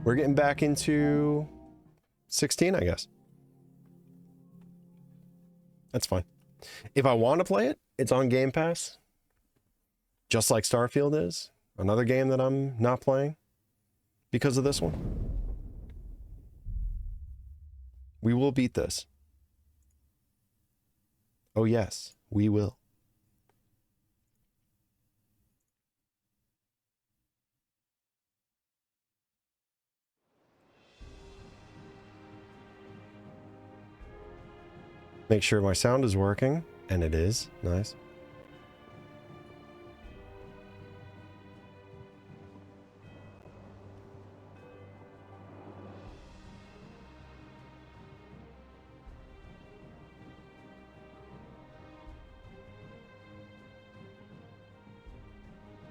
We're getting back into 16, I guess. That's fine. If I want to play it, it's on Game Pass. Just like Starfield is. Another game that I'm not playing because of this one. We will beat this. Oh yes, we will. Make sure my sound is working, and it is. Nice.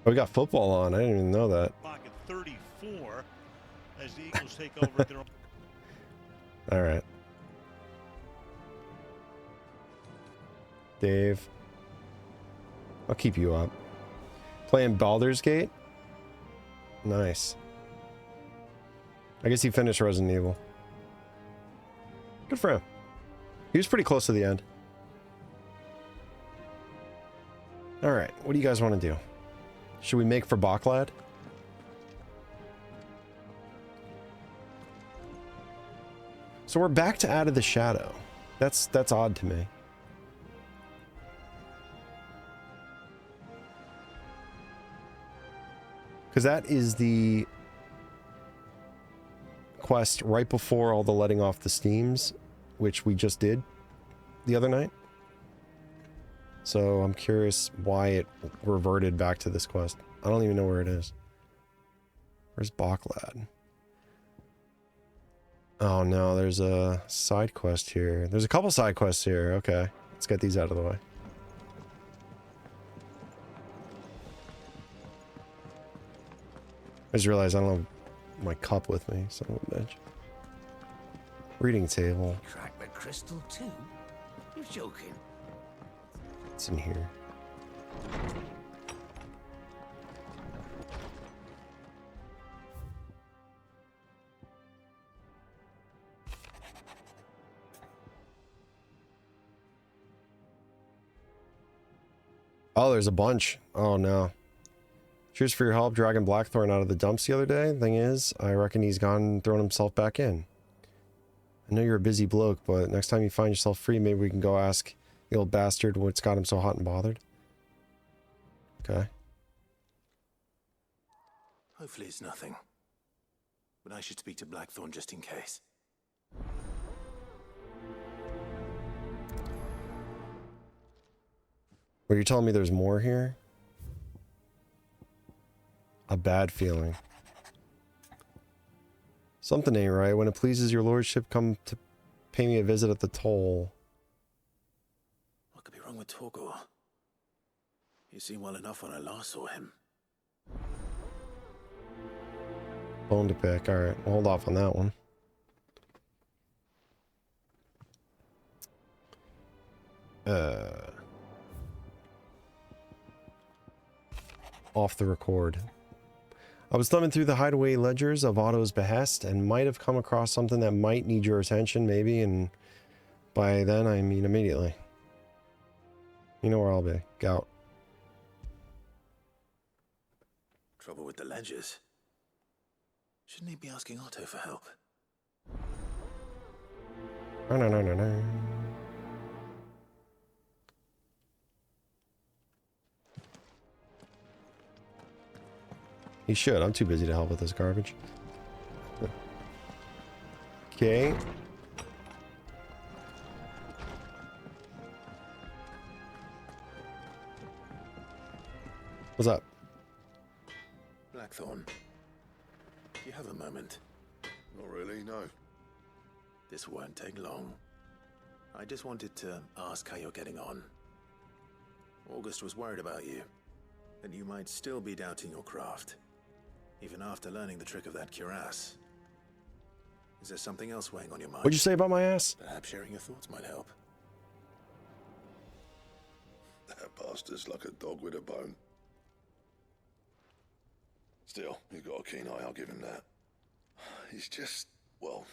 Oh, we got football on. I didn't even know that. Pocket 34 as the Eagles take over their own. All right. Dave. I'll keep you up. Playing Baldur's Gate? Nice. I guess he finished Resident Evil. Good for him. He was pretty close to the end. Alright, what do you guys want to do? Should we make for Baklad? So we're back to Out of the Shadow. That's odd to me. Because that is the quest right before all the letting off the steams, which we just did the other night. So I'm curious why it reverted back to this quest. I don't even know where it is. Where's Baklad? Oh no, there's a side quest here. There's a couple side quests here. Okay, let's get these out of the way. I just realized I don't have my cup with me, son of a bitch. Reading table. Crack the crystal too? You're joking. What's in here? Oh, there's a bunch. Oh no. Cheers for your help dragging Blackthorn out of the dumps the other day. Thing is, I reckon he's gone and thrown himself back in. I know you're a busy bloke, but next time you find yourself free, maybe we can go ask the old bastard what's got him so hot and bothered. Okay. Hopefully it's nothing. But I should speak to Blackthorn just in case. Were you telling me there's more here? A bad feeling. Something ain't right. When it pleases your lordship, come to pay me a visit at the toll. What could be wrong with Torgor? He seemed well enough when I last saw him. Bone to pick. Alright, we'll hold off on that one. Off the record. I was thumbing through the hideaway ledgers of Otto's behest and might have come across something that might need your attention, maybe, and by then I mean immediately. You know where I'll be. Gout. Trouble with the ledgers. Shouldn't he be asking Otto for help? No. He should. I'm too busy to help with this garbage. Okay. What's up? Blackthorn, do you have a moment? Not really, no. This won't take long. I just wanted to ask how you're getting on. August was worried about you, that you might still be doubting your craft, even after learning the trick of that cuirass. Is there something else weighing on your mind? What'd you say about my ass? Perhaps sharing your thoughts might help. That bastard's like a dog with a bone. Still, he's got a keen eye, I'll give him that. It's just, well,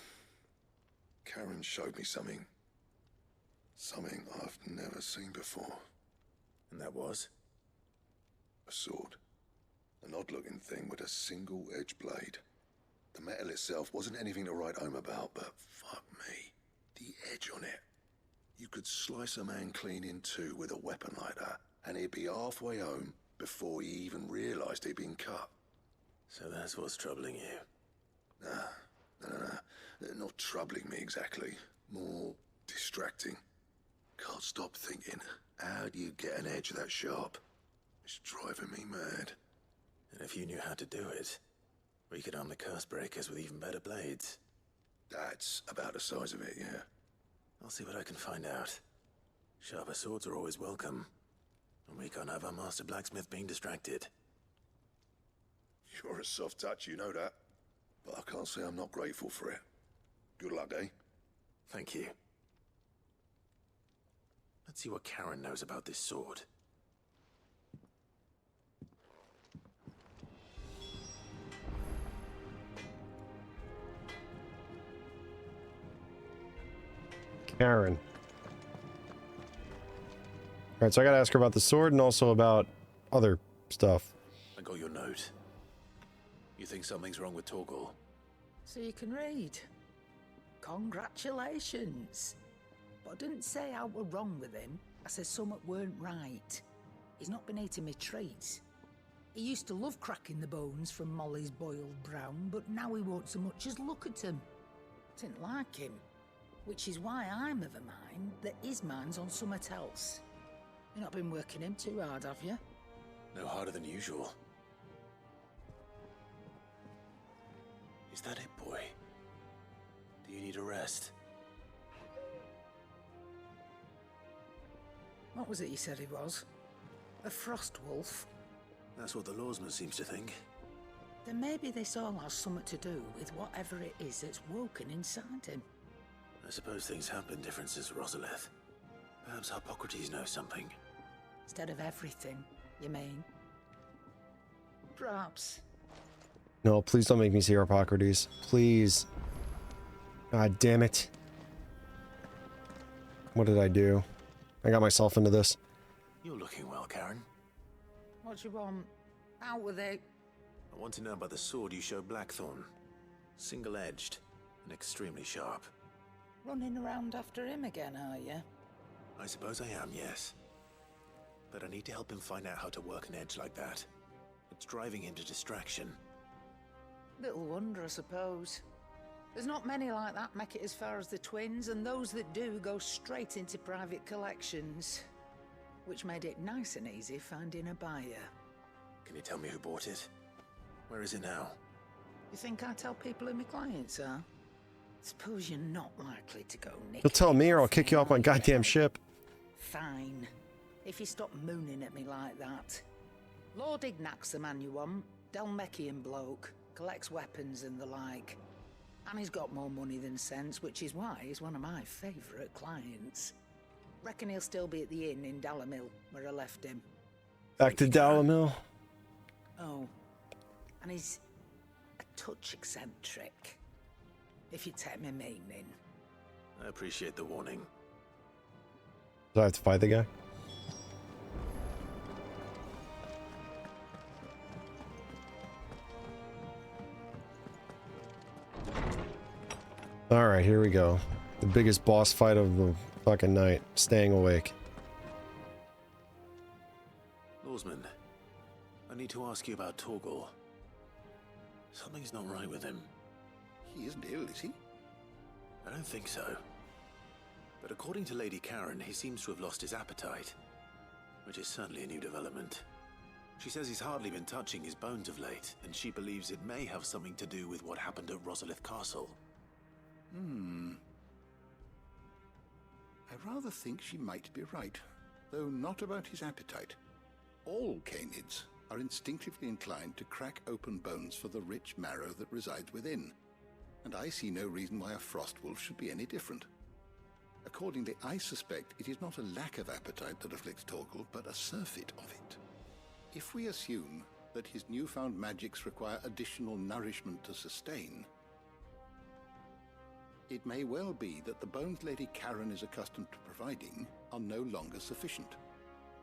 Karen showed me something. Something I've never seen before. And that was? A sword. An odd-looking thing with a single-edged blade. The metal itself wasn't anything to write home about, but fuck me, the edge on it. You could slice a man clean in two with a weapon like that, and he'd be halfway home before he even realized he'd been cut. So that's what's troubling you? No. Not troubling me exactly. More distracting. Can't stop thinking, how do you get an edge that sharp? It's driving me mad. And if you knew how to do it, we could arm the curse breakers with even better blades. That's about the size of it, yeah. I'll see what I can find out. Sharper swords are always welcome. And we can't have our master blacksmith being distracted. You're a soft touch, you know that. But I can't say I'm not grateful for it. Good luck, eh? Thank you. Let's see what Karen knows about this sword. Karen. Alright, so I gotta ask her about the sword and also about other stuff. I got your note. You think something's wrong with Torgal? So you can read. Congratulations. But I didn't say I were wrong with him. I said something weren't right. He's not been eating me treats. He used to love cracking the bones from Molly's boiled brown, but now he won't so much as look at 'em. Didn't like him. Which is why I'm of a mind that his mind's on something else. You've not been working him too hard, have you? No harder than usual. Is that it, boy? Do you need a rest? What was it you said he was? A frost wolf? That's what the lawsman seems to think. Then maybe this all has something to do with whatever it is that's woken inside him. I suppose things have been different since Rosalith. Perhaps Hippocrates knows something. Instead of everything, you mean? Perhaps. No, please don't make me see Hippocrates. Please. God damn it. What did I do? I got myself into this. You're looking well, Karen. What do you want? Out with it. I want to know about the sword you showed Blackthorn. Single-edged and extremely sharp. Running around after him again, are you? I suppose I am, yes. But I need to help him find out how to work an edge like that. It's driving him to distraction. Little wonder, I suppose. There's not many like that make it as far as the twins, and those that do go straight into private collections. Which made it nice and easy finding a buyer. Can you tell me who bought it? Where is it now? You think I tell people who my clients are? Suppose you're not likely to go nicking. You'll tell me or I'll kick you off my goddamn ship. Fine. If you stop mooning at me like that. Lord Ignac's the man you want. Dalmekian bloke. Collects weapons and the like. And he's got more money than sense, which is why he's one of my favourite clients. Reckon he'll still be at the inn in Dalamil, where I left him. Back to Dalamil. Oh. And he's a touch eccentric. If you take my meaning. I appreciate the warning. Do I have to fight the guy? Alright, here we go. The biggest boss fight of the fucking night. Staying awake. Lawsman, I need to ask you about Torgal. Something's not right with him. He isn't ill, is he? I don't think so. But according to Lady Karen, he seems to have lost his appetite. Which is certainly a new development. She says he's hardly been touching his bones of late, and she believes it may have something to do with what happened at Rosalith Castle. I rather think she might be right, though not about his appetite. All canids are instinctively inclined to crack open bones for the rich marrow that resides within, and I see no reason why a frost wolf should be any different. Accordingly, I suspect it is not a lack of appetite that afflicts Torgal, but a surfeit of it. If we assume that his newfound magics require additional nourishment to sustain, it may well be that the bones Lady Karen is accustomed to providing are no longer sufficient.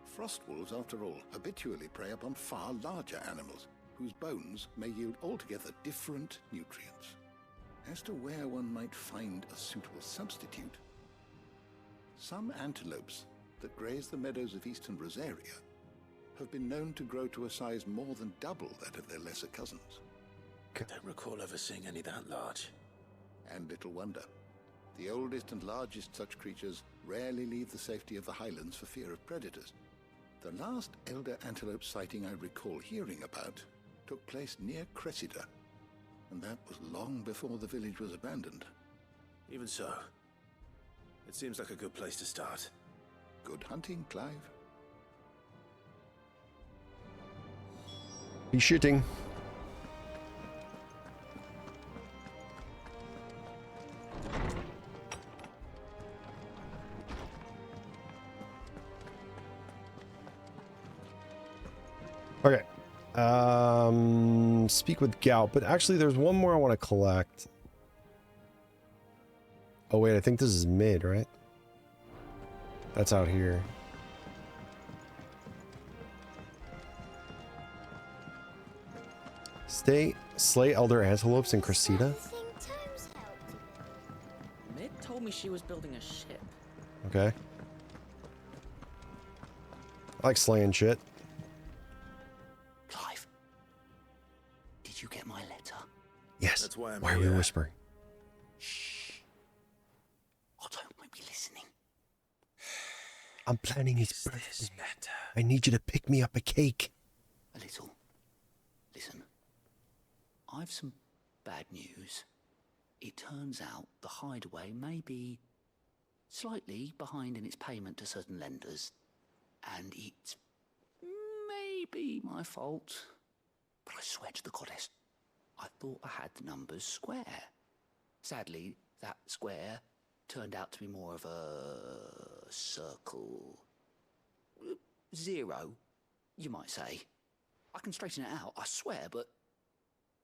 Frost wolves, after all, habitually prey upon far larger animals, whose bones may yield altogether different nutrients. As to where one might find a suitable substitute, some antelopes that graze the meadows of eastern Rosaria have been known to grow to a size more than double that of their lesser cousins. Don't recall ever seeing any that large. And little wonder. The oldest and largest such creatures rarely leave the safety of the highlands for fear of predators. The last elder antelope sighting I recall hearing about took place near Cressida, and that was long before the village was abandoned. Even so, it seems like a good place to start. Good hunting, Clive. He's shooting. Okay. Speak with Gout, but actually there's one more I want to collect. Oh wait, I think this is mid, right? That's out here. Slay elder antelopes in Cressida. Mid told me she was building a ship. Okay. I like slaying shit. Clive, did you get my letter? Yes. That's why I'm Why are we here. whispering? Shh. Otto might be listening. I'm planning his birthday. I need you to pick me up a cake. A little. Listen, I've some bad news. It turns out the hideaway may be slightly behind in its payment to certain lenders, and it's maybe my fault. But I swear to the goddess, I thought I had the numbers square. Sadly, that square turned out to be more of a circle. 0, you might say. I can straighten it out, I swear, but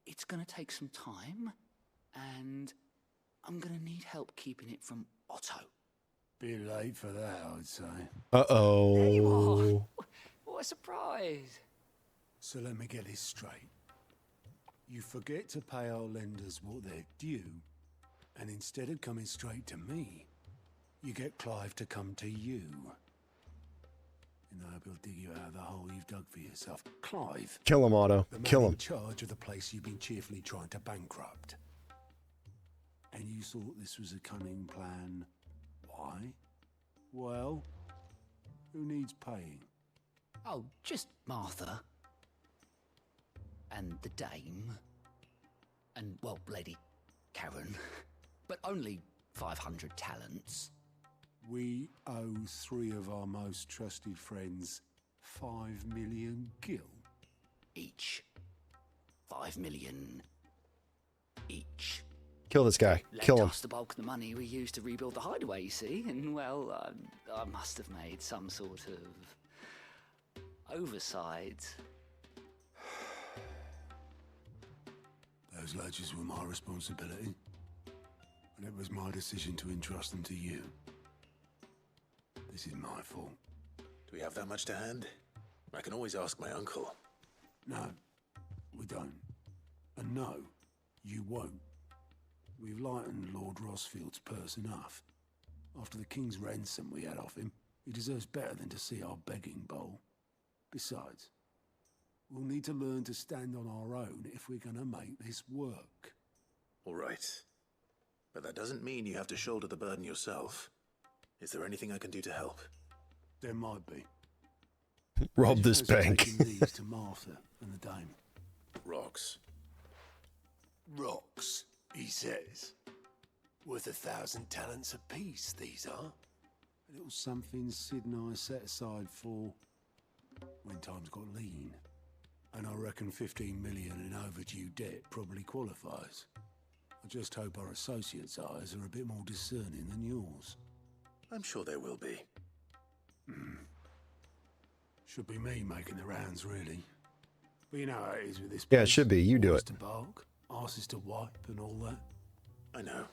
it's going to take some time, and I'm going to need help keeping it from Otto. Bit late for that, I'd say. Uh-oh. There you are. What a surprise. So let me get this straight. You forget to pay our lenders what they're due, and instead of coming straight to me, you get Clive to come to you. In the hope he'll dig you out of the hole you've dug for yourself. Clive, Kill him, Otto. the man Kill him. in charge of the place you've been cheerfully trying to bankrupt. And you thought this was a cunning plan. Why? Well, who needs paying? Oh, just Martha. And the dame. And, well, Lady Karen. But only 500 talents. We owe 3 of our most trusted friends 5 million gil. Each. 5 million. Each. Kill this guy. Left Kill him. us the bulk of the money we used to rebuild the hideaway, you see, and well, I must have made some sort of oversight. Those ledgers were my responsibility, and it was my decision to entrust them to you. This is my fault. Do we have that much to hand? I can always ask my uncle. No, we don't. And no, you won't. We've lightened Lord Rosfield's purse enough. After the king's ransom we had off him, he deserves better than to see our begging bowl. Besides, we'll need to learn to stand on our own if we're gonna make this work. All right. But that doesn't mean you have to shoulder the burden yourself. Is there anything I can do to help? There might be. Rob How'd you this fancy bank. taking these to Martha and the dame? Rocks. Rocks, he says. Worth 1,000 talents apiece, these are. A little something Sid and I set aside for when times got lean. And I reckon 15 million in overdue debt probably qualifies. I just hope our associates' eyes are a bit more discerning than yours. I'm sure there will be. Should be me making the rounds, really. But you know how it is with this Yeah, it place. should be. You do Orders it. to bark, asses to wipe and all that. I know.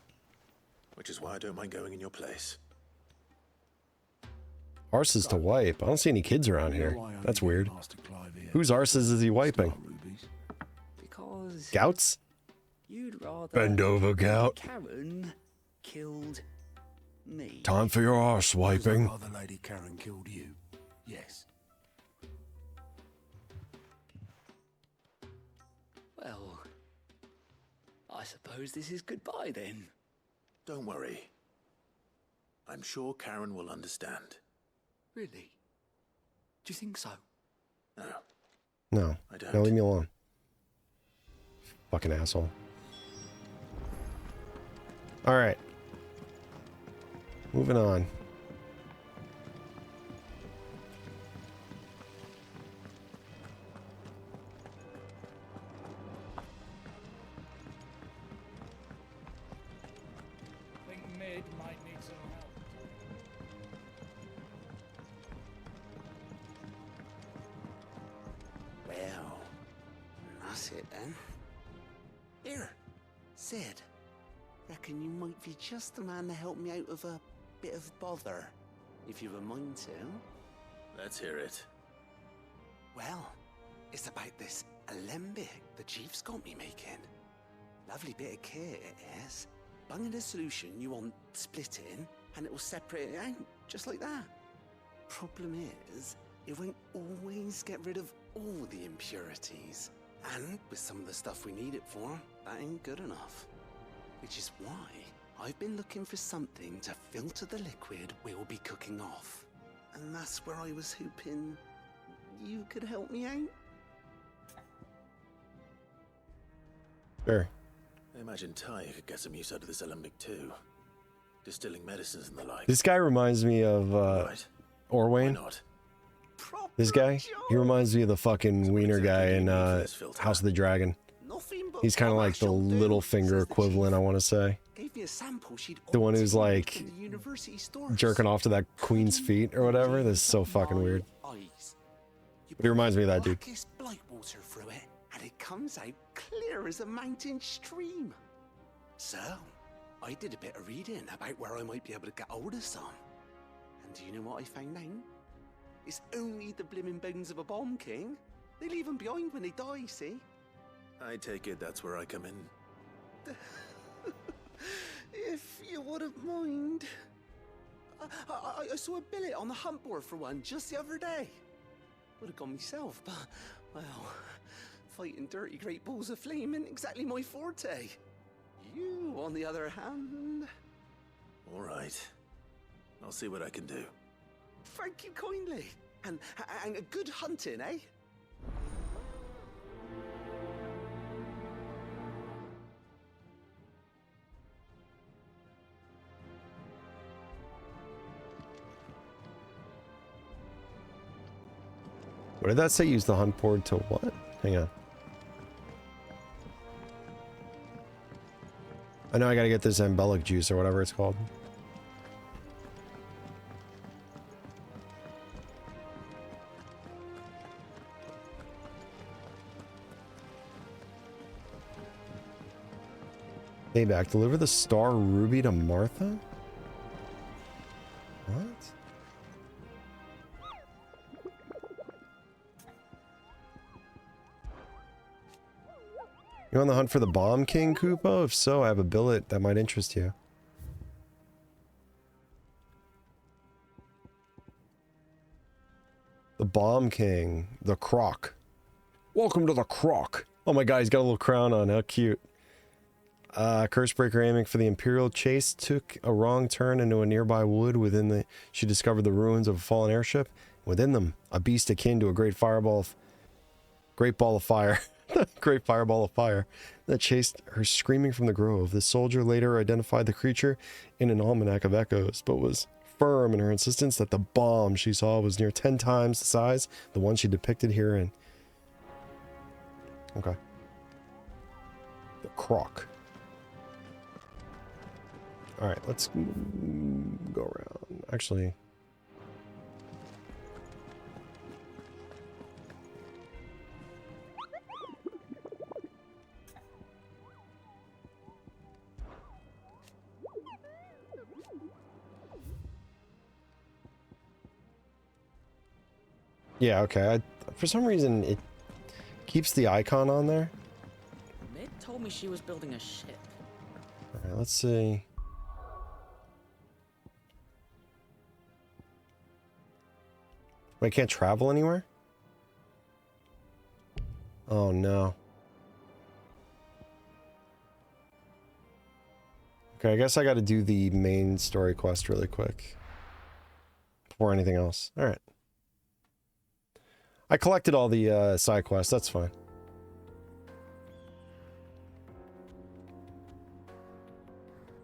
which is why I don't mind going in your place. Arses to wipe. I don't see any kids around here. That's weird. Whose arses is he wiping? Because Gouts? you'd rather Bend over, gout. Karen killed me. Time for your arse wiping. The Lady Karen killed you. Yes. Well, I suppose this is goodbye then. Don't worry. I'm sure Karen will understand. Really? Do you think so? No, No. I don't. No, leave me alone. Fucking asshole. Alright. Moving on. I think Mid might need some help. Well, that's it then. Here, Sid. Reckon you might be just the man to help me out of a bit of bother, if you've a mind to. Let's hear it. Well, it's about this alembic the chief's got me making. Lovely bit of kit it is. Bunging a solution you want splitting, and it will separate it out, just like that. Problem is, it won't always get rid of all the impurities. And with some of the stuff we need it for, that ain't good enough. Which is why I've been looking for something to filter the liquid we'll be cooking off. And that's where I was hoping you could help me out. Sure. I imagine Ty could get some use out of this alembic too. Distilling medicines and the like. This guy reminds me of Right. Why Orwayne. not? This guy, he reminds me of the fucking So what wiener exactly guy do you in need for this filter? House of the Dragon. Nothing but He's kind of like the commercial do, Littlefinger says the equivalent, I chief. want to say. Gave me a sample she'd The one who's ordered like from the university stores. jerking off to that queen's feet or whatever. This is so fucking weird. Eyes. You But he reminds me of that dude. blackest blight water through it, and it comes out clear as a mountain stream. So, I did a bit of reading about where I might be able to get hold of some. And do you know what I found out? It's only the blimmin' bones of a bomb king. They leave them behind when they die, see? I take it that's where I come in. If you wouldn't mind. I saw a billet on the hunt board for one just the other day. Would have gone myself, but, well, fighting dirty great balls of flame isn't exactly my forte. You, on the other hand... All right. I'll see what I can do. Thank you kindly. And a good hunting, eh? What did that say? Use the hunt board to what? Hang on. I know I gotta get this embellic juice or whatever it's called. Payback. Deliver the star ruby to Martha? What? You on the hunt for the Bomb King, Koopo? If so, I have a billet that might interest you. The Bomb King. The Croc. Welcome to the Croc. Oh my god, he's got a little crown on. How cute. Cursebreaker aiming for the Imperial Chase took a wrong turn into a nearby wood. Within the, she discovered the ruins of a fallen airship. Within them, a beast akin to a great ball of fire. Great fireball of fire that chased her screaming from the grove. The soldier later identified the creature in an almanac of echoes, but was firm in her insistence that the bomb she saw was near 10 times the size of the one she depicted herein. Okay. The Croc. Alright, let's go around. Actually... Yeah, okay. For some reason, it keeps the icon on there. Mid told me she was building a ship. Alright, let's see. I can't travel anywhere? Oh no. Okay, I guess I gotta do the main story quest really quick. Before anything else. Alright. I collected all the side quests, that's fine.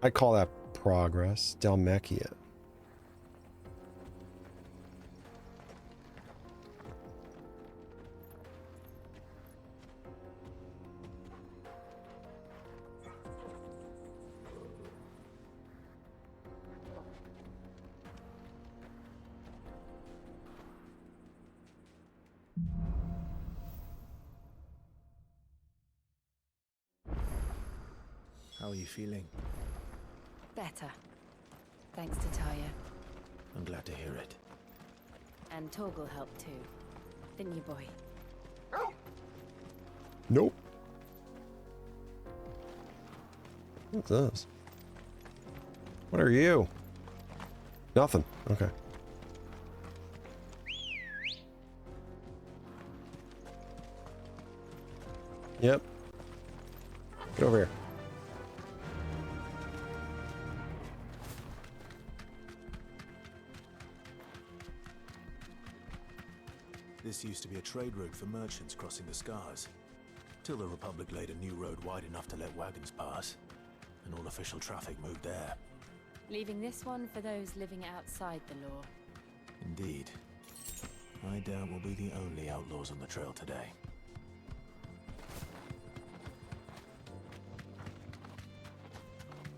I call that progress. Dalmechia. How are you feeling? Better. Thanks to Taya. I'm glad to hear it. And Torgal helped too. Didn't you, boy? Nope. What's this? What are you? Nothing. Okay. Yep. Get over here. This used to be a trade route for merchants crossing the Scars, till the Republic laid a new road wide enough to let wagons pass, and all official traffic moved there. Leaving this one for those living outside the law. Indeed. I doubt we'll be the only outlaws on the trail today.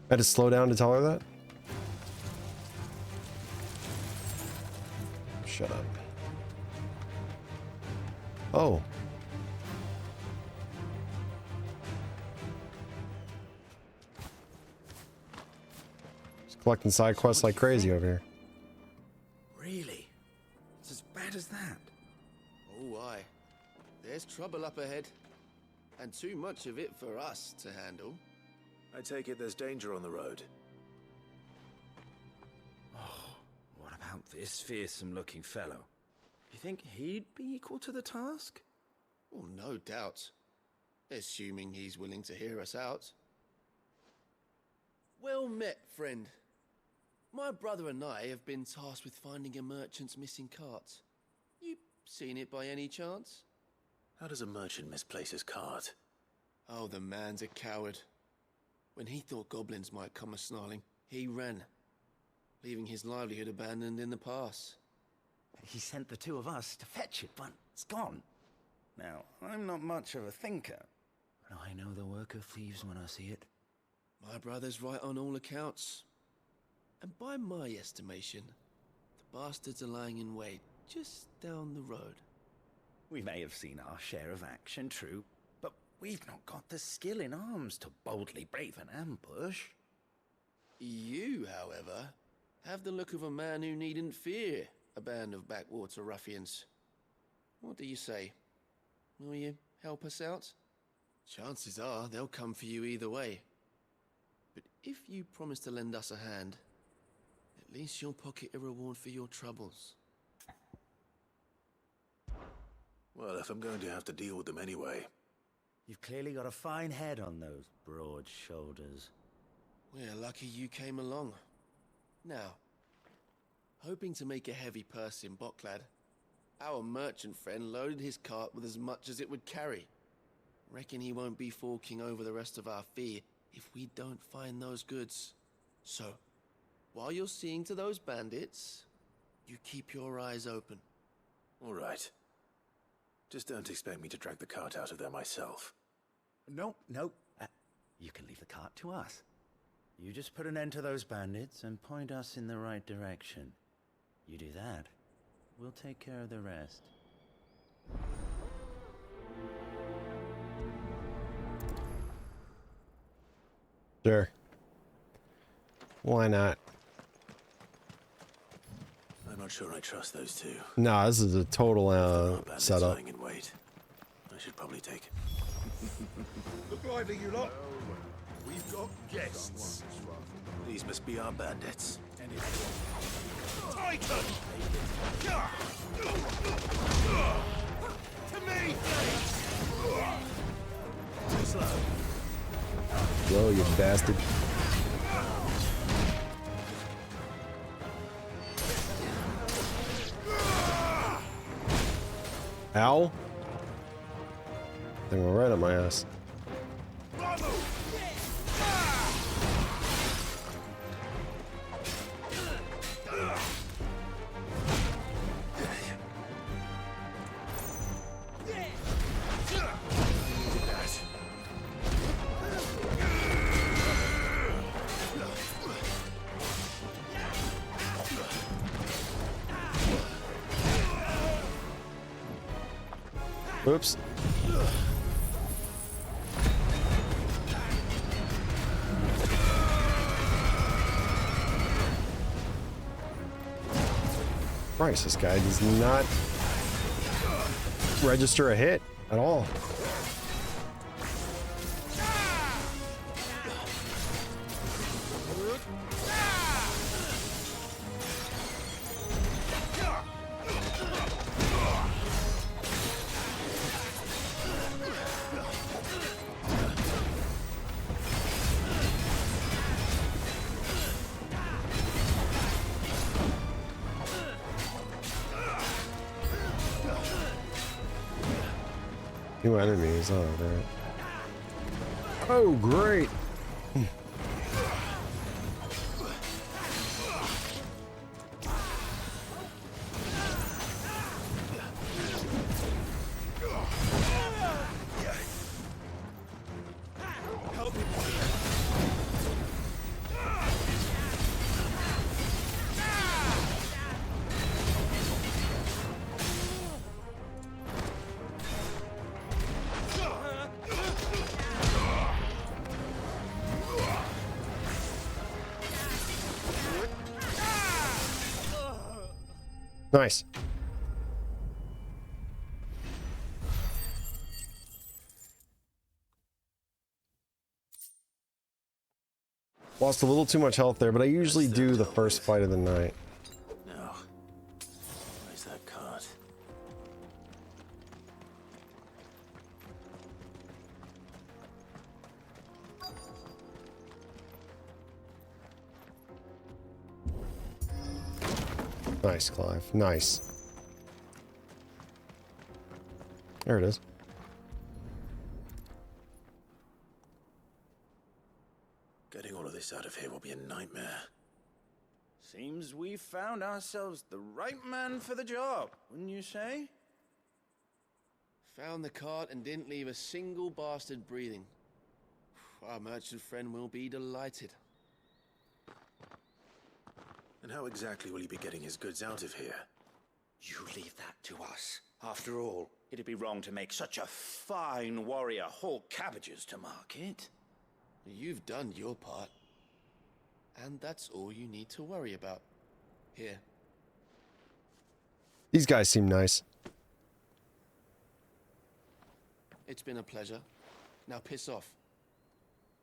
I had to slow down to tell her that? Shut up. Oh. Just collecting side quests like crazy over here. Really? It's as bad as that? Oh, aye. There's trouble up ahead. And too much of it for us to handle. I take it there's danger on the road. Oh, what about this fearsome-looking fellow? You think he'd be equal to the task? Oh, no doubt. Assuming he's willing to hear us out. Well met, friend. My brother and I have been tasked with finding a merchant's missing cart. You seen it by any chance? How does a merchant misplace his cart? Oh, the man's a coward. When he thought goblins might come a-snarling, he ran, leaving his livelihood abandoned in the pass. He sent the two of us to fetch it, but it's gone. Now, I'm not much of a thinker, but I know the work of thieves when I see it. My brother's right on all accounts. And by my estimation, the bastards are lying in wait just down the road. We may have seen our share of action, true, but we've not got the skill in arms to boldly brave an ambush. You, however, have the look of a man who needn't fear a band of backwater ruffians. What do you say? Will you help us out? Chances are they'll come for you either way. But if you promise to lend us a hand, at least you'll pocket a reward for your troubles. Well, if I'm going to have to deal with them anyway. You've clearly got a fine head on those broad shoulders. We're lucky you came along. Now, hoping to make a heavy purse in Boklad, our merchant friend loaded his cart with as much as it would carry. Reckon he won't be forking over the rest of our fee if we don't find those goods. So, while you're seeing to those bandits, you keep your eyes open. All right. Just don't expect me to drag the cart out of there myself. No. You can leave the cart to us. You just put an end to those bandits and point us in the right direction. You do that, we'll take care of the rest. Sure. Why not? I'm not sure I trust those two. Nah, this is a total Bandits setup. lying in wait. I should probably take it. Look lively, you lot. We've got guests. These must be our bandits. Titan! To me! Too slow. Whoa, you bastard. Ow. They went right up my ass. Oops. Christ, this guy does not register a hit at all. New enemies, oh, right. Oh, great! Nice. Lost a little too much health there, but I usually do the first fight of the night. No. Where's that card? Nice, Clive. Nice. There it is. Getting all of this out of here will be a nightmare. Seems we've found ourselves the right man for the job, wouldn't you say? Found the cart and didn't leave a single bastard breathing. Our merchant friend will be delighted. And how exactly will he be getting his goods out of here? You leave that to us. After all, it'd be wrong to make such a fine warrior haul cabbages to market. You've done your part. And that's all you need to worry about. Here. These guys seem nice. It's been a pleasure. Now piss off.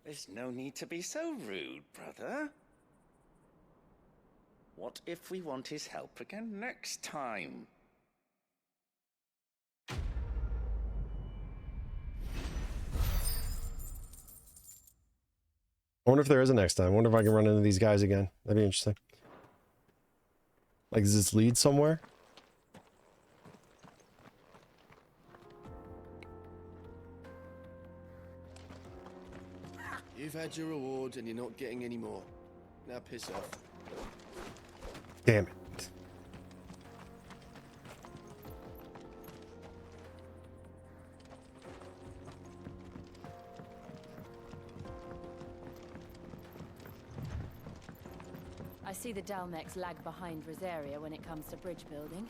There's no need to be so rude, brother. What if we want his help again next time? I wonder if there is a next time. I wonder if I can run into these guys again. That'd be interesting. Like, does this lead somewhere? You've had your rewards and you're not getting any more. Now piss off. Damn it. I see the Dalmex lag behind Rosaria when it comes to bridge building.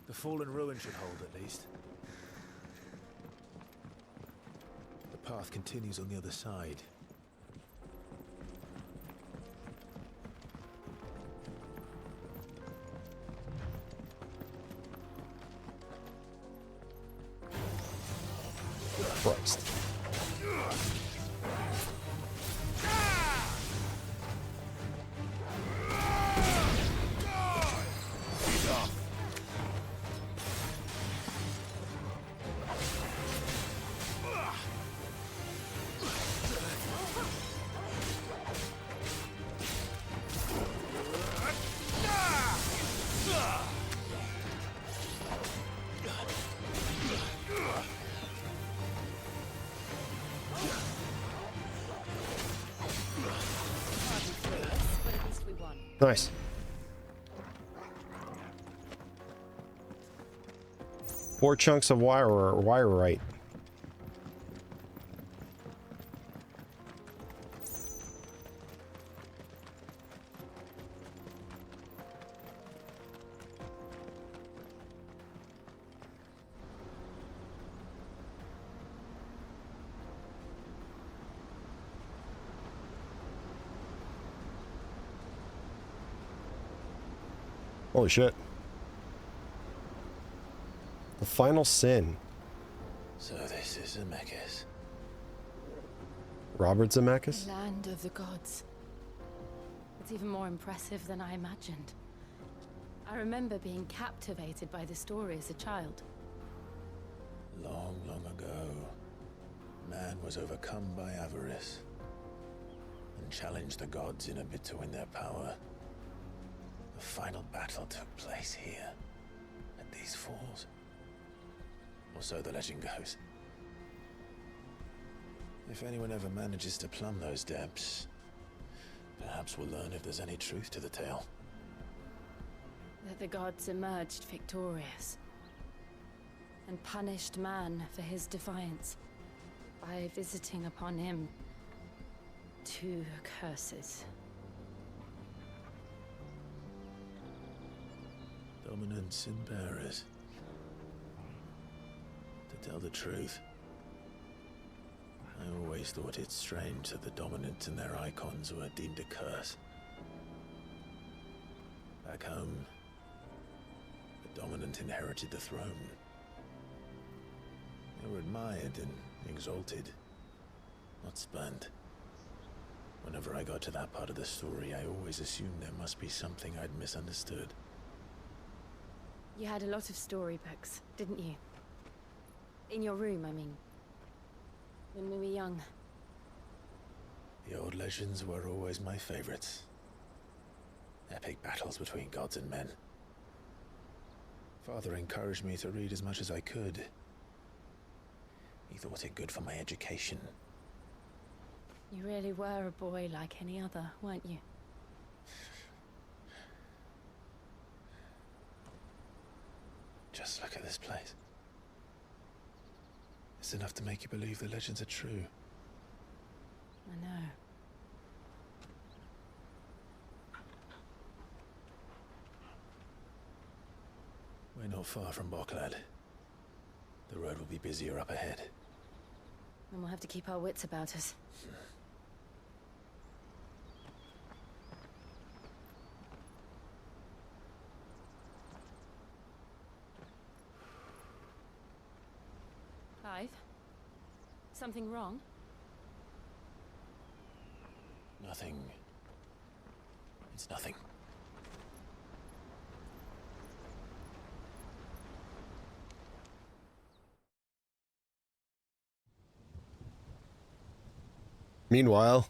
The fallen ruin should hold at least. The path continues on the other side. Christ. Nice. Four chunks of wirerite. Holy shit. The final sin. So this is Zemeckis. Robert Zemeckis? Land of the gods. It's even more impressive than I imagined. I remember being captivated by the story as a child. Long, long ago, man was overcome by avarice and challenged the gods in a bid to win their power. The final battle took place here, at these falls. Or so the legend goes. If anyone ever manages to plumb those depths, perhaps we'll learn if there's any truth to the tale. That the gods emerged victorious and punished man for his defiance by visiting upon him two curses. Dominant sin bearers. To tell the truth, I always thought it strange that the dominant and their icons were deemed a curse. Back home, the dominant inherited the throne. They were admired and exalted, not spurned. Whenever I got to that part of the story, I always assumed there must be something I'd misunderstood. You had a lot of storybooks, didn't you? In your room, I mean. When we were young. The old legends were always my favorites. Epic battles between gods and men. Father encouraged me to read as much as I could. He thought it good for my education. You really were a boy like any other, weren't you? Just look at this place. It's enough to make you believe the legends are true. I know. We're not far from Boklad. The road will be busier up ahead. And we'll have to keep our wits about us. Clive? Something wrong? Nothing. It's nothing. Meanwhile,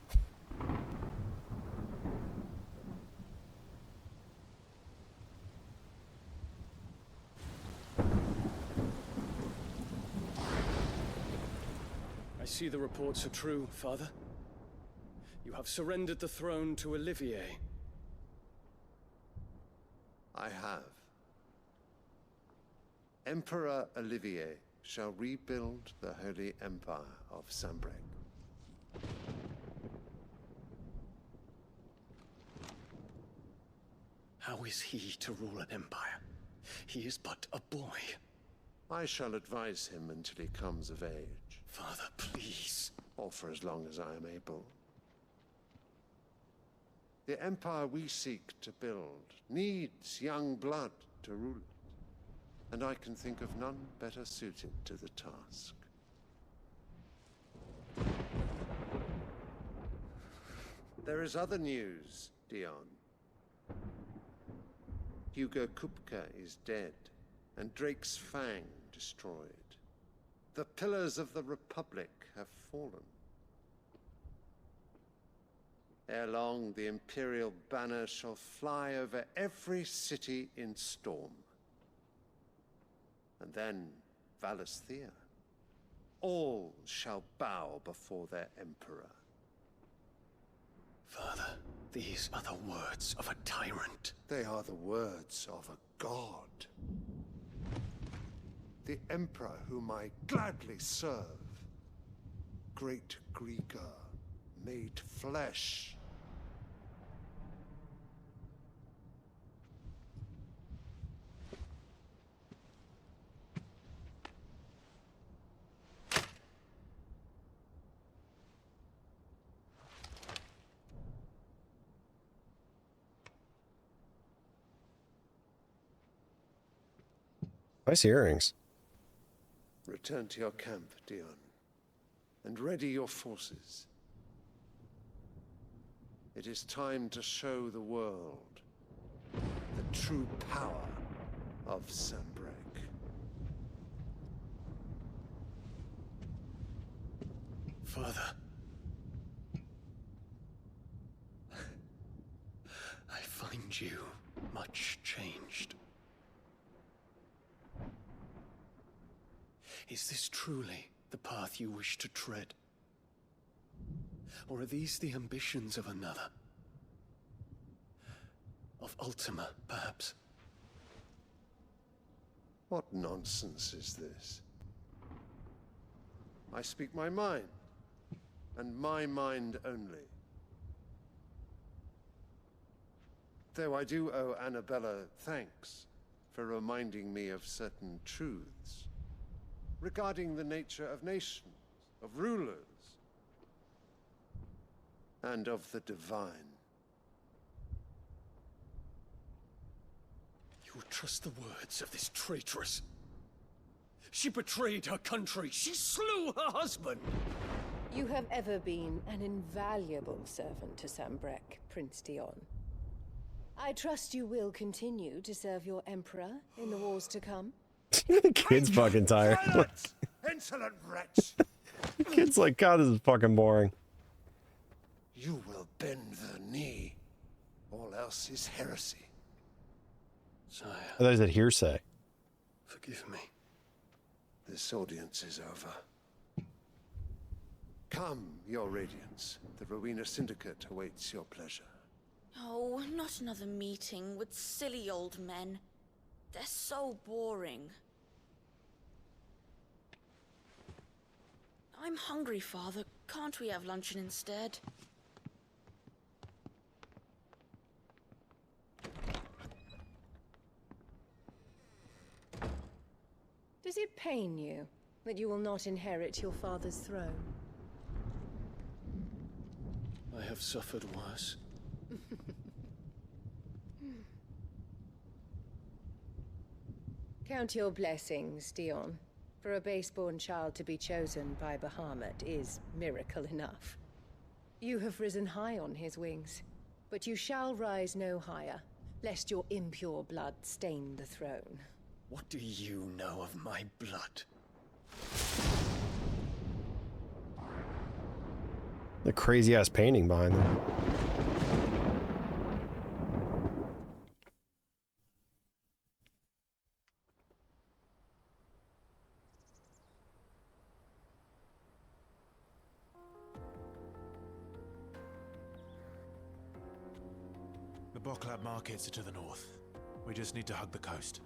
I see the reports are true, Father. You have surrendered the throne to Olivier. I have. Emperor Olivier shall rebuild the Holy Empire of Sanbreque. How is he to rule an empire? He is but a boy. I shall advise him until he comes of age. Father, please. Or for as long as I am able. The empire we seek to build needs young blood to rule it, and I can think of none better suited to the task. There is other news, Dion. Hugo Kupka is dead, and Drake's Fang destroyed. The pillars of the Republic have fallen. Ere long, the Imperial banner shall fly over every city in Storm. And then Valisthea. All shall bow before their Emperor. Father, these are the words of a tyrant. They are the words of a god. The Emperor whom I gladly serve. Great Greeker, made flesh. Nice earrings. Return to your camp, Dion, and ready your forces. It is time to show the world the true power of Sanbreque. Father. I find you much changed. Is this truly the path you wish to tread? Or are these the ambitions of another? Of Ultima, perhaps? What nonsense is this? I speak my mind, and my mind only. Though I do owe Annabella thanks for reminding me of certain truths regarding the nature of nations, of rulers, and of the divine. You would trust the words of this traitress? She betrayed her country. She slew her husband. You have ever been an invaluable servant to Sanbreque, Prince Dion. I trust you will continue to serve your Emperor in the wars to come. The kid's fucking tired. Insolent wretch! The kid's like, God, this is fucking boring. You will bend the knee. All else is heresy. Sire. I thought he said hearsay. Forgive me. This audience is over. Come, your Radiance. The Rowena Syndicate awaits your pleasure. Oh, not another meeting with silly old men. They're so boring. I'm hungry, Father. Can't we have luncheon instead? Does it pain you that you will not inherit your father's throne? I have suffered worse. Count your blessings, Dion. For a base-born child to be chosen by Bahamut is miracle enough. You have risen high on his wings, but you shall rise no higher, lest your impure blood stain the throne. What do you know of my blood? The crazy-ass painting behind them. The Boklab markets are to the north. We just need to hug the coast.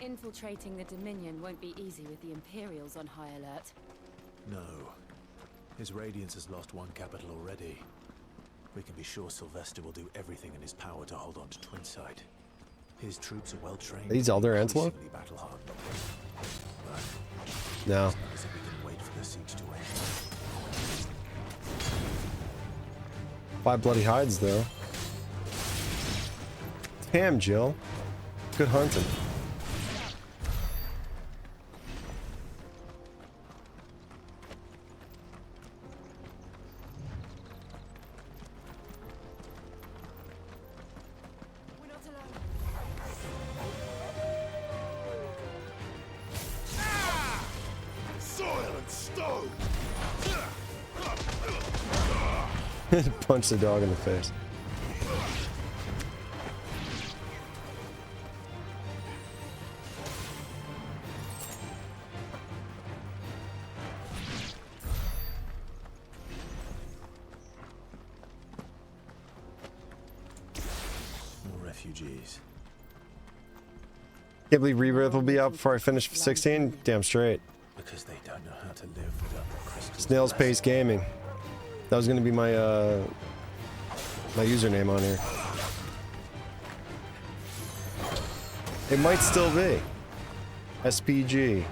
Infiltrating the Dominion won't be easy with the Imperials on high alert. No. His Radiance has lost one capital already. We can be sure Sylvester will do everything in his power to hold on to Twinside. His troops are well trained. Are these Elder Antelope? No. We can wait for the siege to end. 5 bloody hides, though. Damn, Jill. Good hunting. Punch the dog in the face. More refugees. Can't believe Rebirth will be out before I finish 16. Damn straight. Because they don't know how to live without the crystals. Snail's Pace Gaming. That was gonna be my my username on here. It might still be. SPG.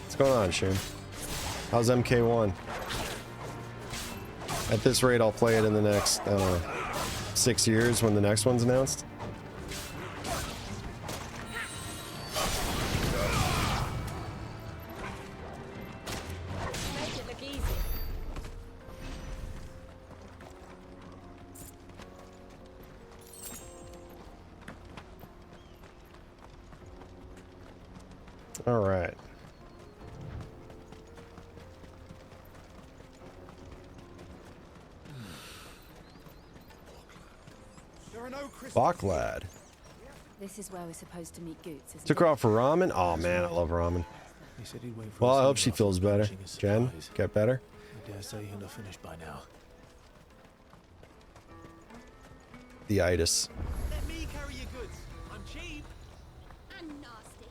What's going on, Shane? How's MK1? At this rate, I'll play it in the next 6 years when the next one's announced. All right. Backlad. This is where we're supposed to meet Goots, isn't Took her out for ramen? Oh man, I love ramen. Well, I hope she feels better. Jen, get better? I dare say he'll have finished by now. The itis. Let me carry your goods. I'm cheap. And nasty.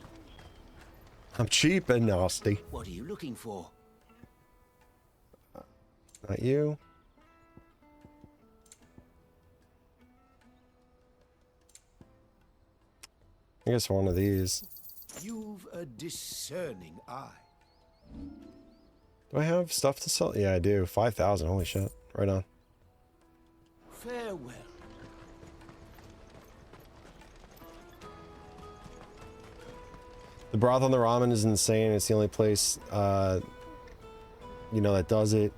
I'm cheap and nasty. What are you looking for? Not you. I guess one of these. You've a discerning eye. Do I have stuff to sell? Yeah, I do. 5,000. Holy shit. Right on. Farewell. The broth on the ramen is insane. It's the only place, you know, that does it.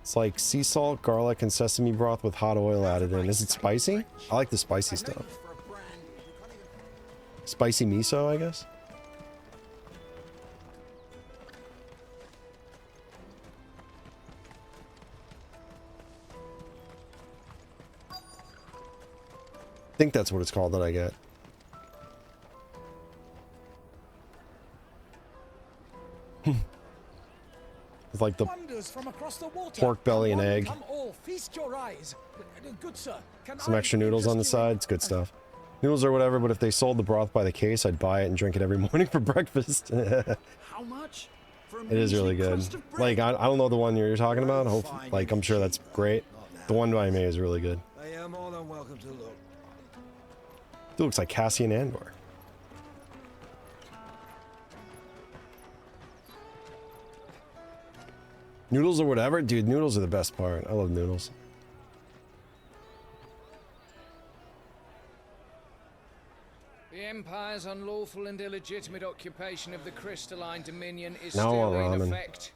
It's like sea salt, garlic, and sesame broth with hot oil added in. Is it spicy? I like the spicy stuff. Spicy miso, I guess. I think that's what it's called that I get. It's like the pork belly and egg. Some extra noodles on the side. It's good stuff. Noodles or whatever, but if they sold the broth by the case, I'd buy it and drink it every morning for breakfast. How much? It is really good. Like, I don't know the one you're talking about. Hopefully, like, I'm sure that's great. The one by me is really good. They are more than welcome to look. It looks like Cassian Andor. Noodles or whatever? Dude, noodles are the best part. I love noodles. The Empire's unlawful and illegitimate occupation of the crystalline dominion is Now still ramen. in effect.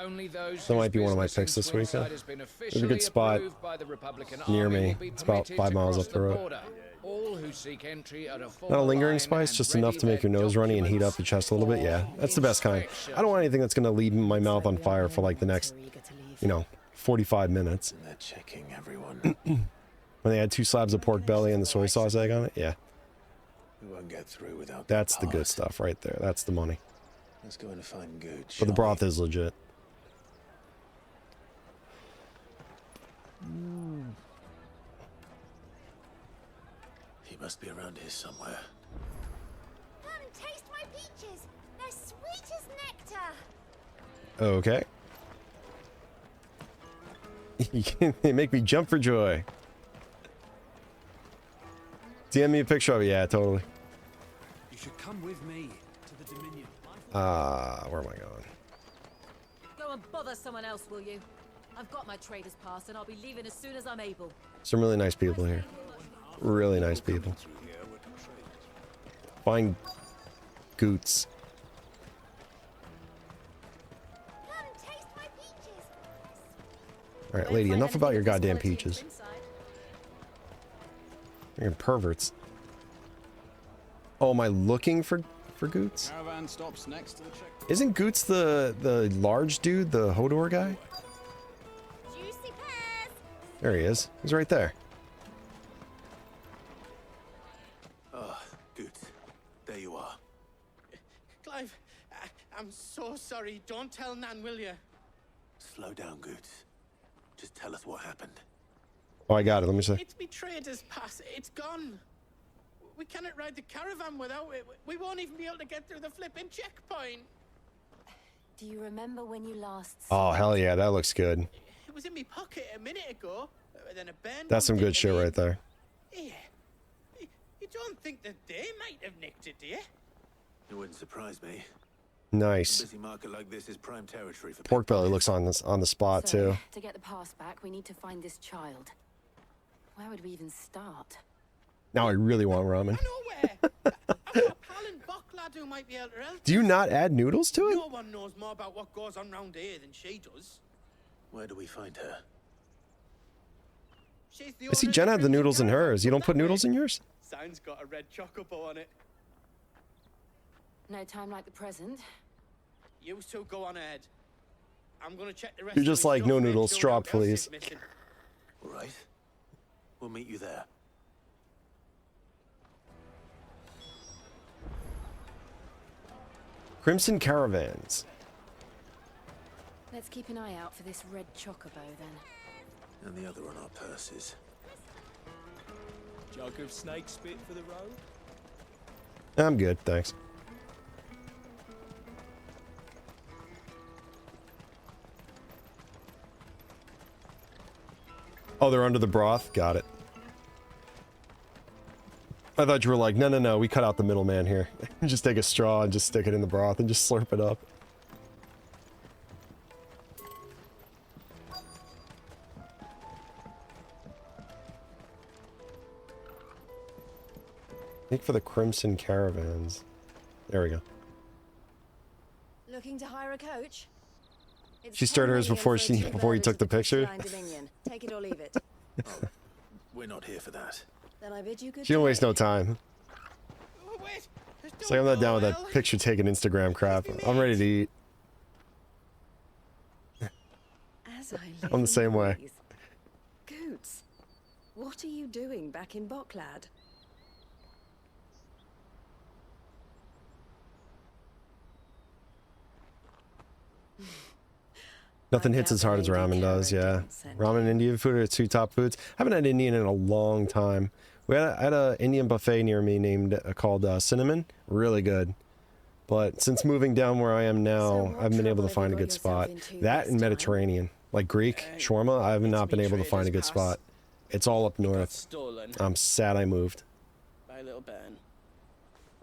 Only those That whose might be one of my business in picks this week. Twinside has been There's a officially good spot approved by the Republican near Army me. will be It's about permitted 5 to miles cross up the road. border. All who seek entry are to fall Not a lingering line spice, and just enough ready to make your their nose runny and heat up documents your chest a little bit. Yeah, that's the best kind. I don't want anything that's going to leave my mouth on fire for like the next, you know, 45 minutes. They're checking everyone. When they had 2 slabs of pork belly and the soy sauce egg on it, yeah. We won't get through without That's the good stuff right there. That's the money. Let's go and find good. But the broth is legit. He must be around here somewhere. Come and taste my peaches. They're sweet as nectar. Okay. They make me jump for joy. DM me a picture of it. Yeah, totally. You should come with me to the Dominion. Where am I going? Go and bother someone else, will you? I've got my trader's pass and I'll be leaving as soon as I'm able. Some really nice people here. Really nice people. Find Goots. Alright, lady, enough about your goddamn peaches. You're perverts. Oh, am I looking for Goots? Caravan stops next to the check. Isn't Goots the large dude, the Hodor guy? There he is. He's right there. Oh, good. There you are. Clive, I'm so sorry. Don't tell Nan, will you? Slow down, Goots. Just tell us what happened. Oh, I got it. Let me see. It's betrayed us, pass. It's gone. We cannot ride the caravan without it. We won't even be able to get through the flipping checkpoint. Do you remember when you last... Oh, hell yeah. That looks good. It was in my pocket a minute ago. Then a burn. That's some good shit right there. Yeah. You don't think that they might have nicked it, do you? It wouldn't surprise me. Nice. A busy market like this is prime territory for Pork belly looks on the spot too. To get the pass back, we need to find this child. Where would we even start? Now I really want ramen. Who might be able to help. Do you not add noodles to it? No one knows more about what goes on round here than she does. Where do we find her? I see Jen had the noodles in hers. You don't put noodles in yours? Sign's got a red chocobo on it. No time like the present. You two go on ahead. I'm gonna check the rest. You're just like, no noodles, straw, please. All right. We'll meet you there. Crimson Caravans. Let's keep an eye out for this red chocobo then. And the other on our purses. Jug of snake spit for the road? I'm good, thanks. Oh, they're under the broth? Got it. I thought you were like, no, we cut out the middleman here. Just take a straw and just stick it in the broth and just slurp it up. Look for the Crimson Caravans. There we go. Looking to hire a coach? She stirred hers before you took the picture. Take it or leave it. Oh, we're not here for that. Then I bid you good She don't day. waste no time. It's like I'm not down with that picture taking Instagram crap. I'm ready to eat. As I I'm the same way. Goots, what are you doing back in Boklad? Nothing hits as hard as ramen does, yeah. Ramen and Indian food are two top foods. Haven't had Indian in a long time. I had a Indian buffet near me named called Cinnamon. Really good. But since moving down where I am now, I've been able to find a good spot. That and Mediterranean. Like Greek, shawarma, I have not been able to find a good spot. It's all up north. Stolen I'm sad I moved. by little Ben.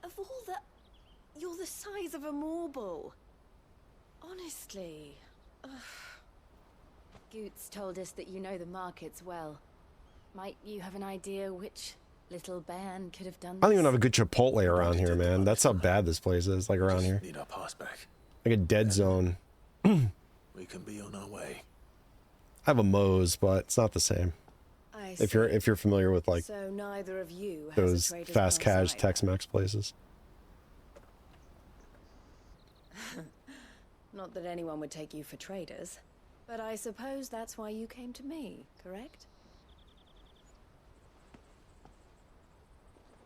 Of all the... You're the size of a marble. Honestly. Ugh. Goots told us that you know the markets well. Might you have an idea which little band could have done this? I don't even have a good Chipotle around here, man. That's how bad this place is, like around here. Need our pass back. Like a dead zone. We can be on our way. I have a Moe's, but it's not the same. If you're familiar with like So neither of you has those a trader's fast pass cash either. Tex-Mex places. Not that anyone would take you for traders, but I suppose that's why you came to me, correct?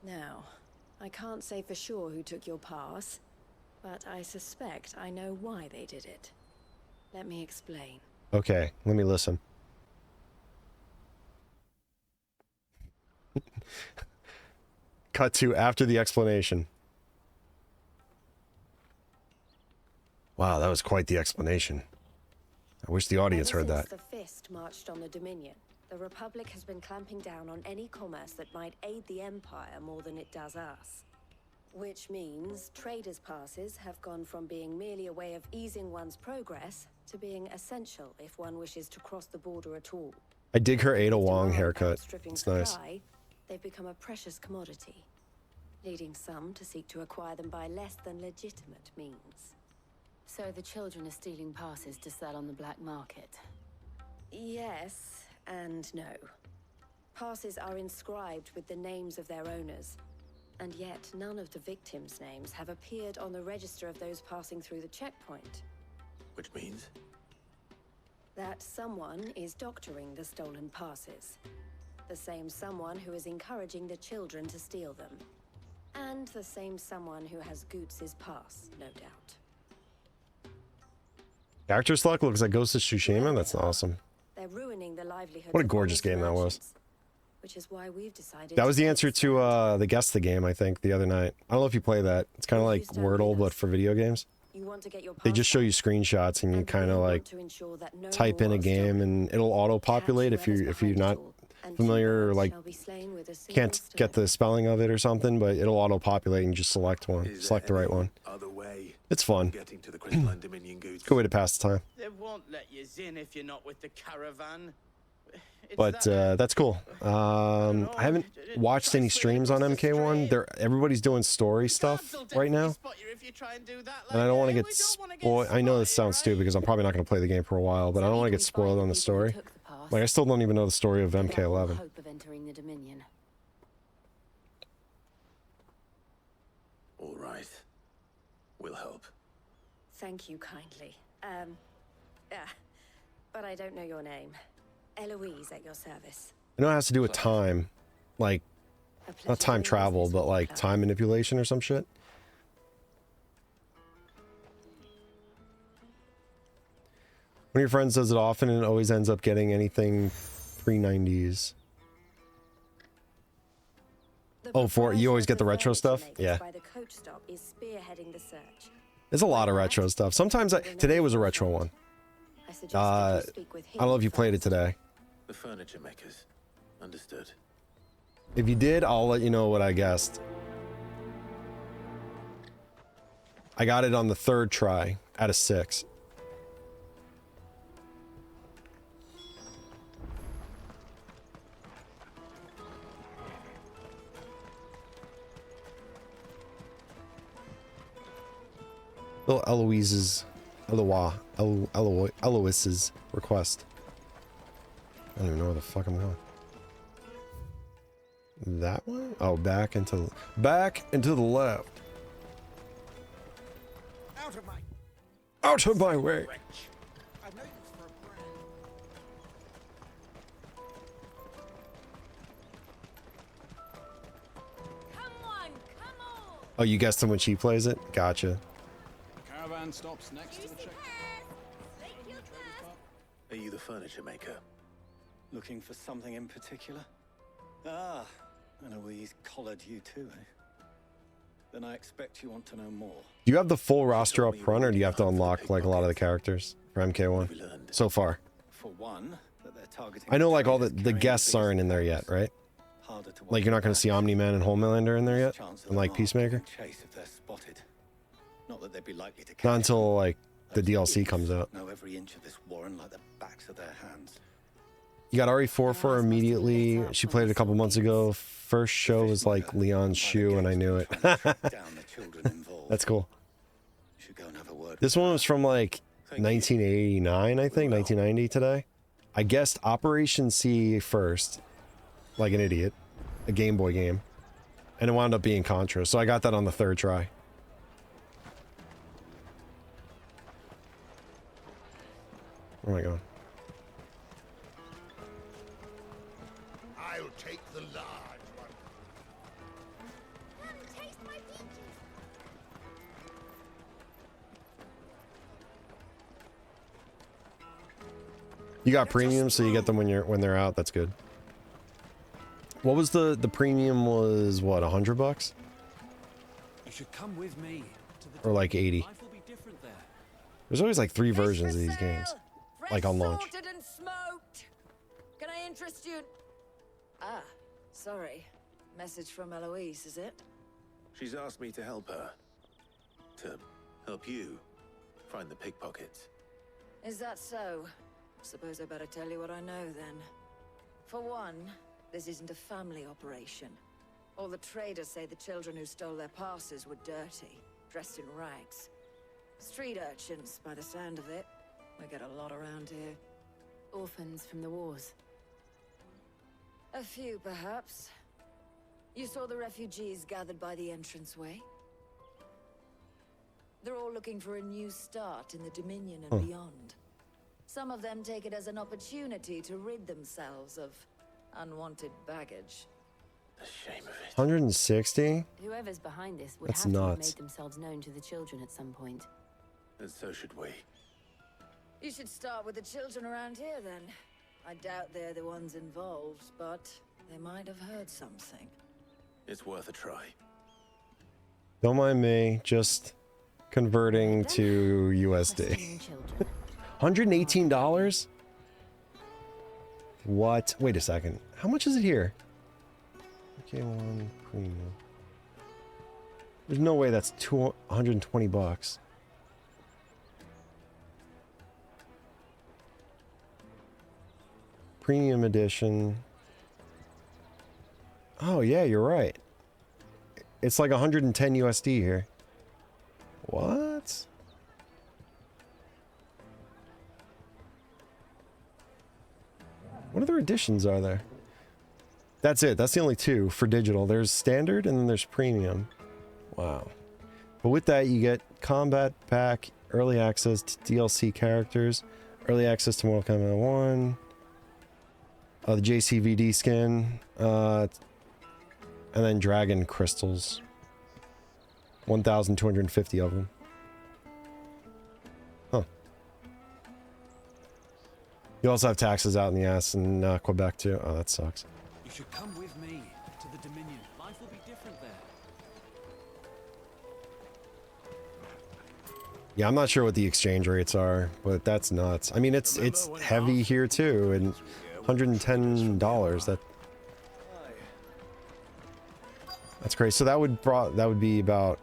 Now, I can't say for sure who took your pass, but I suspect I know why they did it. Let me explain. Okay, let me listen. Cut to after the explanation. Wow, that was quite the explanation. I wish the audience heard that. Since the Fist marched on the Dominion, the Republic has been clamping down on any commerce that might aid the Empire more than it does us. Which means traders' passes have gone from being merely a way of easing one's progress to being essential if one wishes to cross the border at all. I dig her Ada Wong haircut. It's nice. Supply, they've become a precious commodity, leading some to seek to acquire them by less than legitimate means. So the children are stealing passes to sell on the black market? Yes and no. Passes are inscribed with the names of their owners, and yet none of the victims' names have appeared on the register of those passing through the checkpoint. Which means? That someone is doctoring the stolen passes. The same someone who is encouraging the children to steal them. And the same someone who has Goots's pass, no doubt. Actor Luck looks like Ghost of Tsushima. That's awesome. They're ruining the livelihood. What a gorgeous game that was. Which is why we've decided That was the answer to the Guess the Game, I think, the other night. I don't know if you play that. It's kind of like Wordle, but for video games. They just show you screenshots and you kind of like type in a game and it'll auto-populate if you're not familiar or like can't get the spelling of it or something, but it'll auto-populate and you just select one. Select the right one. It's fun. Good way to pass the time. They won't let you in if you're not with the caravan. But that's cool. I haven't watched any streams on MK1. Everybody's doing story stuff right now. And I don't want to get spoiled. I know this sounds stupid because I'm probably not going to play the game for a while, but I don't want to get spoiled on the story. Like, I still don't even know the story of MK11. All right. We'll help. Thank you kindly. But I don't know your name. Eloise at your service. I know it has to do with time. Like, not time travel, but like time manipulation or some shit. One of your friends does it often and it always ends up getting anything pre-90s. Oh, you always get the retro stuff? Yeah. There's a lot of retro stuff. Sometimes today was a retro one. I don't know if you played it today. The furniture makers. Understood. If you did, I'll let you know what I guessed. I got it on the 3rd try out of 6. Little Eloise's request. I don't even know where the fuck I'm going. That one? Oh, back into the left. Out of my way. Oh, you guessed him when she plays it? Gotcha. Caravan stops next to the check. Are you the furniture maker? Looking for something in particular? Ah, Eloise collared you too, eh? Then I expect you want to know more. Do you have the full roster up front, or do you have to unlock like a lot of the characters for MK1 so far? For one, that they're targeting. I know like all the guests aren't in there yet, right? Like you're not going to see Omni-Man and Homelander in there yet, and like Peacemaker. Chase if they're spotted. Not that they'd be likely to. Not until like the DLC comes out. Know every inch of this warren like the backs of their hands. You got RE4 for her immediately. She played it a couple months ago. First show was like Leon's shoe, and I knew it. That's cool. This one was from like 1989, I think, 1990 today. I guessed Operation C first, like an idiot, a Game Boy game, and it wound up being Contra. So I got that on the 3rd try. Where am I going? I'll take the large one. Come taste my peaches. You got premium, so you get them when they're out. That's good. What was the premium? Was what, $100? You should come with me to the or like 80? life will be different there. There's always like 3 versions of these games, like on launch. Salted and smoked. Can I interest you? Ah, sorry. Message from Eloise, is it? She's asked me to help her. To help you find the pickpockets. Is that so? Suppose I better tell you what I know then. For one, this isn't a family operation. All the traders say the children who stole their passes were dirty, dressed in rags. Street urchins, by the sound of it. We get a lot around here. Orphans from the wars. A few, perhaps. You saw the refugees gathered by the entranceway? They're all looking for a new start in the Dominion and beyond. Some of them take it as an opportunity to rid themselves of unwanted baggage. A shame of it. 160? Whoever's behind this would That's have to have nuts. made themselves known to the children at some point. And so should we. You should start with the children around here, then. I doubt they're the ones involved, but they might have heard something. It's worth a try. Don't mind me, just converting to USD. $118? What? Wait a second. How much is it here? Okay, one premium. There's no way that's 120 bucks. Premium edition. Oh yeah, you're right. It's like 110 USD here. What? What other editions are there? That's it. That's the only two for digital. There's standard and then there's premium. Wow. But with that, you get combat pack, early access to DLC characters, early access to Mortal Kombat 1, the JCVD skin, and then dragon crystals. 1,250 of them. Huh. You also have taxes out in the ass in Quebec too. Oh, that sucks. You should come with me to the Dominion. Life will be different there. Yeah, I'm not sure what the exchange rates are, but that's nuts. I mean, it's heavy here too, and $110. That's crazy. So that would be about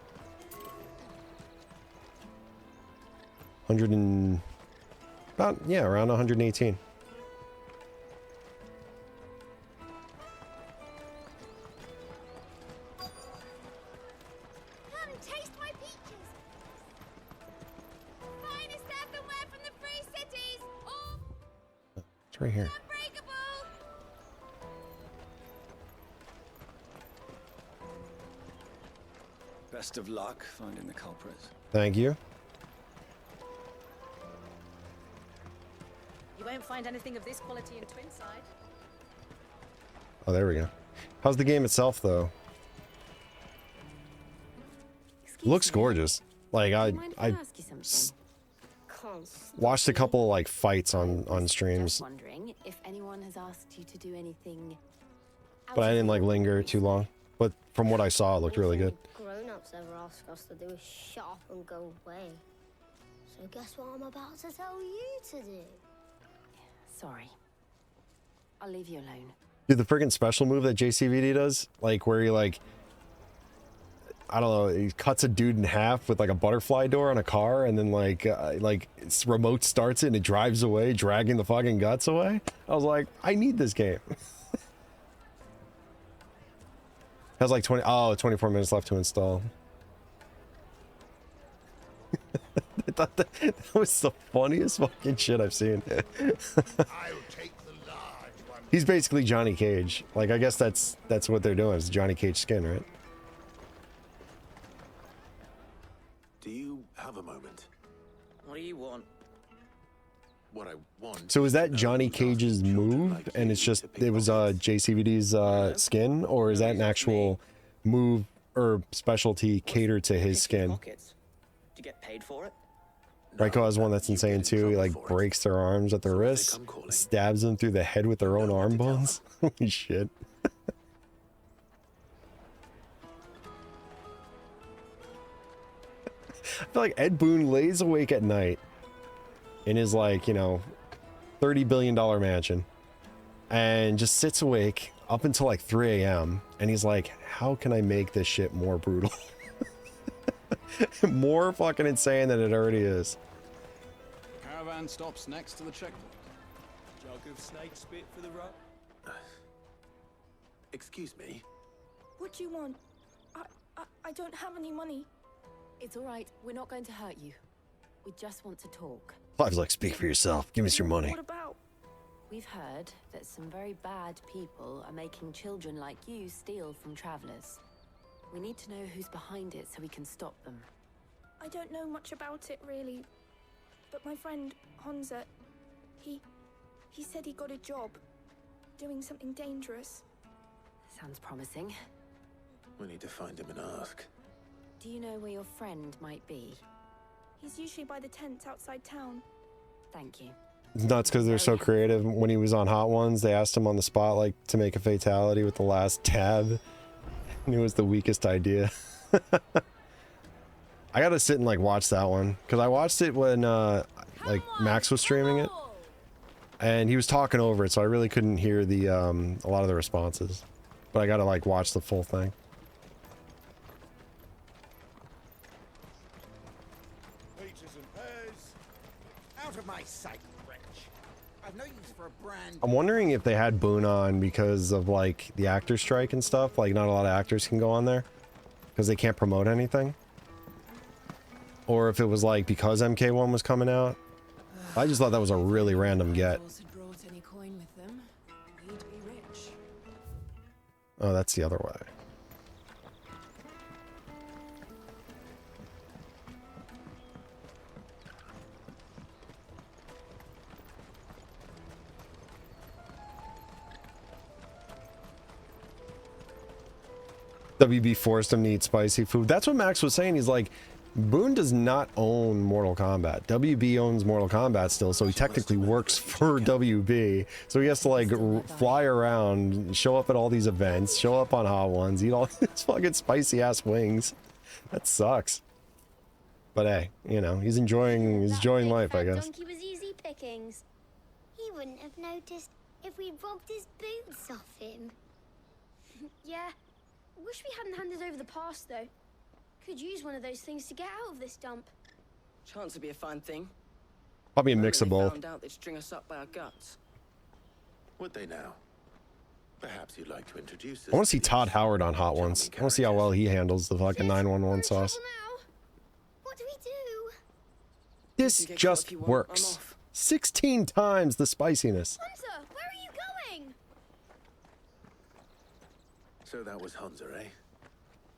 100 and around 118. Come and taste my peaches. Finest earthenware from the free cities. All It's right here. unbreakable. Best of luck finding the culprits. Thank you. You won't find anything of this quality in Twinside. Oh, there we go. How's the game itself, though? Looks gorgeous. Like I watched a couple like fights on streams, Just wondering if anyone has asked you to do anything. but I didn't like linger too long. But from what I saw, it looked really good. Grown-ups ever ask us to do is shut up and go away. So guess what I'm about to tell you to do? Sorry. I'll leave you alone. Dude, the friggin' special move that JCVD does, like where he like, I don't know, he cuts a dude in half with like a butterfly door on a car, and then like remote starts it and it drives away, dragging the fucking guts away. I was like, I need this game. Has like 24 minutes left to install. I thought that was the funniest fucking shit I've seen. He's basically Johnny Cage. Like, I guess that's what they're doing. It's Johnny Cage skin, right? Do you have a moment? What do you want? What I want. So is that Johnny Cage's move, and it's just it was JCVD's skin, or is that an actual move or specialty catered to his skin? Pockets. Do you get paid for it? Raiko has one that's insane too. He like breaks their arms at their wrists, stabs them through the head with their own arm bones. Holy shit. I feel like Ed Boon lays awake at night in his like, you know, $30 billion mansion and just sits awake up until like 3 a.m. and he's like, how can I make this shit more brutal? More fucking insane than it already is. caravan stops next to the checkpoint. Jug of snake spit for the road. Excuse me? What do you want? I don't have any money. It's all right. We're not going to hurt you. We just want to talk. Clive's like, speak for yourself. Give us your money. What about? We've heard that some very bad people are making children like you steal from travelers. We need to know who's behind it so we can stop them. I don't know much about it, really. But my friend, Honza, he said he got a job. Doing something dangerous. Sounds promising. We need to find him and ask. Do you know where your friend might be? He's usually by the tents outside town. Thank you. It's nuts because they're so creative. When he was on Hot Ones, they asked him on the spot, like, to make a fatality with the last tab. And it was the weakest idea. I gotta sit and, like, watch that one. Because I watched it when, like, Max was streaming it. And he was talking over it, so I really couldn't hear the, a lot of the responses. But I gotta, like, watch the full thing. Peaches and pears. Out of my sight, wretch. I've no use for a brand. I'm wondering if they had Boone on because of, like, the actor strike and stuff. Like, not a lot of actors can go on there. Because they can't promote anything. Or if it was, like, because MK1 was coming out. I just thought that was a really random get. Oh, that's the other way. WB forced him to eat spicy food. That's what Max was saying. He's like, Boone does not own Mortal Kombat. WB owns Mortal Kombat still, so he technically works for WB. So he has to, like, fly around, show up at all these events, show up on Hot Ones, eat all these fucking spicy-ass wings. That sucks. But hey, you know, he's enjoying life, I guess. Donkey was easy pickings. He wouldn't have noticed if we'd robbed his boots off him. Yeah. Wish we hadn't handed over the pass, though. Could use one of those things to get out of this dump. Chance to be a fine thing. Probably a mix of both. Found out they'd string us up by our guts. Would they now? Perhaps you'd like to introduce us. I want to see Todd Howard on Hot Ones. I want to see how well he handles the fucking 911 sauce. What do we do? This just works. 16 times the spiciness. Hunter, where are you going? So that was Hunter, eh?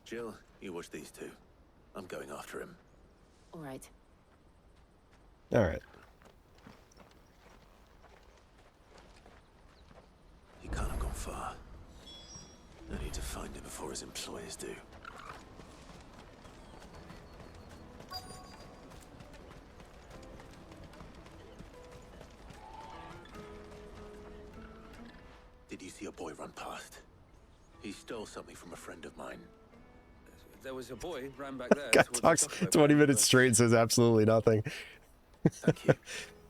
Jill, you watch these two. I'm going after him. All right. All right. He can't have gone far. I need to find him before his employers do. Did you see a boy run past? He stole something from a friend of mine. There was a boy ran back there. Guy talks 20 minutes straight and says absolutely nothing. Thank you.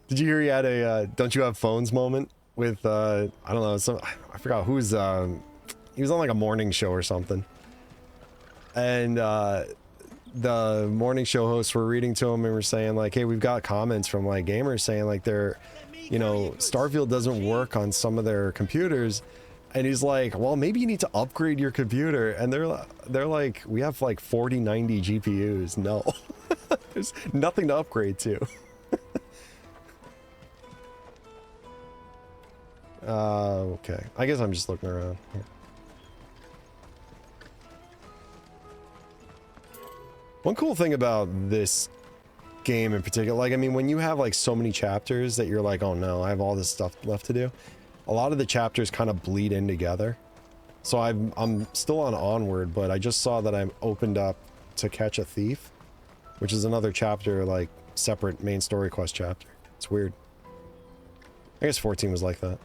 Did you hear he had a don't you have phones moment with I don't know, I forgot who's he was on like a morning show or something. And the morning show hosts were reading to him and were saying like, hey, we've got comments from like gamers saying like they're, you know, Starfield doesn't work on some of their computers. And he's like, well, maybe you need to upgrade your computer. And they're like, we have like 4090 GPUs. No, there's nothing to upgrade to. Okay. I guess I'm just looking around here. One cool thing about this game in particular, like, I mean, when you have like so many chapters that you're like, oh no, I have all this stuff left to do. A lot of the chapters kind of bleed in together. So I'm still on Onward, but I just saw that I'm opened up to Catch a Thief, which is another chapter, like separate main story quest chapter. It's weird. I guess 14 was like that.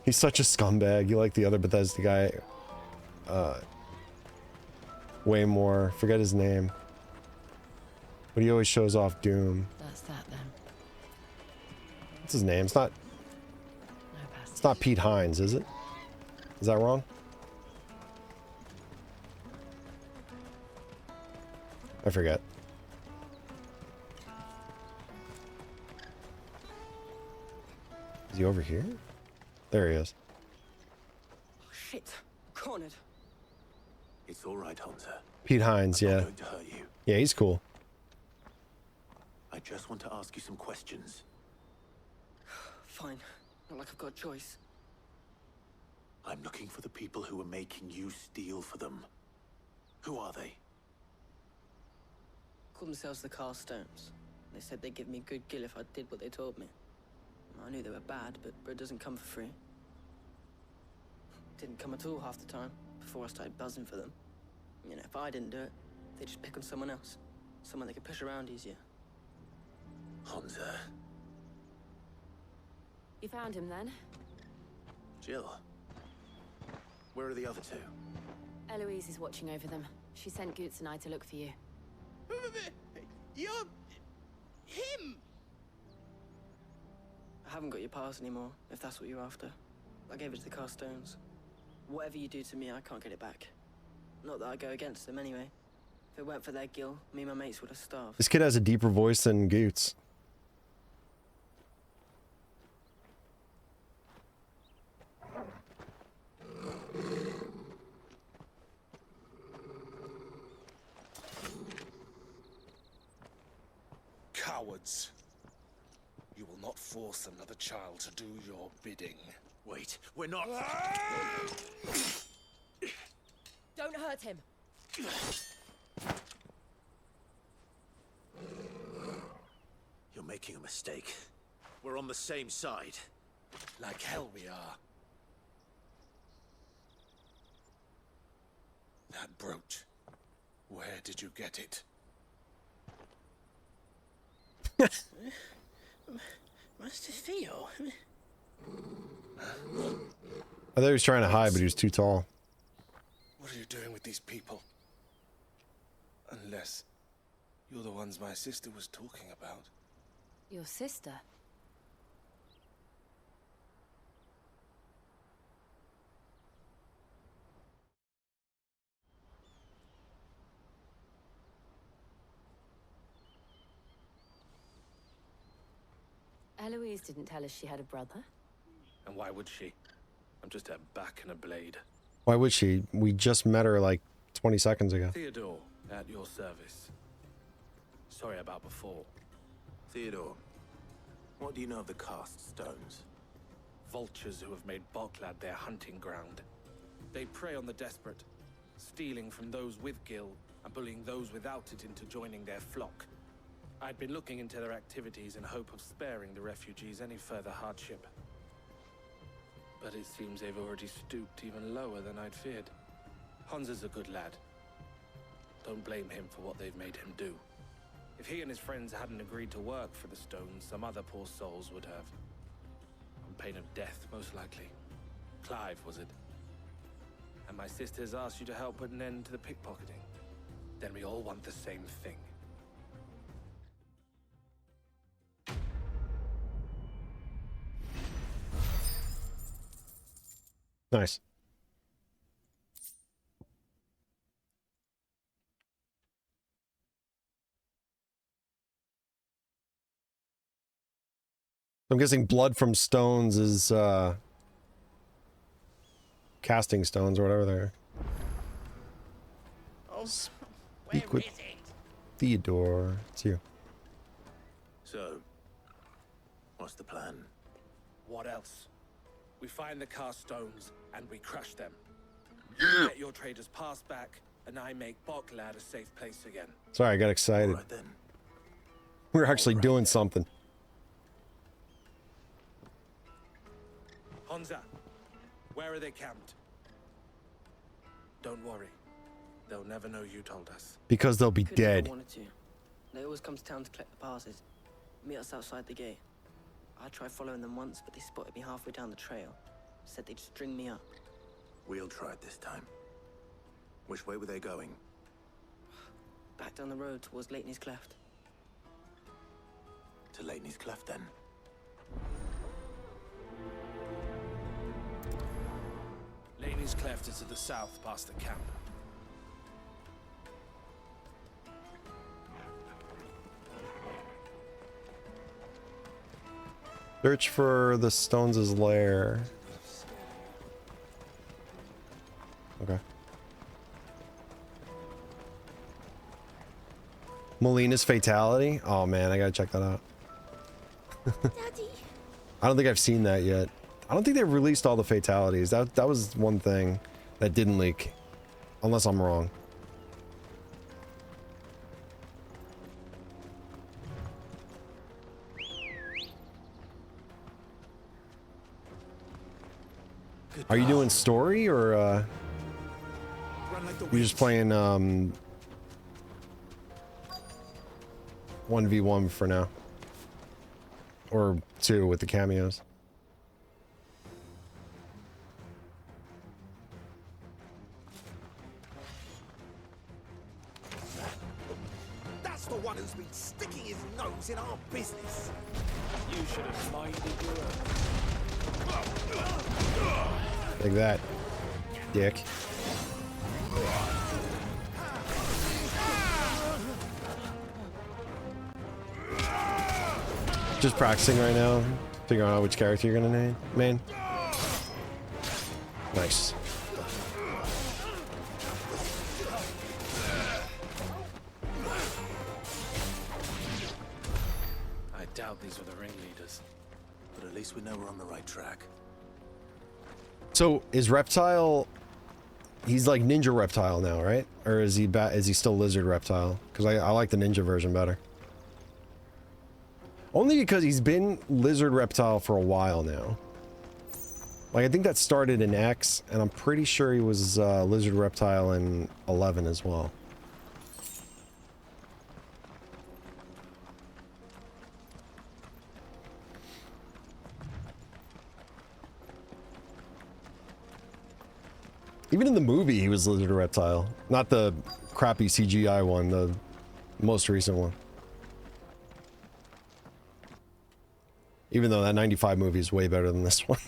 He's such a scumbag. You like the other Bethesda guy way more. Forget his name. But he always shows off Doom. That's that then. What's his name? It's not Pete Hines, is it? Is that wrong? I forget. Is he over here? There he is. Oh, shit. Cornered. It's all right, Hunter. Pete Hines, I'm yeah. not going to hurt you. Yeah, he's cool. I just want to ask you some questions. Fine. Not like I've got a choice. I'm looking for the people who are making you steal for them. Who are they? Call themselves the Carstones. They said they'd give me a good gill if I did what they told me. I knew they were bad, but bread doesn't come for free. Didn't come at all half the time, before I started buzzing for them. You know, if I didn't do it, they'd just pick on someone else. Someone they could push around easier. Hunter. You found him then? Jill. Where are the other two? Eloise is watching over them. She sent Goots and I to look for you. You're... him! I haven't got your pass anymore, if that's what you're after. I gave it to the Carstones. Whatever you do to me, I can't get it back. Not that I go against them anyway. If it weren't for their gill, me and my mates would have starved. This kid has a deeper voice than Goots. Cowards. You will not force another child to do your bidding. Wait, we're not... Don't hurt him. You're making a mistake. We're on the same side. Like hell we are. That brooch. Where did you get it? Master Theo? I thought he was trying to hide, but he was too tall. What are you doing with these people? Unless you're the ones my sister was talking about. Your sister? Eloise didn't tell us she had a brother. And why would she? I'm just a back and a blade. Why would she? We just met her like 20 seconds ago. Theodore, at your service. Sorry about before. Theodore, what do you know of the Cast Stones? Vultures who have made Boklad their hunting ground. They prey on the desperate, stealing from those with gil and bullying those without it into joining their flock. I'd been looking into their activities in hope of sparing the refugees any further hardship. But it seems they've already stooped even lower than I'd feared. Hans is a good lad. Don't blame him for what they've made him do. If he and his friends hadn't agreed to work for the Stones, some other poor souls would have. On pain of death, most likely. Clive, was it? And my sisters asked you to help put an end to the pickpocketing. Then we all want the same thing. Nice. I'm guessing blood from stones is casting stones or whatever they're. Oh, Speak with Theodore. It's you. So, what's the plan? What else? We find the Carstones and we crush them. Get your traders pass back, and I make Boklad a safe place again. Sorry, I got excited. Right, then. We're actually doing something. Honza, where are they camped? Don't worry. They'll never know you told us. Because they'll be Couldn't if I dead. wanted to. They always come to town to collect the passes. Meet us outside the gate. I tried following them once, but they spotted me halfway down the trail. Said they'd string me up. We'll try it this time. Which way were they going? Back down the road towards Lateney's Cleft. To Lateney's Cleft, then. Laney's Cleft is to the south past the camp. Search for the Stones' lair. Okay. Melina's fatality? Oh man, I gotta check that out. Daddy. I don't think I've seen that yet. I don't think they've released all the fatalities. That was one thing that didn't leak. Unless I'm wrong. Are you doing story or you're just playing 1v1 for now? Or 2 with the cameos? That's the one who's been sticking his nose in our business. You should have minded your own. Like that, dick. Just practicing right now, figuring out which character you're gonna name, main. Nice. I doubt these were the ringleaders, but at least we know we're on the right track. So is Reptile? He's like Ninja Reptile now, right? Or is he still Lizard Reptile? Because I like the Ninja version better. Only because he's been Lizard Reptile for a while now. Like I think that started in X, and I'm pretty sure he was Lizard Reptile in 11 as well. Even in the movie, he was Lizard Reptile. Not the crappy CGI one, the most recent one. Even though that 95 movie is way better than this one.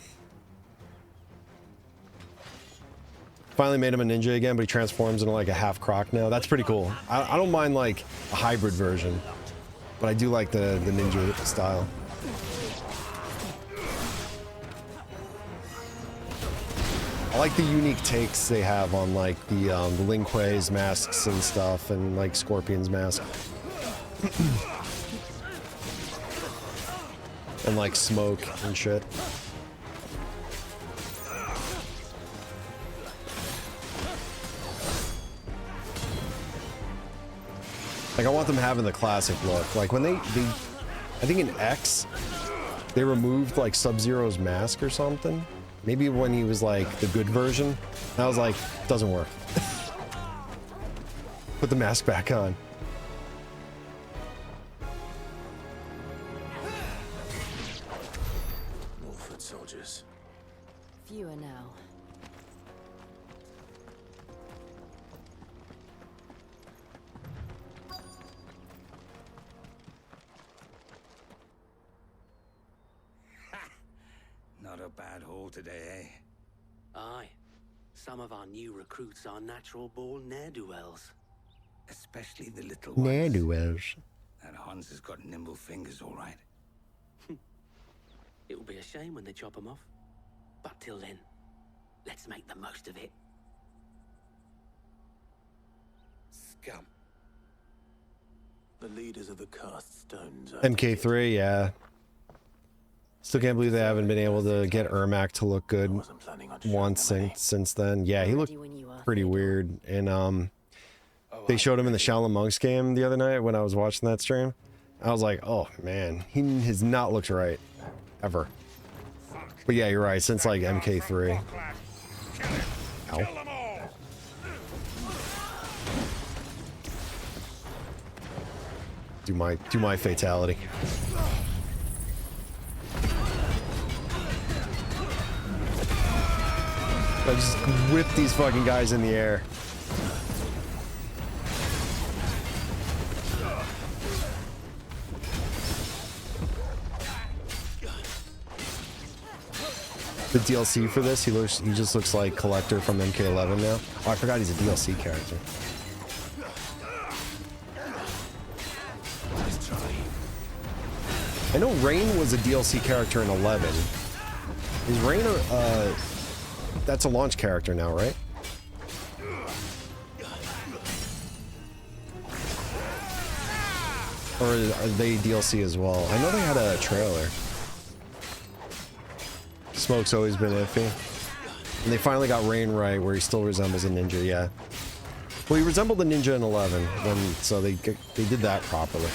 Finally made him a ninja again, but he transforms into like a half croc now. That's pretty cool. I don't mind like a hybrid version, but I do like the ninja style. I like the unique takes they have on like the Lin Kuei's masks and stuff, and like Scorpion's mask. And like smoke and shit. Like I want them having the classic look. Like when they I think in X, they removed like Sub-Zero's mask or something. Maybe when he was like the good version. And I was like, doesn't work. Put the mask back on. More foot soldiers. Fewer now. Not a bad haul today, eh? Aye. Some of our new recruits are natural-born ne'er-do-wells. Especially the little ones. Ne'er-do-wells. That Hans has got nimble fingers, all right. It will be a shame when they chop them off. But till then, let's make the most of it. Scum. The leaders of the cast stones. MK3, yeah. Still can't believe they haven't been able to get Ermac to look good once since then. Yeah, he looked pretty weird. And they showed him in the Shaolin Monks game the other night when I was watching that stream. I was like, oh man, he has not looked right ever. But yeah, you're right. Since like MK3. Ow. Do my fatality. I just whip these fucking guys in the air. The DLC for this, he just looks like Collector from MK11 now. Oh, I forgot he's a DLC character. know Rain was a DLC character in 11. Is Rain that's a launch character now, right? Or are they DLC as well? I know they had a trailer. Smoke's always been iffy. And they finally got Rain right, where he still resembles a ninja, yeah. Well, he resembled a ninja in 11, so they did that properly.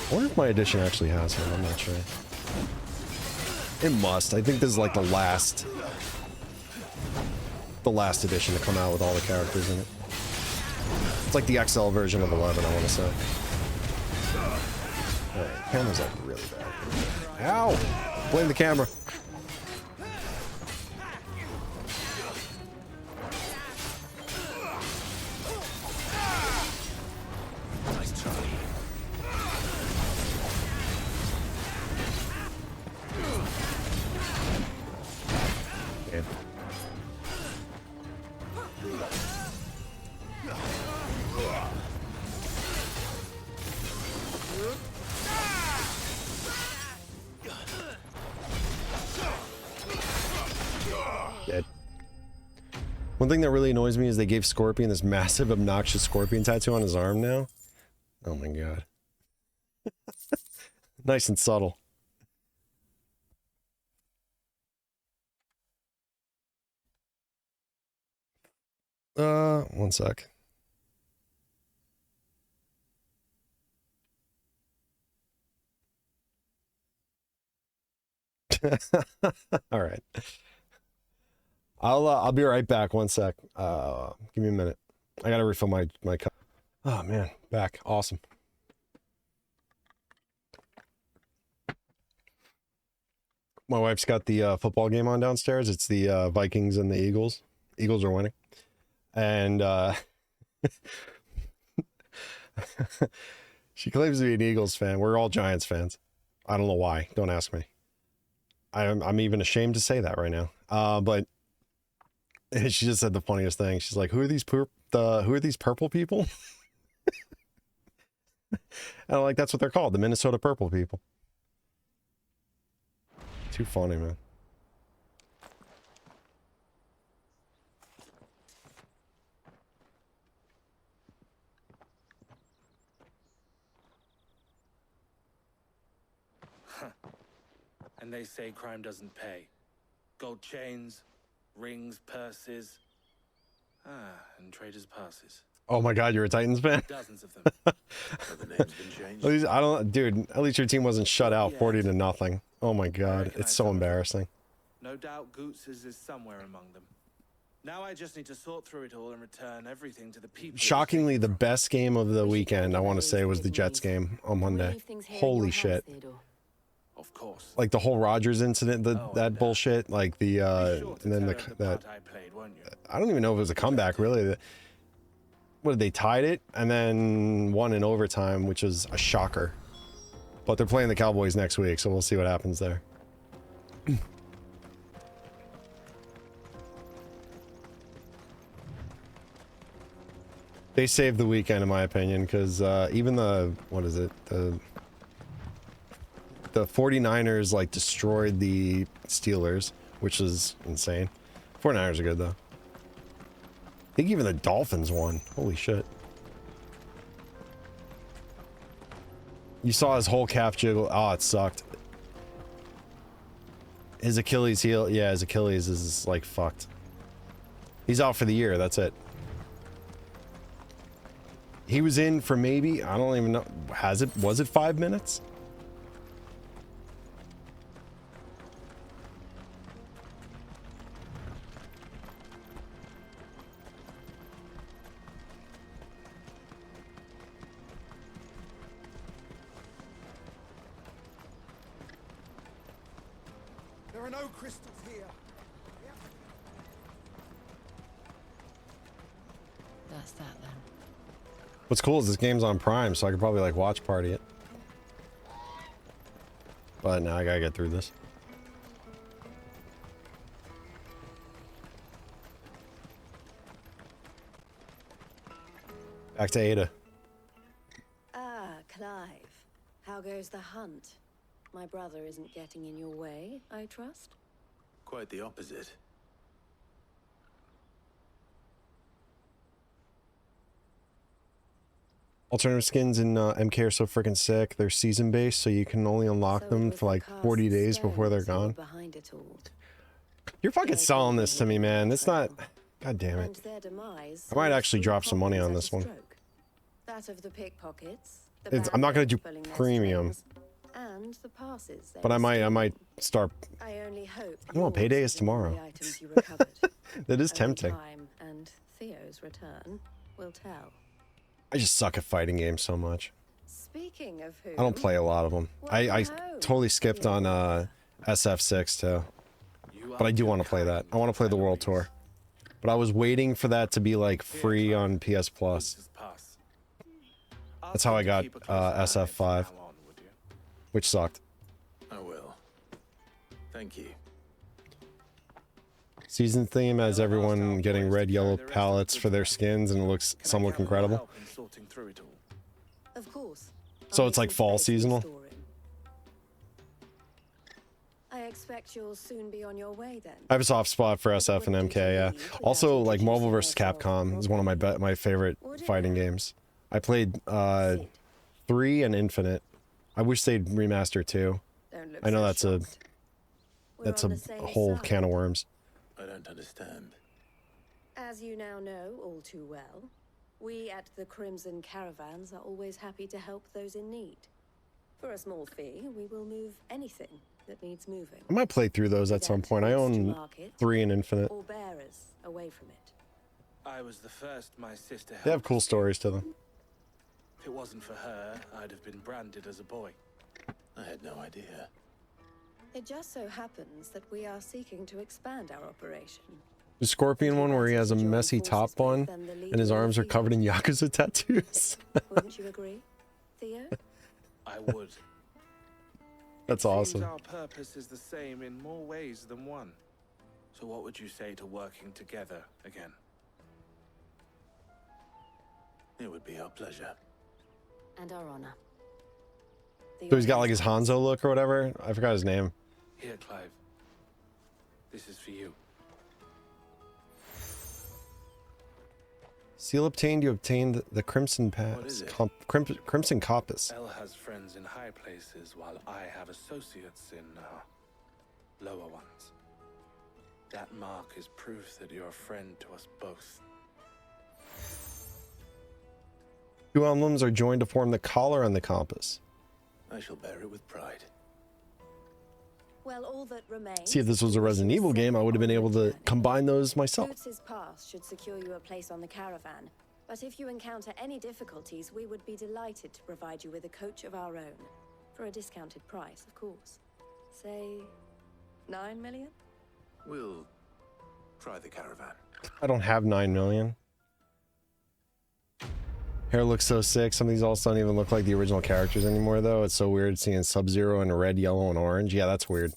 I wonder if my edition actually has him, I'm not sure. It must. I think this is like the last edition to come out with all the characters in it. It's like the XL version of 11, I want to say. Alright, camera's like really bad. Ow! Blame the camera. Nice try. Okay. Dead. One thing that really annoys me is they gave Scorpion this massive, obnoxious Scorpion tattoo on his arm now. Oh my god. Nice and subtle. One sec. All right. I'll be right back. One sec. Give me a minute. I gotta refill my cup. Oh man, back. Awesome. My wife's got the football game on downstairs. It's the Vikings and the Eagles. Eagles are winning. And she claims to be an Eagles fan. We're all Giants fans. I don't know why. Don't ask me. I'm even ashamed to say that right now. But she just said the funniest thing. She's like, "Who are these purple people?" And I'm like, "That's what they're called, the Minnesota Purple people." Too funny, man. And they say crime doesn't pay. Gold chains, rings, purses. And traders' passes. Oh my god, you're a Titans fan? Dozens of them. Have the names been changed? At least, I don't, dude, at least your team wasn't shut out 40-0. Oh my god, it's so embarrassing. No doubt Goots's is somewhere among them. Now I just need to sort through it all and return everything to the people. Shockingly, the best game of the weekend, I want to say, was the Jets game on Monday. Holy shit. Of course. Like the whole Rodgers incident, that bullshit, like the, and then that, I don't even know if it was a comeback, really. What did they tied it and then won in overtime, which was a shocker. But they're playing the Cowboys next week, so we'll see what happens there. They saved the weekend, in my opinion, because even the, what is it, the 49ers like destroyed the Steelers, which is insane. 49ers are good though. I think even the Dolphins won. Holy shit. You saw his whole calf jiggle. Oh, it sucked. His Achilles heel. Yeah, his Achilles is like fucked. He's out for the year. That's it. He was in for maybe, I don't even know. Was it 5 minutes? There are no crystals here. That's that then. What's cool is this game's on Prime, so I could probably like watch party it. But now I gotta get through this. Back to Ada. Ah, How goes the hunt? My brother isn't getting in your way, I trust? Quite the opposite. Alternative skins in MK are so freaking sick. They're season based, so you can only unlock them for like 40 days before they're gone. You're fucking selling this to me, man. It's not. God damn it. I might actually drop some money on this one. That of the pickpockets. I'm not gonna do premium, And the passes. but I might start. I only hope. I don't know. Payday is tomorrow. That is tempting. Time and Theo's return will tell. I just suck at fighting games so much. Speaking of who, I don't play a lot of them. I totally skipped on SF6 too. But I do want to play that. I want to play the World Tour. But I was waiting for that to be like free on PS Plus. That's how I got SF5. Which sucked. I will. Thank you. Season theme has everyone getting red, yellow palettes for their skins, and some look incredible. Of course. So it's like fall seasonal. I expect you'll soon be on your way then. I have a soft spot for SF and MK, yeah. Also, like Marvel vs. Capcom is one of my favorite fighting games. I played 3 and Infinite. I wish they'd remaster 2. I know that's a whole can of worms. I don't understand. As you now know all too well, we at the Crimson Caravans are always happy to help those in need. For a small fee, we will move anything that needs moving. I might play through those at some point. I own 3 and Infinite. Or bearers away from it. I was the first my sister They have cool stories to them. If it wasn't for her, I'd have been branded as a boy. I had no idea. It just so happens that we are seeking to expand our operation. The Scorpion one where he has a messy top bun and his arms are covered in Yakuza tattoos. Wouldn't you agree, Theo? I would. That's awesome. Our purpose is the same in more ways than one. So what would you say to working together again? It would be our pleasure. And our honor. So he's got like his Hanzo look or whatever. I forgot his name. Here, Clive. This is for you. Seal obtained. You obtained the Crimson Pass. Crimson Coppice. Elle has friends in high places, while I have associates in lower ones. That mark is proof that you're a friend to us both. 2 emblems are joined to form the collar on the compass. I shall bear it with pride. Well, all that remains. See, if this was a Resident Evil game, I would have been able to combine those myself. Boots' pass should secure you a place on the caravan. But if you encounter any difficulties, we would be delighted to provide you with a coach of our own. For a discounted price, of course. Say, 9 million? We'll try the caravan. I don't have 9 million. Hair looks so sick. Some of these also don't even look like the original characters anymore, though. It's so weird seeing Sub-Zero in red, yellow, and orange. Yeah, that's weird.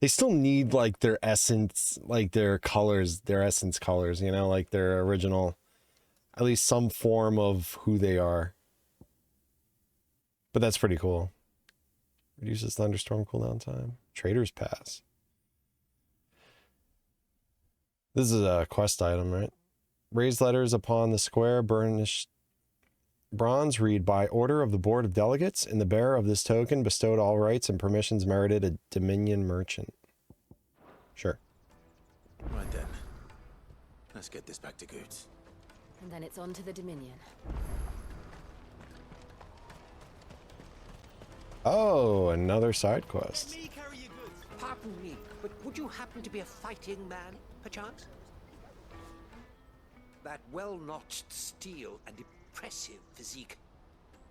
They still need, like, their essence, like, their colors, their essence colors, you know? Like, their original, at least some form of who they are. But that's pretty cool. Reduces thunderstorm cooldown time. Trader's Pass. This is a quest item, right? Raised letters upon the square burnished bronze read, by order of the Board of Delegates, and the bearer of this token bestowed all rights and permissions merited a Dominion merchant. Sure. Right then. Let's get this back to Goots. And then it's on to the Dominion. Oh, another side quest. Pardon me, but would you happen to be a fighting man, perchance? That well-notched steel and impressive physique.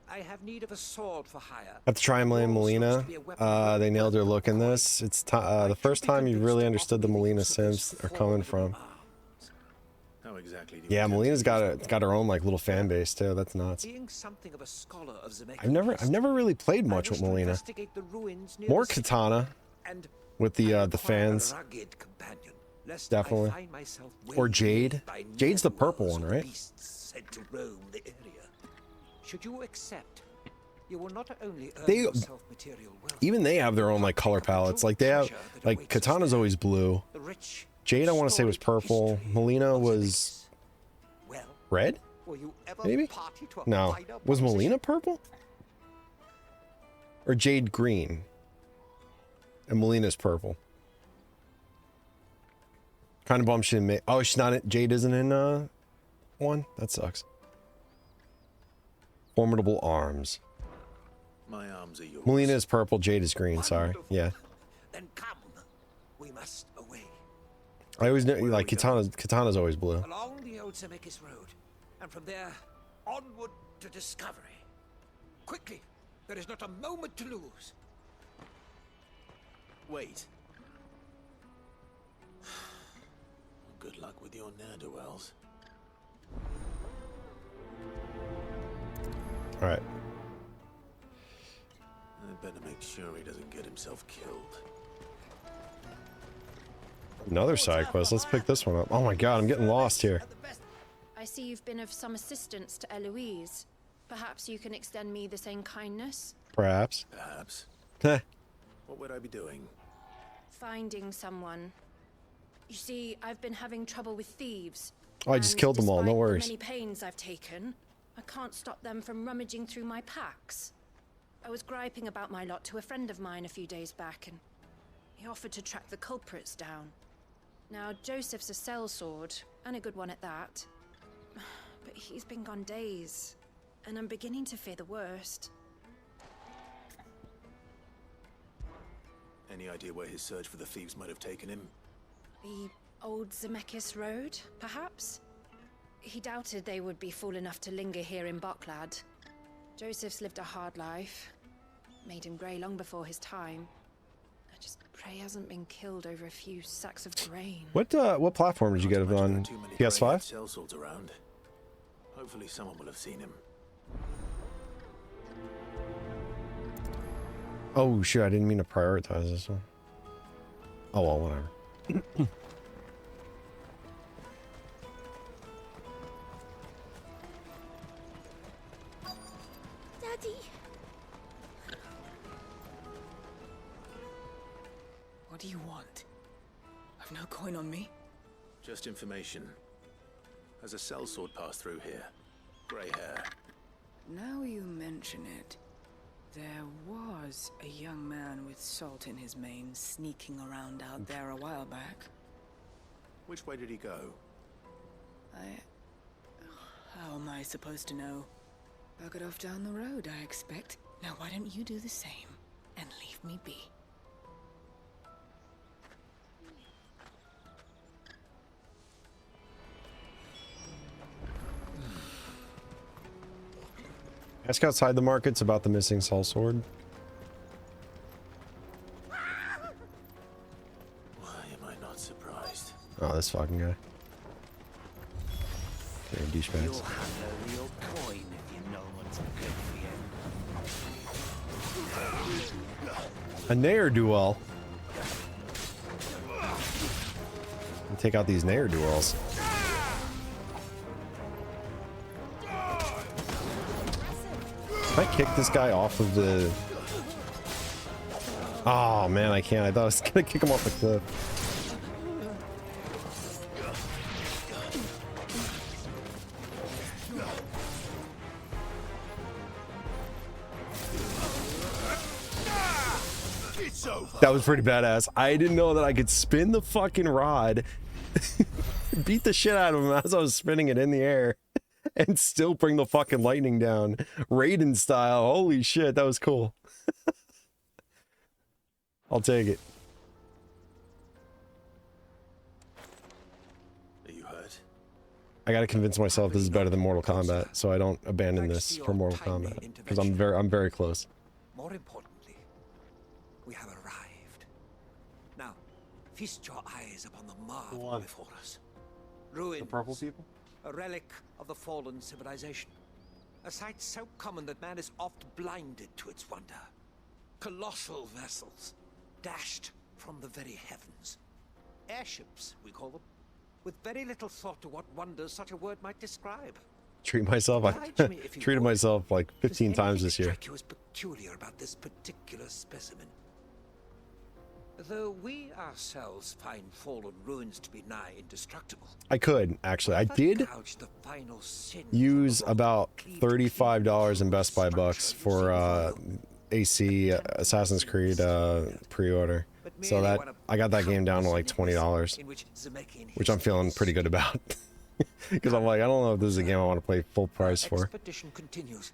I have need of a sword for hire. Have to try and land Melina. They nailed her look in this. It's the first time you really understood the Melina Sims are coming from. How exactly do Yeah, Melina's got her own like little fan base too. That's nuts. Being something of a scholar of I've never really played much with Melina. More Katana with the fans. Definitely. Or Jade. Jade's the purple one, right? Said to roam the area. Should you accept, you will not only earn They yourself material wealth, even they have their own like color palettes. Like they have like Katana's always blue. the rich, Jade I want to say was purple. Melina was red? will you ever Maybe? party to a No. finer Was proposition? Melina purple? Or Jade green? And Melina's purple. Kind of bummed she didn't make. Oh, she's not in. Jade isn't in one? That sucks. Formidable arms. My arms are yours. Melina is purple, Jade is green, sorry. Yeah. Then come, we must away. I always know, like, Katana's always blue. Along the old Zemeckis Road, and from there, onward to discovery. Quickly, there is not a moment to lose. Wait. Good luck with your ne'er-do-wells. Alright. I'd better make sure he doesn't get himself killed. Another side quest. Let's pick this one up. Oh my god, I'm getting lost here. I see you've been of some assistance to Eloise. Perhaps you can extend me the same kindness? Perhaps. Perhaps. Heh. What would I be doing? Finding someone. You see, I've been having trouble with thieves. Oh, I just killed them all, no Despite worries. the many pains I've taken, I can't stop them from rummaging through my packs. I was griping about my lot to a friend of mine a few days back, and he offered to track the culprits down. Now, Joseph's a sellsword, and a good one at that. But he's been gone days, and I'm beginning to fear the worst. Any idea where his search for the thieves might have taken him? The old Zemeckis Road, perhaps? He doubted they would be fool enough to linger here in Boklad. Joseph's lived a hard life. Made him grey long before his time. I just pray he hasn't been killed over a few sacks of grain. What platform did you get it on? PS5? Sellswords around. Hopefully someone will have seen him. Oh shit, I didn't mean to prioritize this one. Oh well, whatever. Daddy! What do you want? I've no coin on me. Just information. Has a sellsword passed through here? Grey hair. Now you mention it, there was a young man with salt in his mane sneaking around out there a while back. Which way did he go? How am I supposed to know? Buggered off down the road, I expect. Now why don't you do the same and leave me be? Ask outside the markets about the missing soul sword. Why am I not surprised? Oh, this fucking guy. Okay, You'll douchebags. have no real coin if you know what's good for you. A ne'er-do-well. Take out these ne'er-do-wells. Can I kick this guy off of the... Oh man, I can't. I thought I was gonna kick him off the cliff. That was pretty badass. I didn't know that I could spin the fucking rod, beat the shit out of him as I was spinning it in the air, and still bring the fucking lightning down. Raiden style. Holy shit, that was cool. I'll take it. Are you hurt? I gotta convince myself this is better than Mortal Kombat, so I don't abandon this for Mortal Kombat. Because I'm very close. More importantly, we have arrived. Now, feast your eyes upon the marvel before us. Ruins. The purple people? A relic of the fallen civilization. A sight so common that man is oft blinded to its wonder. Colossal vessels, dashed from the very heavens. Airships, we call them, with very little thought to what wonders such a word might describe. Treat myself. I Oblige me if you treated would. myself like 15 Does anything times this year. strike you as peculiar about this particular specimen? Though we ourselves find fallen ruins to be nigh indestructible. I could actually. I did Gouge the final sin use about $35 in Best Buy bucks for AC Assassin's Creed pre-order. So that I got that game down to like $20, which I'm feeling pretty good about. Because I'm like, I don't know if this is a game I want to play full price for. Expedition continues,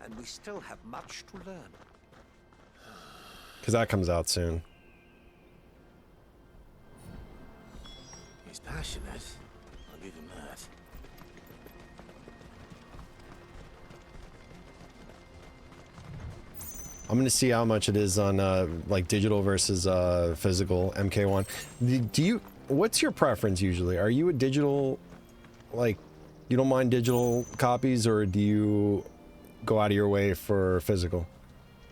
and we still have much to learn. Because that comes out soon. He's passionate. I'll give him that. I'm gonna see how much it is on like digital versus physical MK1. Do you? What's your preference usually? Are you a digital, like, you don't mind digital copies, or do you go out of your way for physical?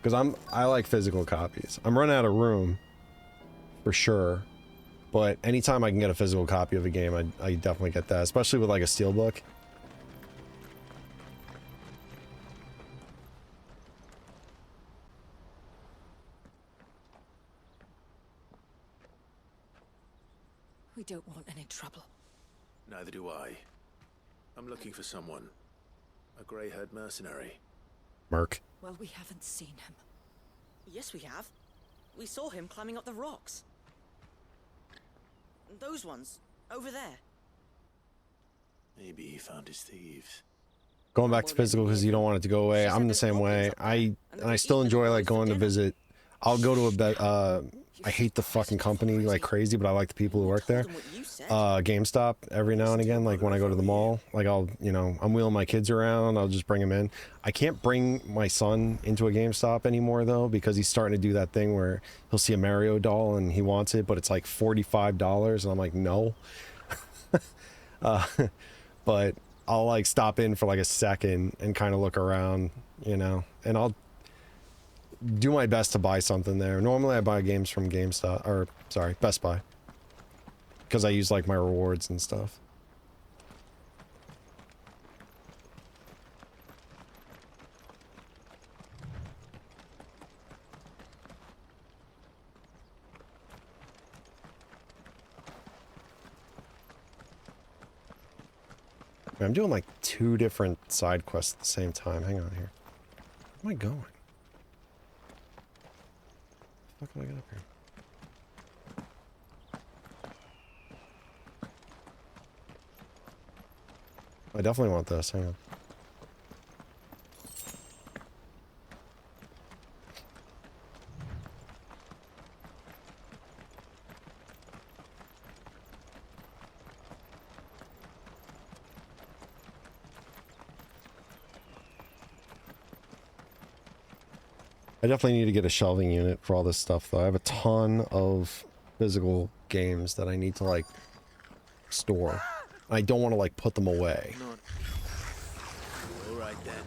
Because I like physical copies. I'm running out of room, for sure. But anytime I can get a physical copy of a game, I definitely get that, especially with like a steelbook. We don't want any trouble. Neither do I. I'm looking for someone. A grey-haired mercenary. Merc. Well, we haven't seen him. Yes, we have. We saw him climbing up the rocks. Those ones, over there. Maybe he found his thieves. Going back to physical because you don't want it to go away. I'm the same way. I still enjoy like going to visit. I'll go to a bed. I hate the fucking company like crazy, but I like the people who work there. GameStop every now and again, like when I go to the mall, like I'll, I'm wheeling my kids around. I'll just bring them in. I can't bring my son into a GameStop anymore though, because he's starting to do that thing where he'll see a Mario doll and he wants it, but it's like $45, and I'm like, no. But I'll like stop in for like a second and kind of look around, and I'll do my best to buy something there. Normally I buy games from GameStop, or sorry, Best Buy, because I use like my rewards and stuff. I'm doing like 2 different side quests at the same time. Hang on here. Where am I going? How can I get up here? I definitely want this. Hang on. I definitely need to get a shelving unit for all this stuff, though. I have a ton of physical games that I need to, like, store. I don't want to, like, put them away. All right, then.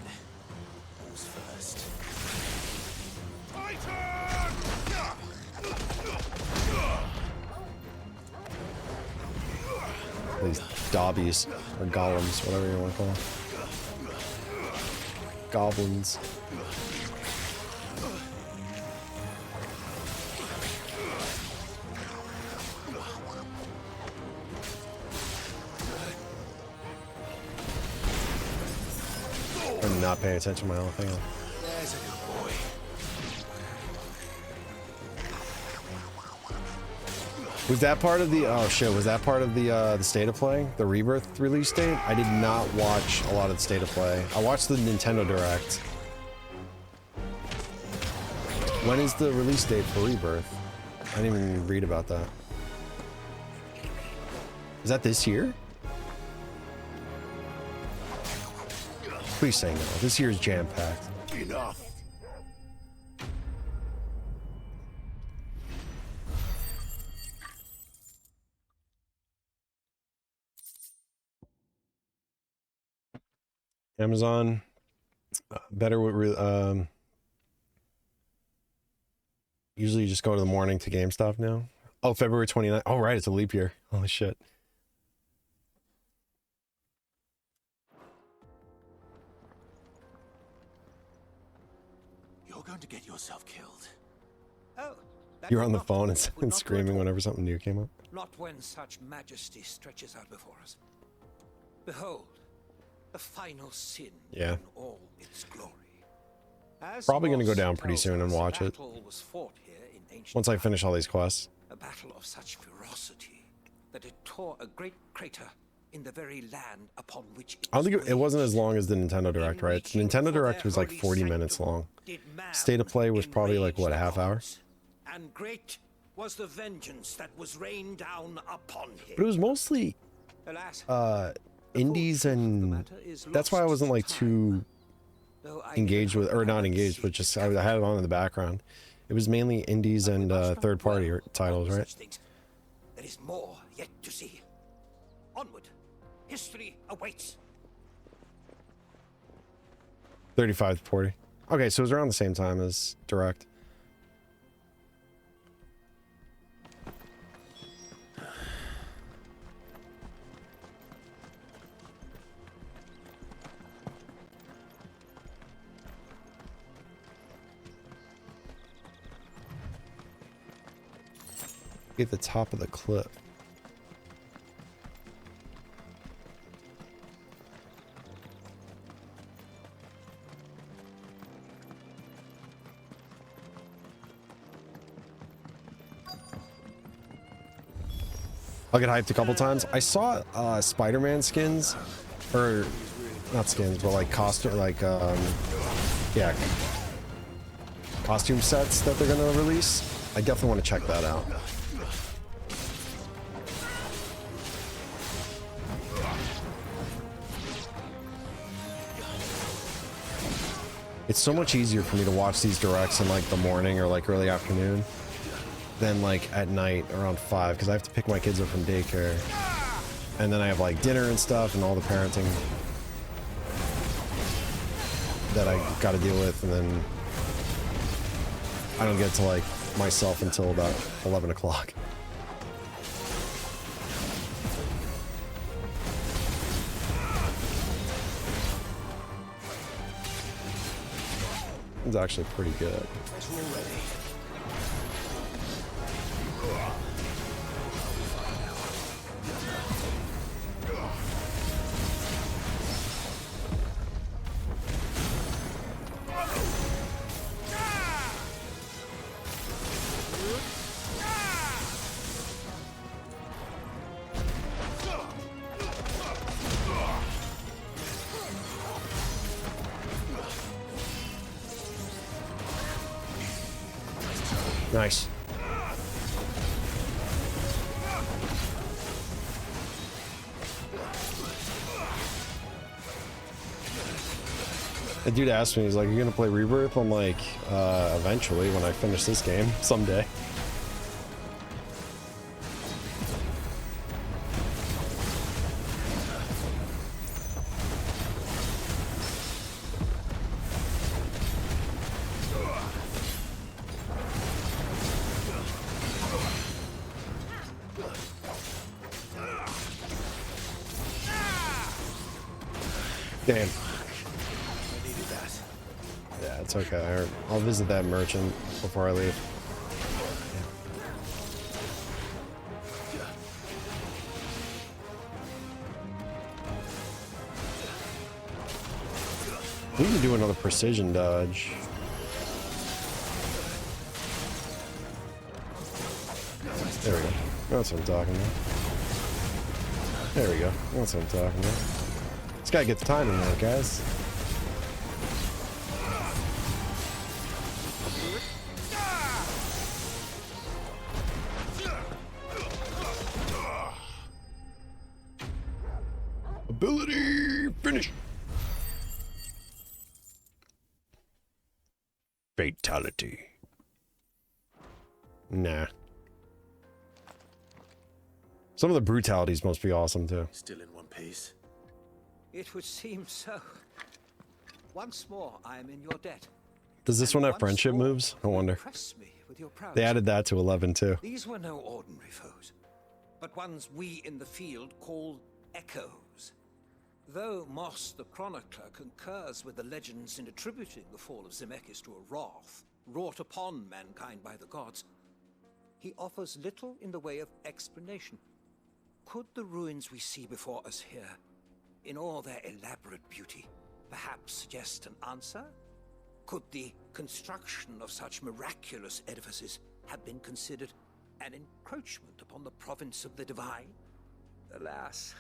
Who's first? These dobbies, or golems, whatever you want to call them. Goblins. I'm not paying attention to my health. Hang on. There's a good boy. Was that part of the? Oh shit! Was that part of the state of play? The Rebirth release date? I did not watch a lot of the state of play. I watched the Nintendo Direct. When is the release date for Rebirth? I didn't even read about that. Is that this year? Please say no. This year's jam-packed. Enough. Amazon, better with usually you just go to the morning to GameStop now. Oh, February 29th. Oh, right, it's a leap year. Holy shit. to get yourself killed. Oh, that You're would on the not- phone would and not do screaming at all. whenever something new came up. Not when such majesty stretches out before us. Behold, the final sin Yeah. in all its glory. As Probably gonna go Moss down pretty tells soon and us, a watch it. battle was fought here in ancient Once I times. finish all these quests. A battle of such ferocity that it tore a great crater in the very land upon which it I don't was think it wasn't as long as the Nintendo Direct, right? The Nintendo Direct was like 40 minutes long. State of Play was probably like, what, a half hour? And great was the vengeance that was rained down upon him. But it was mostly Alas, indies, and that's why I wasn't like too engaged with, or not engaged, but just I had it on in the background. It was mainly indies and third-party titles, right? there is more yet to see. Onward, history awaits. 35 to 40. Okay, so it was around the same time as Direct. At the top of the cliff. I'll get hyped a couple times. I saw Spider-Man skins, or not skins, but like costume, like yeah, costume sets that they're gonna release. I definitely want to check that out. It's so much easier for me to watch these directs in like the morning or like early afternoon than like at night around 5, because I have to pick my kids up from daycare, and then I have like dinner and stuff and all the parenting that I got to deal with, and then I don't get to like myself until about 11 o'clock. It's actually pretty good. Nice. A dude asked me, he's like, "Are you gonna play Rebirth?" I'm like, eventually when I finish this game, someday. Damn. I needed that. Yeah, it's okay. I'll visit that merchant before I leave. We can do another precision dodge. There we go. That's what I'm talking about. There we go. That's what I'm talking about. Just gotta get the timing right, guys. Ability finish. Fatality. Nah. Some of the brutalities must be awesome too. Still in one piece. It would seem so. Once more, I am in your debt. Does this one have friendship moves? I wonder. Impress me with your prowess. They added that to 11 too. These were no ordinary foes, but ones we in the field call echoes. Though Moss the Chronicler concurs with the legends in attributing the fall of Zemeckis to a wrath, wrought upon mankind by the gods, he offers little in the way of explanation. Could the ruins we see before us here, in all their elaborate beauty, perhaps suggest an answer? Could the construction of such miraculous edifices have been considered an encroachment upon the province of the divine? Alas,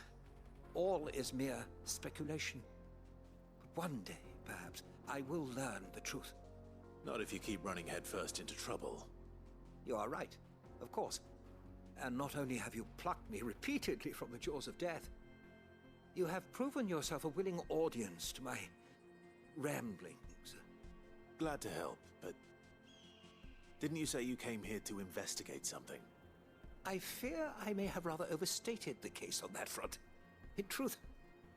all is mere speculation. But one day, perhaps, I will learn the truth. Not if you keep running headfirst into trouble. You are right, of course. And not only have you plucked me repeatedly from the jaws of death, you have proven yourself a willing audience to my ramblings. Glad to help, but didn't you say you came here to investigate something? I fear I may have rather overstated the case on that front. In truth,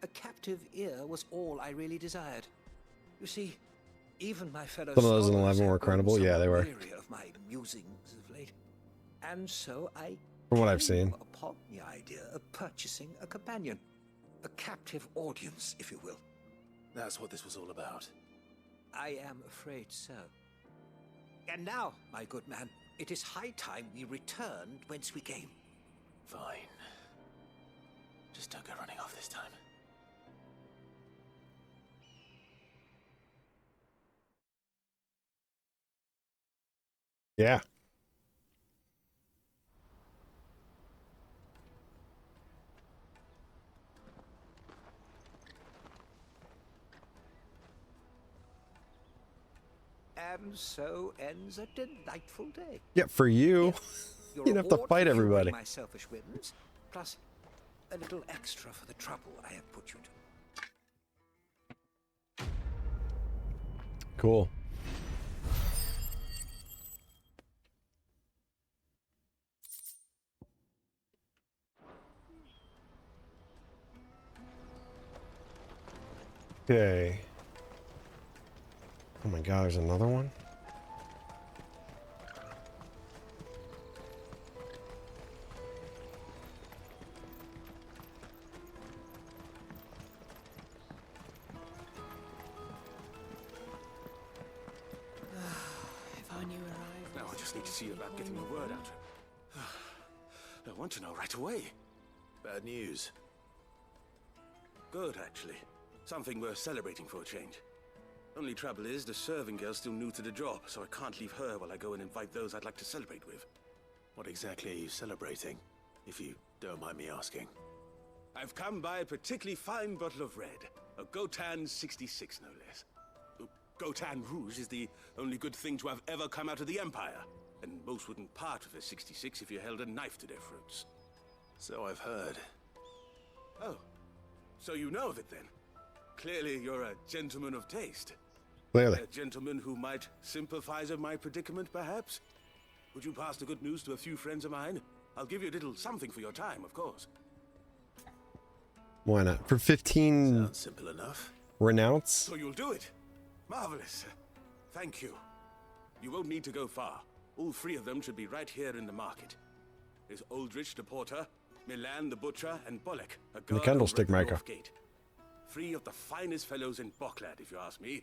a captive ear was all I really desired. You see, even my fellow Some of those in scholars 11 were have grown credible. Yeah, they were. weary of my musings of late. And so I From what I've came seen. upon the idea of purchasing a companion. A captive audience, if you will. That's what this was all about. I am afraid so. And now, my good man, it is high time we returned whence we came. Fine. Just don't go running off this time. Yeah. And so ends a delightful day. Yeah, for you. Your You don't have to reward fight for humoring everybody. my selfish whims, plus a little extra for the trouble I have put you to. Cool. Okay. Oh my god, there's another one? If I knew where I Now I just need to see about getting the word out. I want to know right away. Bad news. Good, actually. Something worth celebrating for a change. Only trouble is, the serving girl's still new to the job, so I can't leave her while I go and invite those I'd like to celebrate with. What exactly are you celebrating, if you don't mind me asking? I've come by a particularly fine bottle of red. A Gotan 66, no less. Gotan Rouge is the only good thing to have ever come out of the Empire. And most wouldn't part with a 66 if you held a knife to their throats. So I've heard. Oh, so you know of it then? Clearly you're a gentleman of taste. Clearly. A gentleman who might sympathize with my predicament, perhaps? Would you pass the good news to a few friends of mine? I'll give you a little something for your time, of course. Why not? For 15 Sounds simple enough. renounce? So you'll do it? Marvelous. Thank you. You won't need to go far. All three of them should be right here in the market. There's Aldrich the porter, Milan the butcher, and Bolek, a The guard candlestick over at the maker. north gate. Three of the finest fellows in Boklad, if you ask me.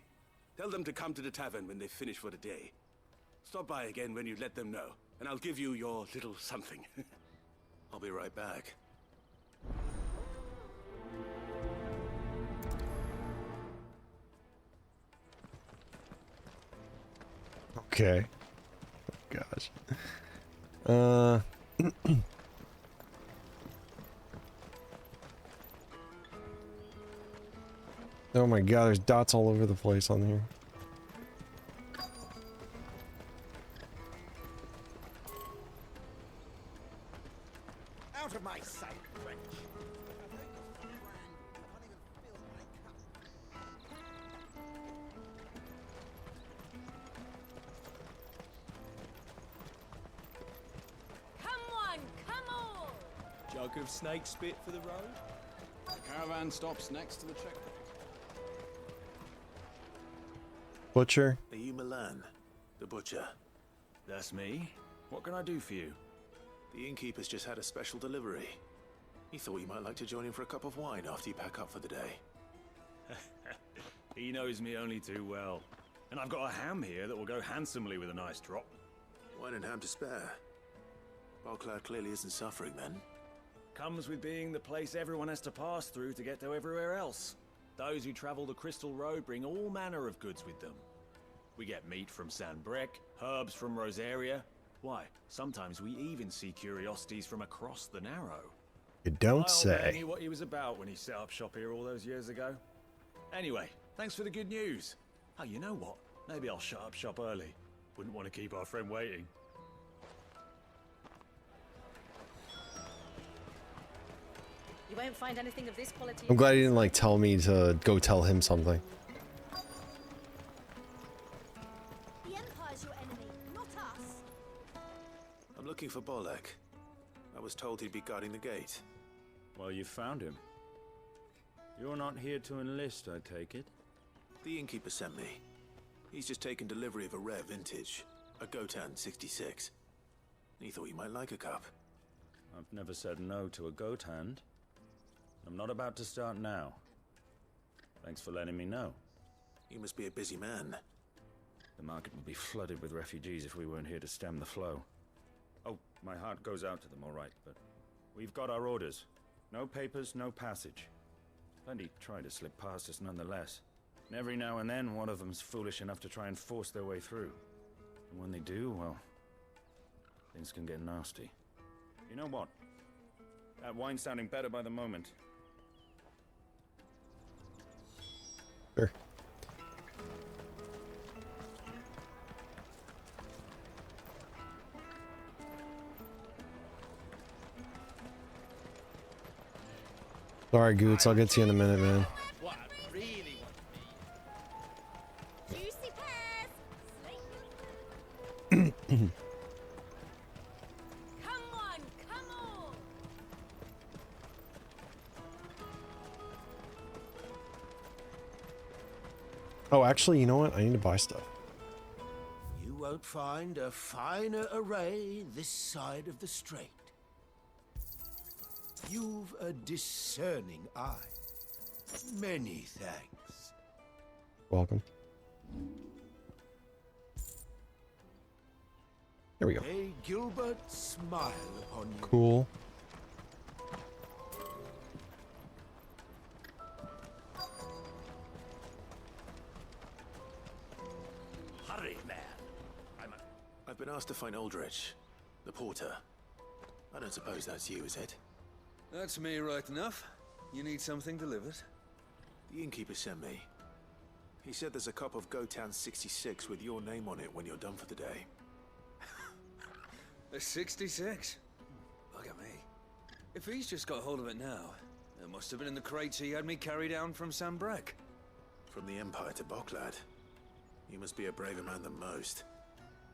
Tell them to come to the tavern when they finish for the day. Stop by again when you let them know, and I'll give you your little something. I'll be right back. Okay. Oh, gosh. Oh my god, there's dots all over the place on here. Out of my sight, wretch! Come on, come on! Jug of snake spit for the road? The caravan stops next to the checkpoint. Butcher. Are you Milan, the butcher? That's me. What can I do for you? The innkeeper's just had a special delivery. He thought you might like to join him for a cup of wine after you pack up for the day. He knows me only too well. And I've got a ham here that will go handsomely with a nice drop. Wine and ham to spare. Bogcloud clearly isn't suffering then. Comes with being the place everyone has to pass through to get to everywhere else. Those who travel the Crystal Road bring all manner of goods with them. We get meat from Sanbrec, herbs from Rosaria. Why, sometimes we even see curiosities from across the Narrow. You don't My old man say. knew what he was about when he set up shop here all those years ago. Anyway, thanks for the good news. Oh, you know what? Maybe I'll shut up shop early. Wouldn't want to keep our friend waiting. You won't find anything of this quality. I'm glad he didn't like tell me to go tell him something. The Empire's your enemy, not us. I'm looking for Bolek. I was told he'd be guarding the gate. Well, you found him. You're not here to enlist, I take it? The innkeeper sent me. He's just taken delivery of a rare vintage, a Gotan 66. He thought you might like a cup. I've never said no to a goat hand. I'm not about to start now. Thanks for letting me know. You must be a busy man. The market would be flooded with refugees if we weren't here to stem the flow. Oh, my heart goes out to them, all right, but we've got our orders. No papers, no passage. Plenty try to slip past us nonetheless. And every now and then, one of them's foolish enough to try and force their way through. And when they do, well, things can get nasty. You know what? That wine's sounding better by the moment. Sure. Sorry, Goots. I'll get to you in a minute, man. What I really want Juicy pears. Come on, come on. Oh, actually, you know what? I need to buy stuff. You won't find a finer array this side of the strait. You've a discerning eye. Many thanks. Welcome. There we go. May Gilbert smile upon you. Cool. Hurry, man. I've been asked to find Aldrich, the porter. I don't suppose that's you, is it? That's me right enough. You need something delivered? The innkeeper sent me. He said there's a cup of Gotan 66 with your name on it when you're done for the day. A 66? Look at me. If he's just got hold of it now, it must have been in the crates he had me carry down from Sanbrec. From the Empire to Bocklad. You must be a braver man than most.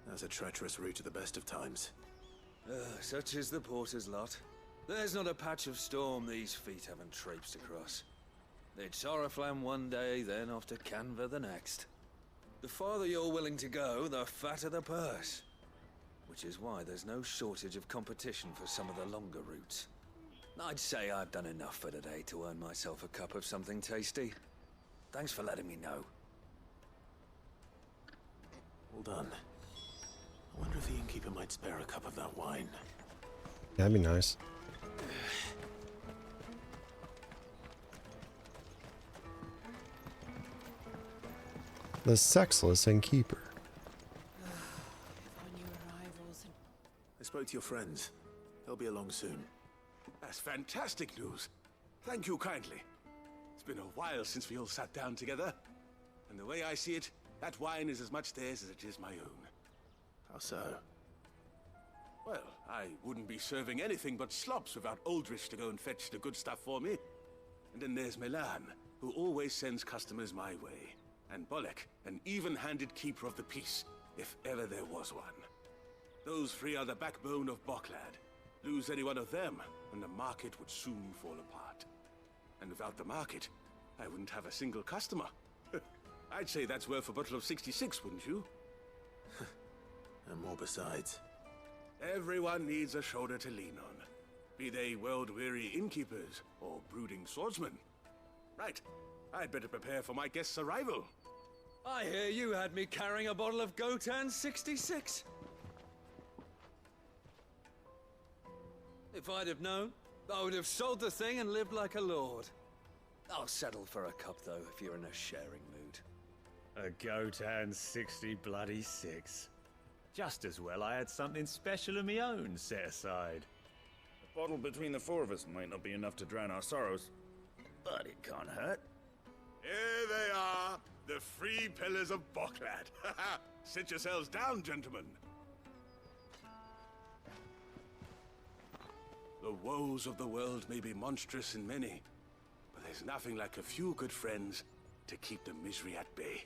That's a treacherous route to the best of times. Such is the porter's lot. There's not a patch of storm these feet haven't traipsed across. It's Oriflamme one day, then off to Canva the next. The farther you're willing to go, the fatter the purse. Which is why there's no shortage of competition for some of the longer routes. I'd say I've done enough for today to earn myself a cup of something tasty. Thanks for letting me know. Well done. I wonder if the innkeeper might spare a cup of that wine. That'd be nice. The sexless innkeeper. I spoke to your friends. They'll be along soon. That's fantastic news. Thank you kindly. It's been a while since we all sat down together. And the way I see it, that wine is as much theirs as it is my own. How so? Well, I wouldn't be serving anything but slops without Aldrich to go and fetch the good stuff for me. And then there's Milan, who always sends customers my way. And Bolek, an even-handed keeper of the peace, if ever there was one. Those three are the backbone of Bocklad. Lose any one of them, and the market would soon fall apart. And without the market, I wouldn't have a single customer. I'd say that's worth a bottle of 66, wouldn't you? And more besides. Everyone needs a shoulder to lean on. Be they world-weary innkeepers or brooding swordsmen. Right, I'd better prepare for my guest's arrival. I hear you had me carrying a bottle of Gotan 66. If I'd have known, I would have sold the thing and lived like a lord. I'll settle for a cup, though, if you're in a sharing mood. A Gotan 66. Just as well I had something special of my own set aside. A bottle between the four of us might not be enough to drown our sorrows, but it can't hurt. Here they are, the 3 pillars of Boklad. Sit yourselves down, gentlemen. The woes of the world may be monstrous in many, but there's nothing like a few good friends to keep the misery at bay.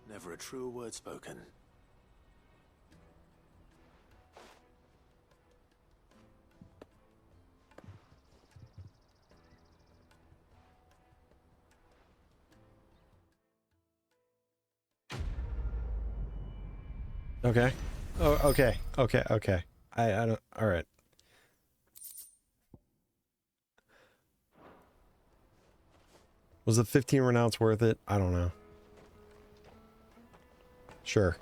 Never a truer word spoken. Okay. Oh, okay. Okay. I don't. All right. Was the 15 renounce worth it? I don't know. Sure.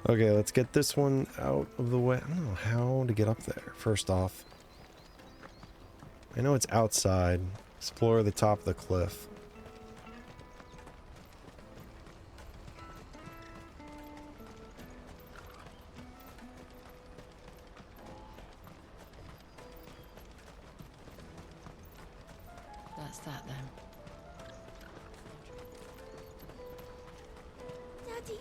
Okay, let's get this one out of the way. I don't know how to get up there. First off, I know it's outside. Explore the top of the cliff. That's that then. Daddy.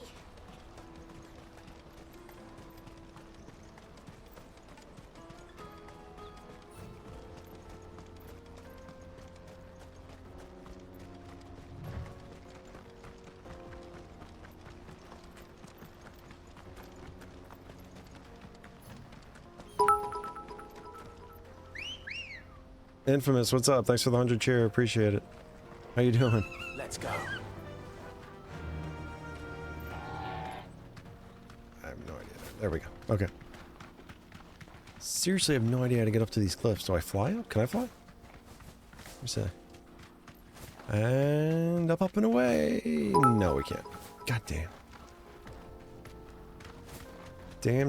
Infamous, what's up? Thanks for the 100 cheer. Appreciate it. How you doing? Let's go. I have no idea. There we go. Okay. Seriously, I have no idea how to get up to these cliffs. Do I fly up? Can I fly? Let me see. And up and away. No, we can't. God damn.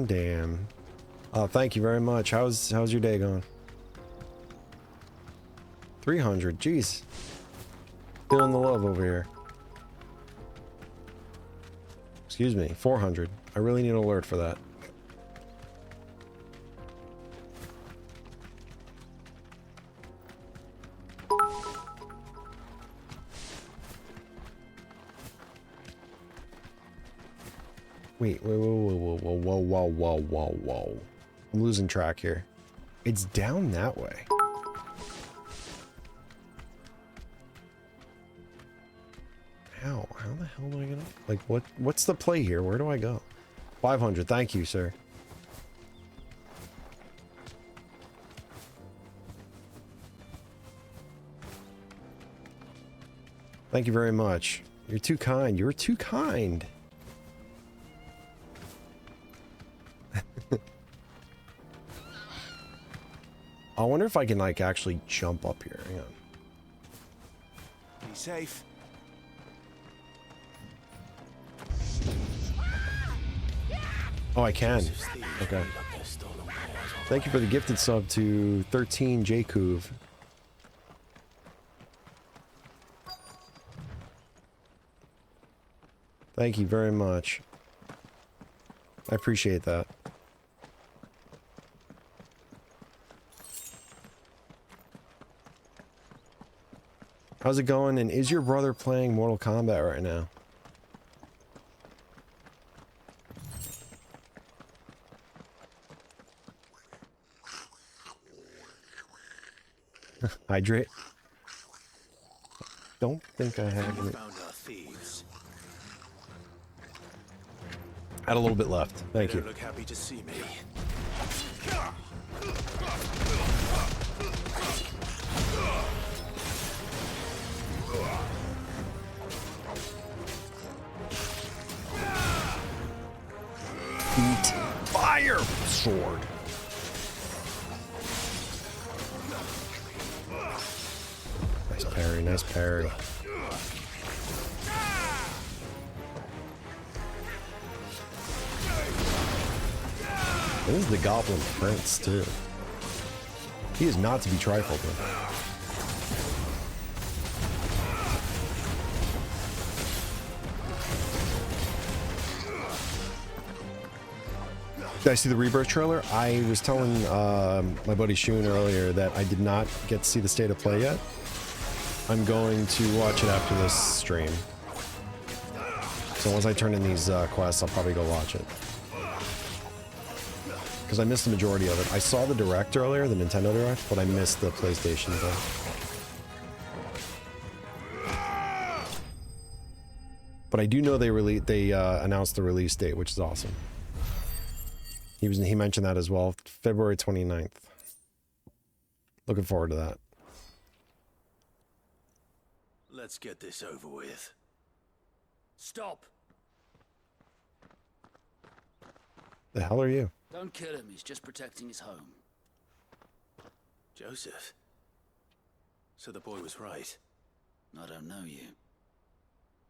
Damn. Oh, thank you very much. How's your day going? 300. Jeez. Feeling the love over here. Excuse me. 400. I really need an alert for that. Wait, whoa. I'm losing track here. It's down that way. How the hell do I get up? Like, what's the play here? Where do I go? 500. Thank you, sir. Thank you very much. You're too kind. You're too kind. I wonder if I can, like, actually jump up here. Hang on. Be safe. Oh, I can. Okay. Thank you for the gifted sub to 13 Jakuv. Thank you very much. I appreciate that. How's it going? And is your brother playing Mortal Kombat right now? Hydrate. Don't think I have any. Found our thieves. Had a little bit left. Thank you. Look happy to see me. Eat fire sword. Nice parry, nice parry. This is the Goblin Prince, too. He is not to be trifled with. Did I see the Rebirth trailer? I was telling my buddy Shun earlier that I did not get to see the state of play yet. I'm going to watch it after this stream. So once I turn in these quests, I'll probably go watch it. Because I missed the majority of it. I saw the Direct earlier, the Nintendo Direct, but I missed the PlayStation thing. But I do know they announced the release date, which is awesome. He mentioned that as well, February 29th. Looking forward to that. Let's get this over with. Stop! The hell are you? Don't kill him, he's just protecting his home. Joseph. So the boy was right. I don't know you.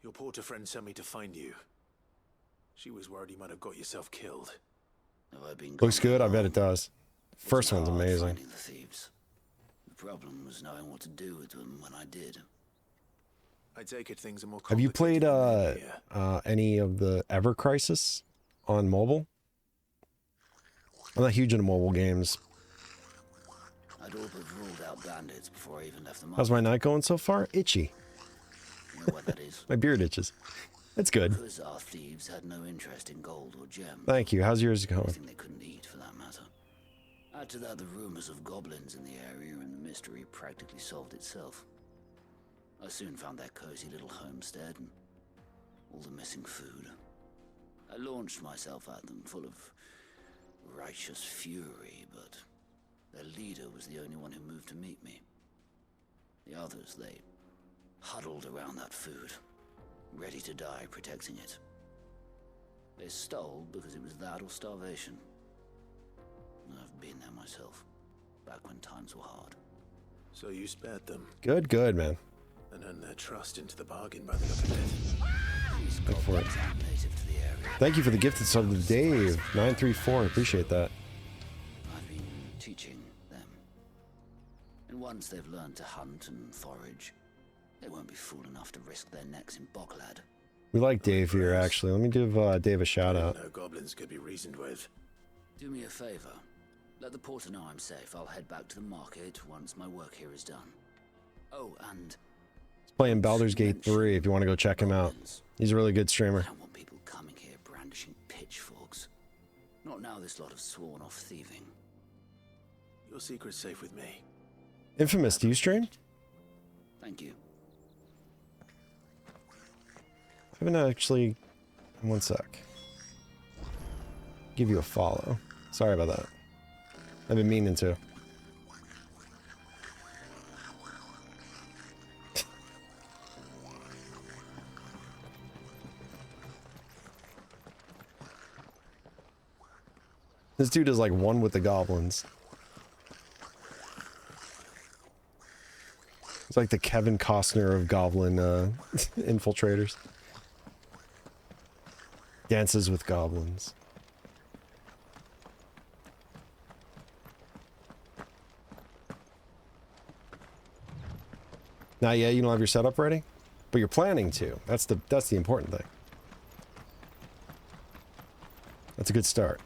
Your porter friend sent me to find you. She was worried you might have got yourself killed. Have I been Looks good, I bet it does. First one's amazing. finding the thieves. The problem was knowing what to do with them when I did. I take it things are more Have you played complicated than any of the Ever Crisis on mobile? I'm not huge into mobile games. I'd all but ruled out bandits before I even left the market. How's my night going so far? Itchy. You know what that is? My beard itches. It's good. Because our thieves had no interest in gold or gems. Thank you. How's yours going? Anything they couldn't eat, for that matter. Add to that the rumors of goblins in the area, and the mystery practically solved itself. I soon found their cozy little homestead and all the missing food. I launched myself at them, full of righteous fury, but their leader was the only one who moved to meet me. The others, they huddled around that food, ready to die protecting it. They stole because it was that or starvation. I've been there myself, back when times were hard. So you spared them. Good, man. And earned their trust into the bargain by the look of it. Go for it. Thank you for the gifted sub to Dave 934. Appreciate that. I've been teaching them. And once they've learned to hunt and forage, they won't be fool enough to risk their necks in Boklad. We like Dave here, actually. Let me give Dave a shout out. No goblins could be reasoned with. Do me a favor. Let the porter know I'm safe. I'll head back to the market once my work here is done. Oh, and He's playing Baldur's Gate 3 if you want to go check him out. He's a really good streamer. I don't want people coming here brandishing pitchforks. Not now this lot have sworn off thieving. Your secret's safe with me. Infamous, do you stream? Thank you. I haven't actually... One sec. Give you a follow. Sorry about that. I've been meaning to. This dude is like one with the goblins. It's like the Kevin Costner of goblin infiltrators. Dances with goblins. Not yet, you don't have your setup ready? But you're planning to. That's the important thing. That's a good start.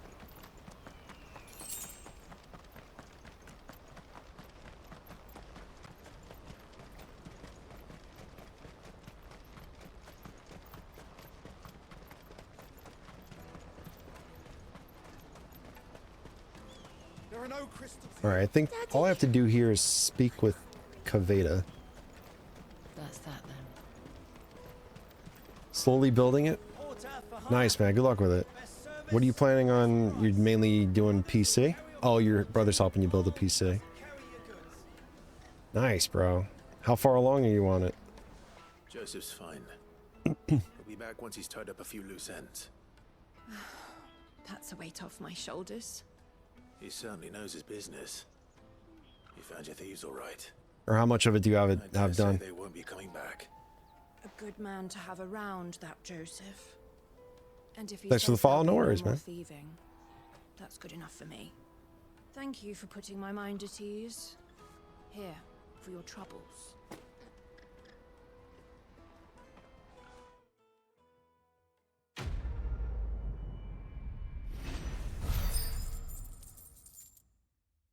There are no crystals. Alright, I think all I have to do here is speak with Kaveda. That's that then. Slowly building it? Nice, man. Good luck with it. What are you planning on? You're mainly doing PC? Oh, your brother's helping you build a PC. Nice, bro. How far along are you on it? Joseph's fine. He'll be back once he's tied up a few loose ends. That's a weight off my shoulders. He certainly knows his business. You found your thieves all right. Or how much of it do you have I dare done? say they won't be coming back. A good man to have around, that Joseph. And if he Thanks for the says there'll follow, no be worries, more man. thieving, That's good enough for me. Thank you for putting my mind at ease. Here, for your troubles.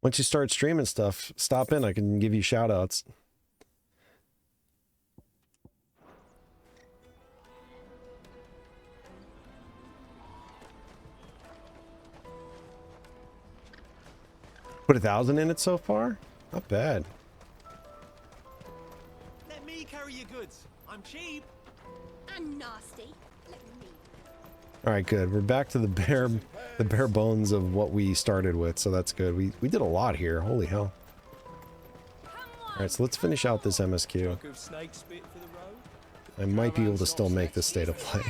Once you start streaming stuff, stop in. I can give you shout outs. Put 1,000 in it so far? Not bad. Let me carry your goods. I'm cheap. And nasty. Let me. All right, good. We're back to the bare bones of what we started with, so that's good. We did a lot here. Holy hell. All right, so let's finish out this MSQ. I might be able to still make this state of play.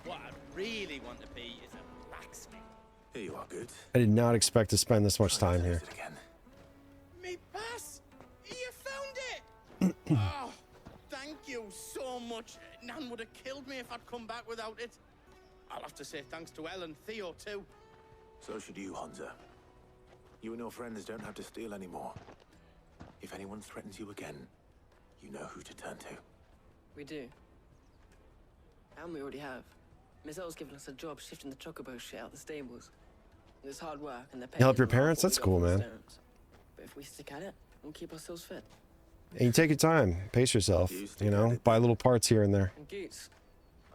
What I really want to be is a blacksmith. Here you are, good. I did not expect to spend this much time here. Me pass! You found it! Oh, thank you so much. Nan would have killed me if I'd come back without it. I'll have to say thanks to Elle and Theo, too. So should you, Hansa. You and your friends don't have to steal anymore. If anyone threatens you again, you know who to turn to. We do. And we already have. Miss Elle's given us a job shifting the chocobo shit out the stables. It's hard work and they're paying. You help your parents? That's cool, man. But if we stick at it, we'll keep ourselves fit. And you take your time. Pace yourself. You know, buy little parts here and there. And Goots,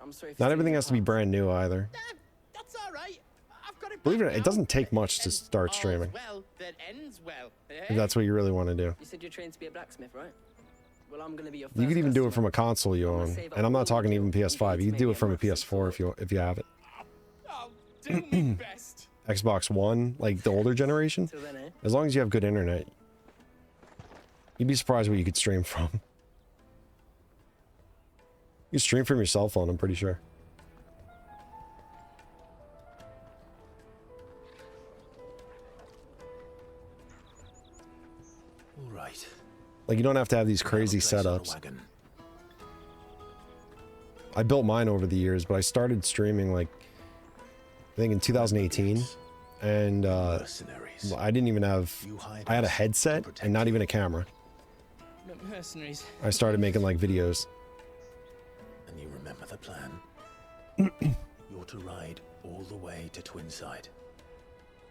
I'm sorry. Not everything has to be brand new either. That's all right. I've got it. Believe it or not, it doesn't take much to start streaming. Well, that ends well. If that's what you really want to do. You said you're trained to be a blacksmith, right? Well, I'm gonna be your first You could even do it customer. from a console you own. And I'm not talking even PS5. You can do it from a PS4 if you have it. I'll do my best. Xbox One, like the older generation. Till then, eh? As long as you have good internet. You'd be surprised what you could stream from. You can stream from your cell phone, I'm pretty sure. All right. Like, you don't have to have these crazy setups. I built mine over the years, but I started streaming, like, I think in 2018. And I didn't even have... I had a headset and not even a camera. Mercenaries. I started making, like, videos. And you remember the plan? You're to ride all the way to Twinside.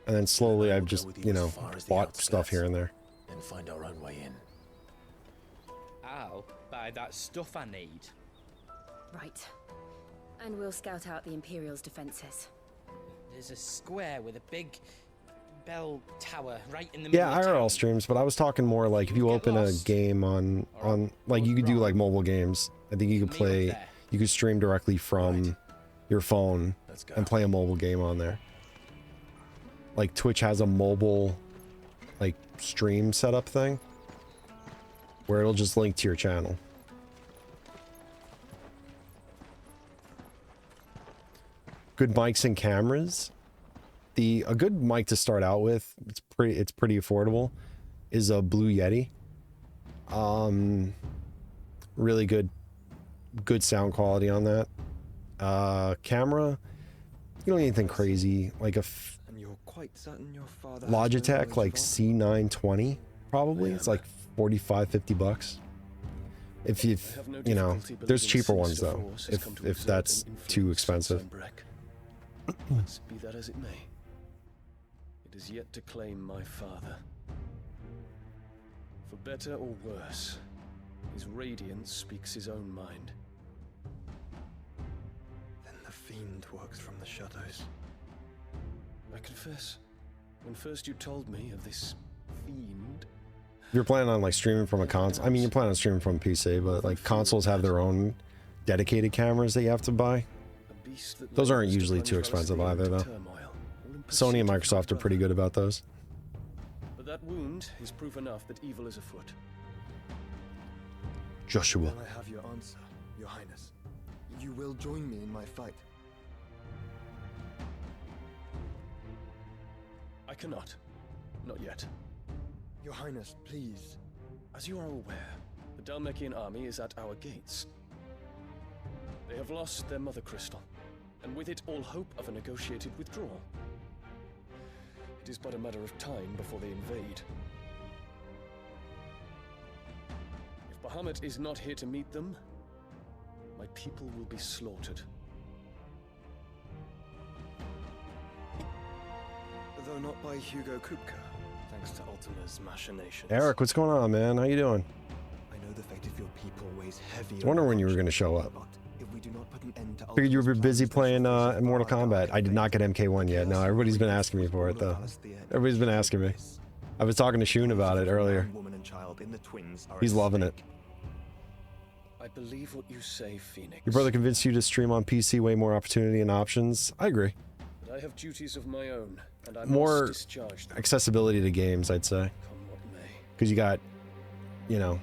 And then slowly I've just, you know, bought stuff here and there. Then find our own way in. I'll buy that stuff I need. Right. And we'll scout out the Imperial's defenses. There's a square with a big bell tower right in the middle Yeah, of town. IRL streams, but I was talking more like if you open a game on like you could do like mobile games. I think you could play, you could stream directly from your phone and play a mobile game on there. Like Twitch has a mobile like stream setup thing where it'll just link to your channel. Good mics and cameras. A good mic to start out with, it's pretty affordable, is a Blue Yeti. Really good sound quality on that. Camera, you don't need anything crazy, like a And you're quite certain your father Logitech like C920 probably. It's like 45-50 bucks. If you know, there's cheaper ones though, if that's too expensive. But be that as it may, it is yet to claim my father. For better or worse, his radiance speaks his own mind. Then the fiend works from the shadows. I confess, when first you told me of this fiend, If you're planning on like streaming from a console, I mean you're planning on streaming from a PC, but like consoles have their own dedicated cameras that you have to buy. Those aren't usually too expensive either though. Sony and Microsoft are pretty good about those. but that wound is proof enough that evil is afoot. Joshua. Then I have your answer, Your Highness. You will join me in my fight. I cannot. Not yet. Your Highness, please. As you are aware, the Dalmekian army is at our gates. They have lost their mother crystal, and with it all hope of a negotiated withdrawal. It is but a matter of time before they invade. If Bahamut is not here to meet them, my people will be slaughtered. Though not by Hugo Kupka, thanks to Ultima's machinations. Eric, what's going on, man? How you doing? I know the fate of your people weighs heavy. I was wondering when you were going to show up. If we do not put an end to Figured you were busy playing Mortal Kombat. I did not get MK1 yet. No, everybody's been asking me for it, though. Everybody's been asking me. I was talking to Shun about it earlier. He's loving it. I believe what you say, Phoenix. Your brother convinced you to stream on PC, way more opportunity and options. I agree. But I have duties of my own, and I More must discharge them. accessibility to games, I'd say. Because you got, you know,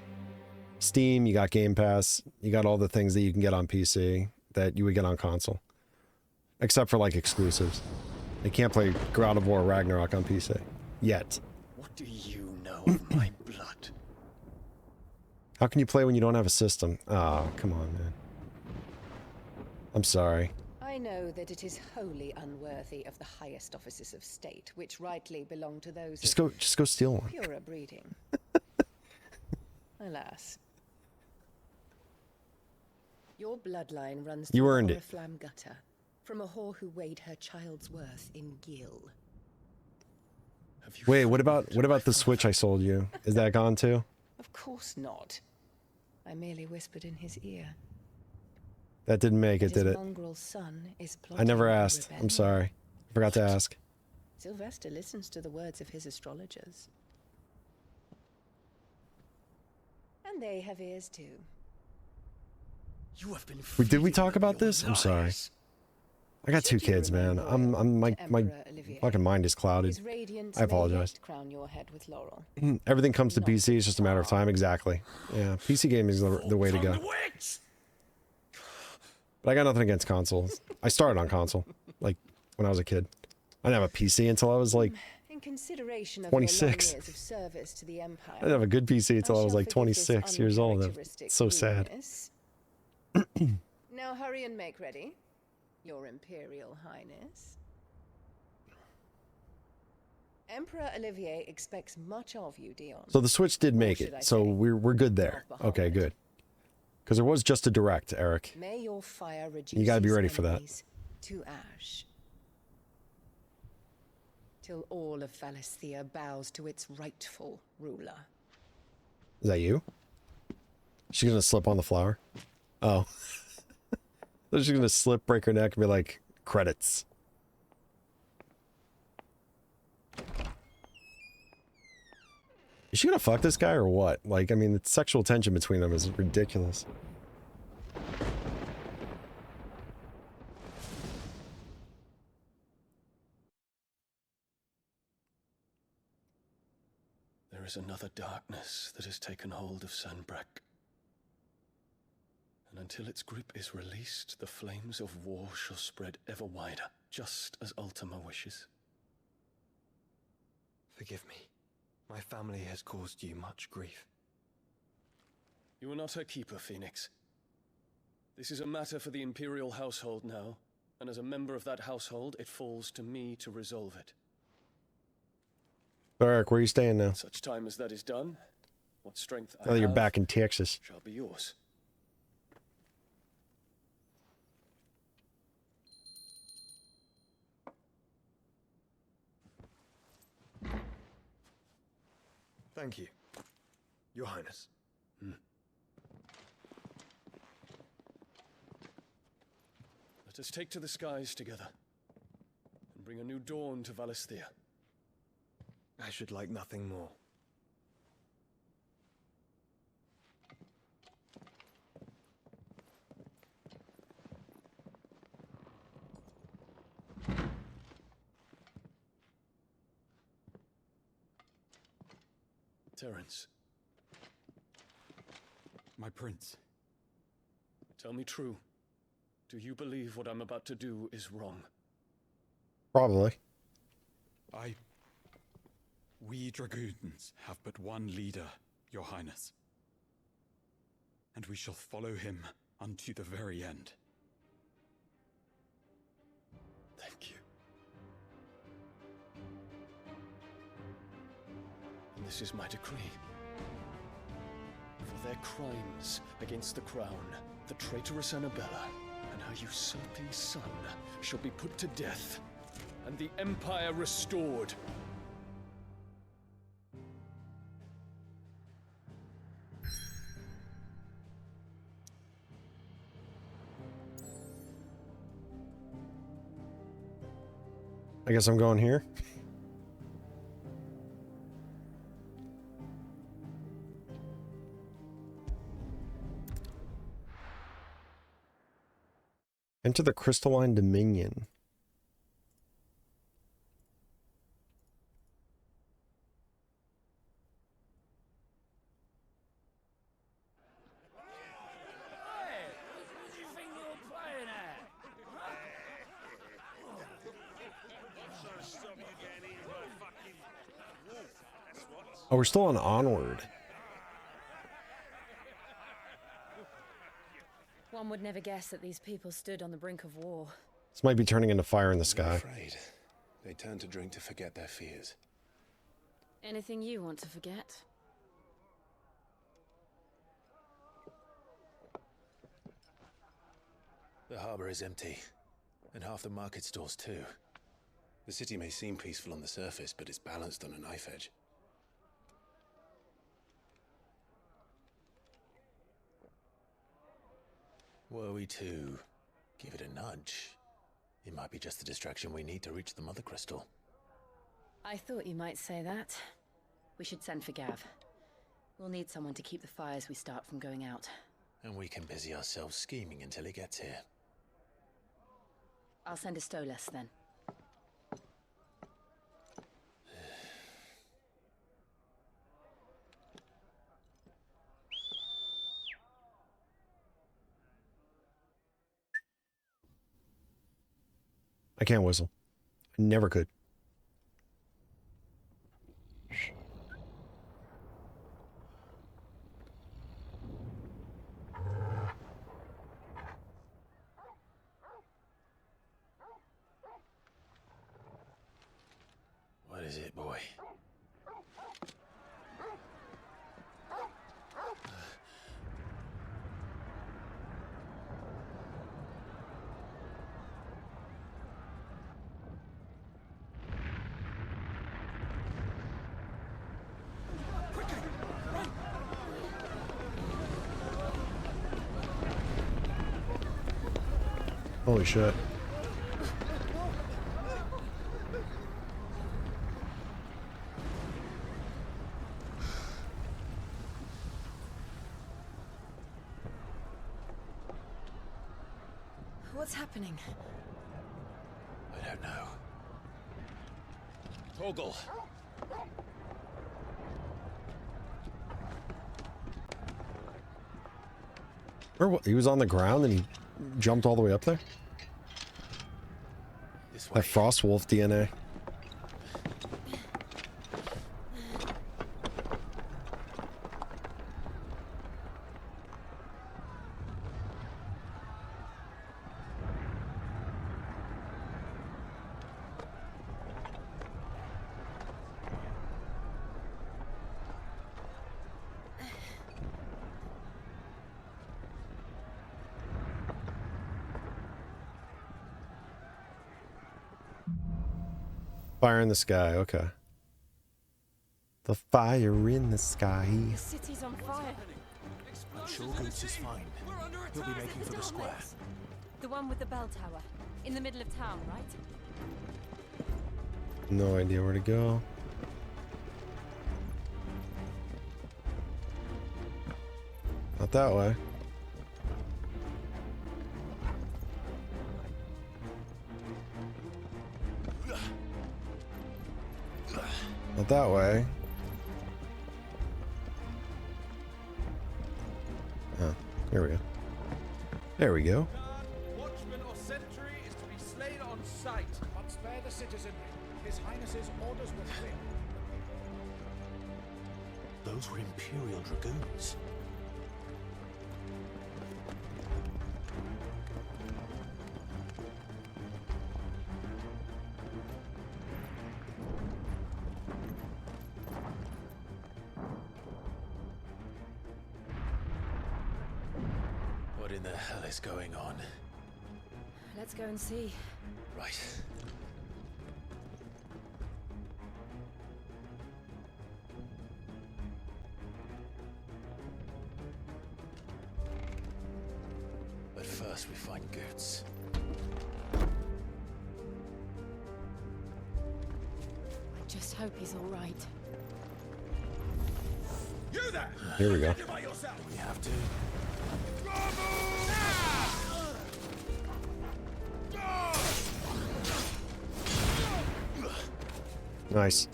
Steam, you got Game Pass, you got all the things that you can get on PC that you would get on console. Except for, like, exclusives. You can't play God of War Ragnarok on PC. Yet. What do you know of my blood? How can you play when you don't have a system? Oh, come on, man. I'm sorry. I know that it is wholly unworthy of the highest offices of state, which rightly belong to those Just go steal one. purer breeding. Alas. Your bloodline runs You through earned the it. Oriflamme gutter, from a whore who weighed her child's worth in gil. Wait, what about the Switch I sold you? Is that gone too? Of course not. I merely whispered in his ear. That didn't make it, His did it? mongrel son is I never plotting asked. I'm revenge. sorry. I forgot to ask. Sylvester listens to the words of his astrologers. And they have ears too. You have been Wait, did we talk about this? I'm sorry. I got two kids, man. My fucking mind is clouded. His radiance I apologize. may yet crown your head with laurel. Everything comes to PC. It's just a matter of time. Exactly. Yeah, PC gaming is the way to go. But I got nothing against consoles. I started on console, like when I was a kid. I didn't have a PC until I was like In consideration of 26. your long years of service to the Empire, I didn't have a good PC until I was shall like forgive this 26 years old. uncharacteristic It's so sad. rudeness. Now hurry and make ready, Your Imperial Highness. Emperor Olivier expects much of you, Dion. So the Switch did make should I it. So we're good there. Okay, good. Because there was just a direct, Eric. May your fire reduce You got to be his ready for that. enemies to ash, till all of Valisthea bows to its rightful ruler. Is that you? She's gonna slip on the flower. Oh. She's gonna slip, break her neck, and be like, credits. Is she gonna fuck this guy or what? Like, I mean, the sexual tension between them is ridiculous. There is another darkness that has taken hold of Sanbreque. And until its grip is released, the flames of war shall spread ever wider, just as Ultima wishes. Forgive me. My family has caused you much grief. You are not her keeper, Phoenix. This is a matter for the Imperial household now, and as a member of that household, it falls to me to resolve it. Eric, where are you staying now? Such time as that is done, what strength I Now that you're have back in Texas. shall be yours. Thank you, Your Highness. Let us take to the skies together, and bring a new dawn to Valisthea. I should like nothing more. Terence, My prince. tell me true. Do you believe what I'm about to do is wrong? Probably. We dragoons have but one leader, Your Highness. And we shall follow him unto the very end. Thank you. And this is my decree. For their crimes against the crown, the traitorous Annabella and her usurping son shall be put to death, and the Empire restored. I guess I'm going here. Enter the Crystalline Dominion. Oh, we're still on Onward. One would never guess that these people stood on the brink of war. This might be turning into Fire in the I'm Sky. afraid they turn to drink to forget their fears. Anything you want to forget? The harbor is empty, and half the market stalls too. The city may seem peaceful on the surface, but it's balanced on a knife edge. Were we to give it a nudge, it might be just the distraction we need to reach the Mother Crystal. I thought you might say that. We should send for Gav. We'll need someone to keep the fires we start from going out. And we can busy ourselves scheming until he gets here. I'll send a Stolas then. I can't whistle. I never could. What is it, boy? Holy shit. What's happening? I don't know. Torgal. Or what? He was on the ground and he jumped all the way up there? That Frostwolf DNA. Fire in the sky, okay. The fire in the sky. The city's on fire. I'm sure Goots is fine. He'll be making for the square. The one with the bell tower. In the middle of town, right? No idea where to go. Not that way. Not that way. Oh, here we go. There we go. Watchman or sentry is to be slain on sight. But spare the citizenry. His Highness's orders were clear. Those were Imperial Dragoons. in the hell is going on? Let's go and see. Right. But first we find Goots. I just hope he's all right. You there! Here we go. We have to. Nice.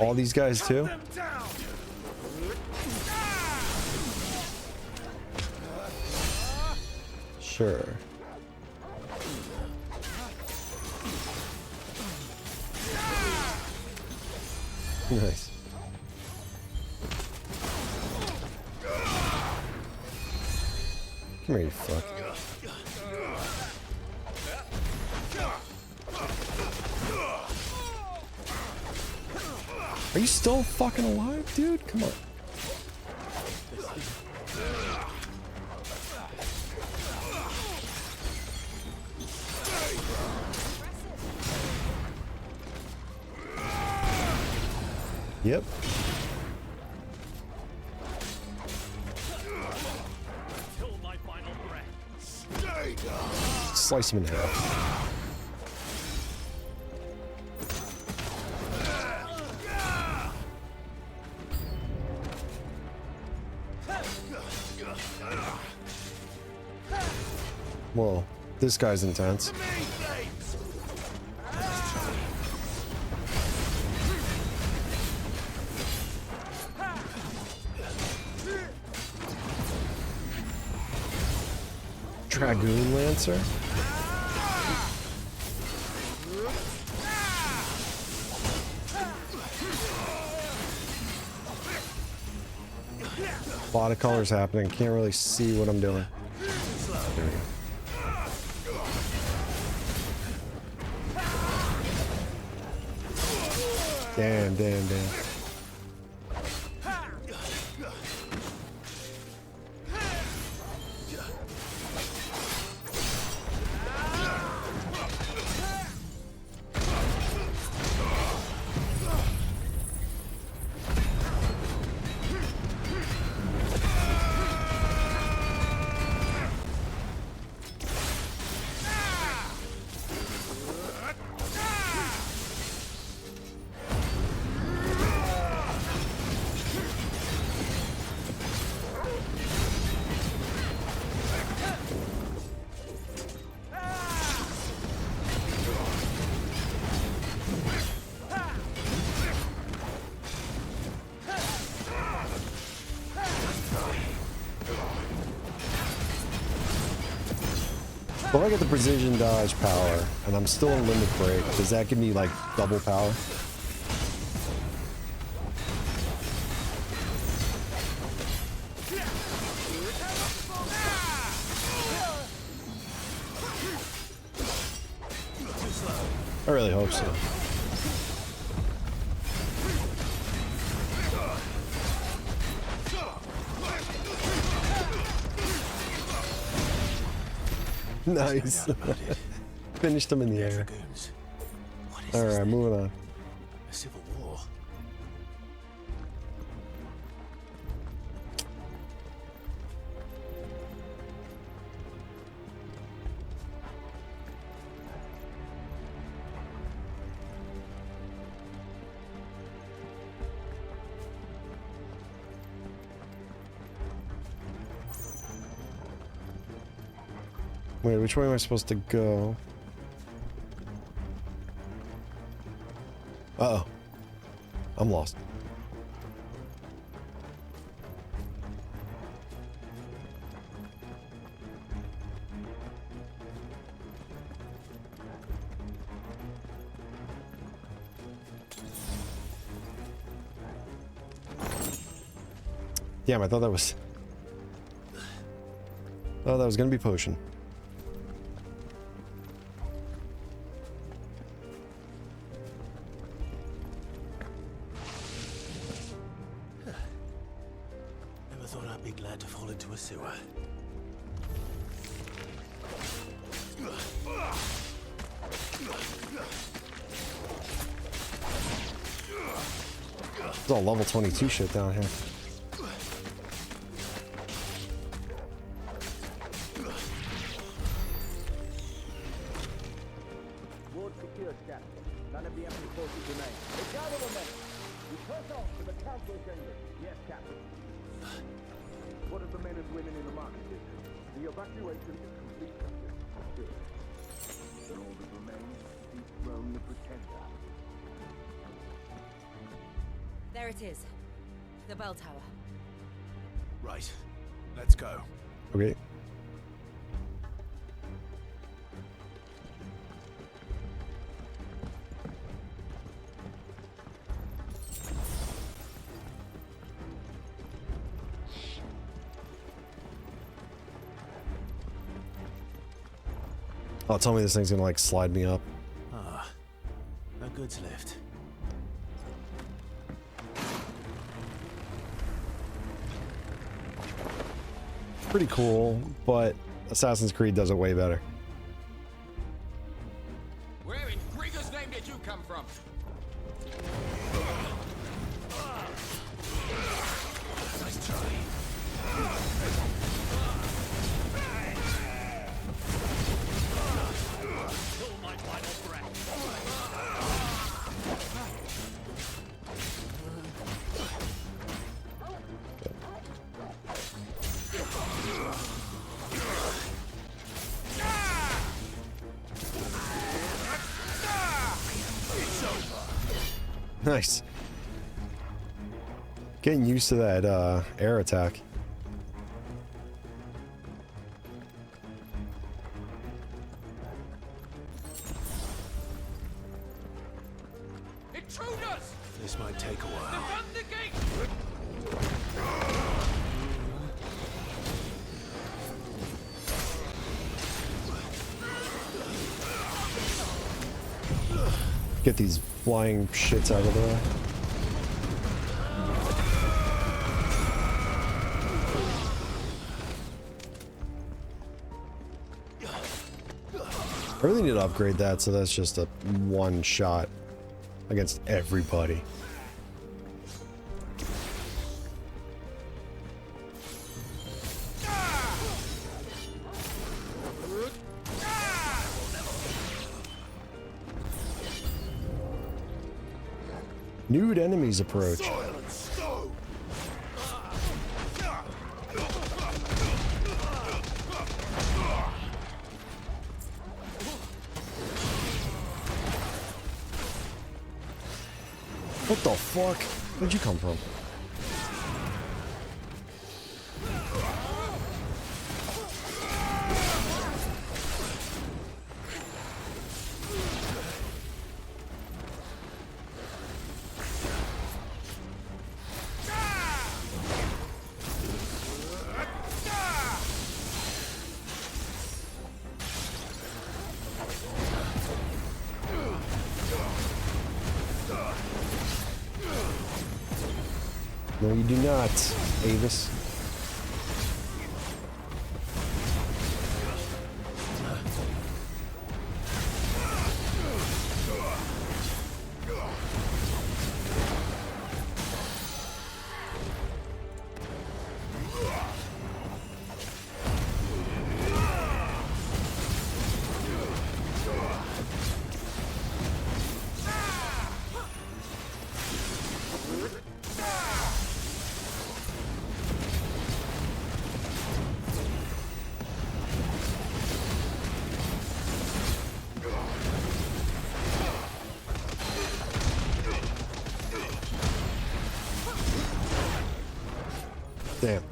All these guys too? Sure. Nice. Come here, you fuck. Are you still fucking alive, dude? Come on. Yep. Slice him in half. Whoa, this guy's intense. Dragoon Lancer? A lot of colors happening. Can't really see what I'm doing. There we go. Damn, damn, damn. If I get the precision dodge power and I'm still in limit break, does that give me like double power? I really hope so. Nice. Finished him in the air. Alright, moving on. A civil war. Wait, which way am I supposed to go? Uh-oh. I'm lost. Damn, I thought that was... Oh, that was gonna be potion. Never thought I'd be glad to fall into a sewer. It's all level 22 shit down here. Ward secured, Captain. None of the enemy forces remain. Gather the men. We push on to the council chambers. Yes, Captain. What of the men and women in the market district? The evacuation is complete. Good. Then all that remains is to dethrone the pretender. There it is. The bell tower. Right. Let's go. Okay. Oh, tell me this thing's gonna like slide me up. Ah, a goods lift. Pretty cool, but Assassin's Creed does it way better. Where in Grieger's name did you come from? Nice try. Kill my final breath. Nice. Getting used to that air attack. Intruders! This might take a while. Defend the gate! Get these flying shits out of the way. I really need to upgrade that so that's just a one shot against everybody. Nude enemies approach. What the fuck? Where'd you come from? No, you do not, Avis. Damn.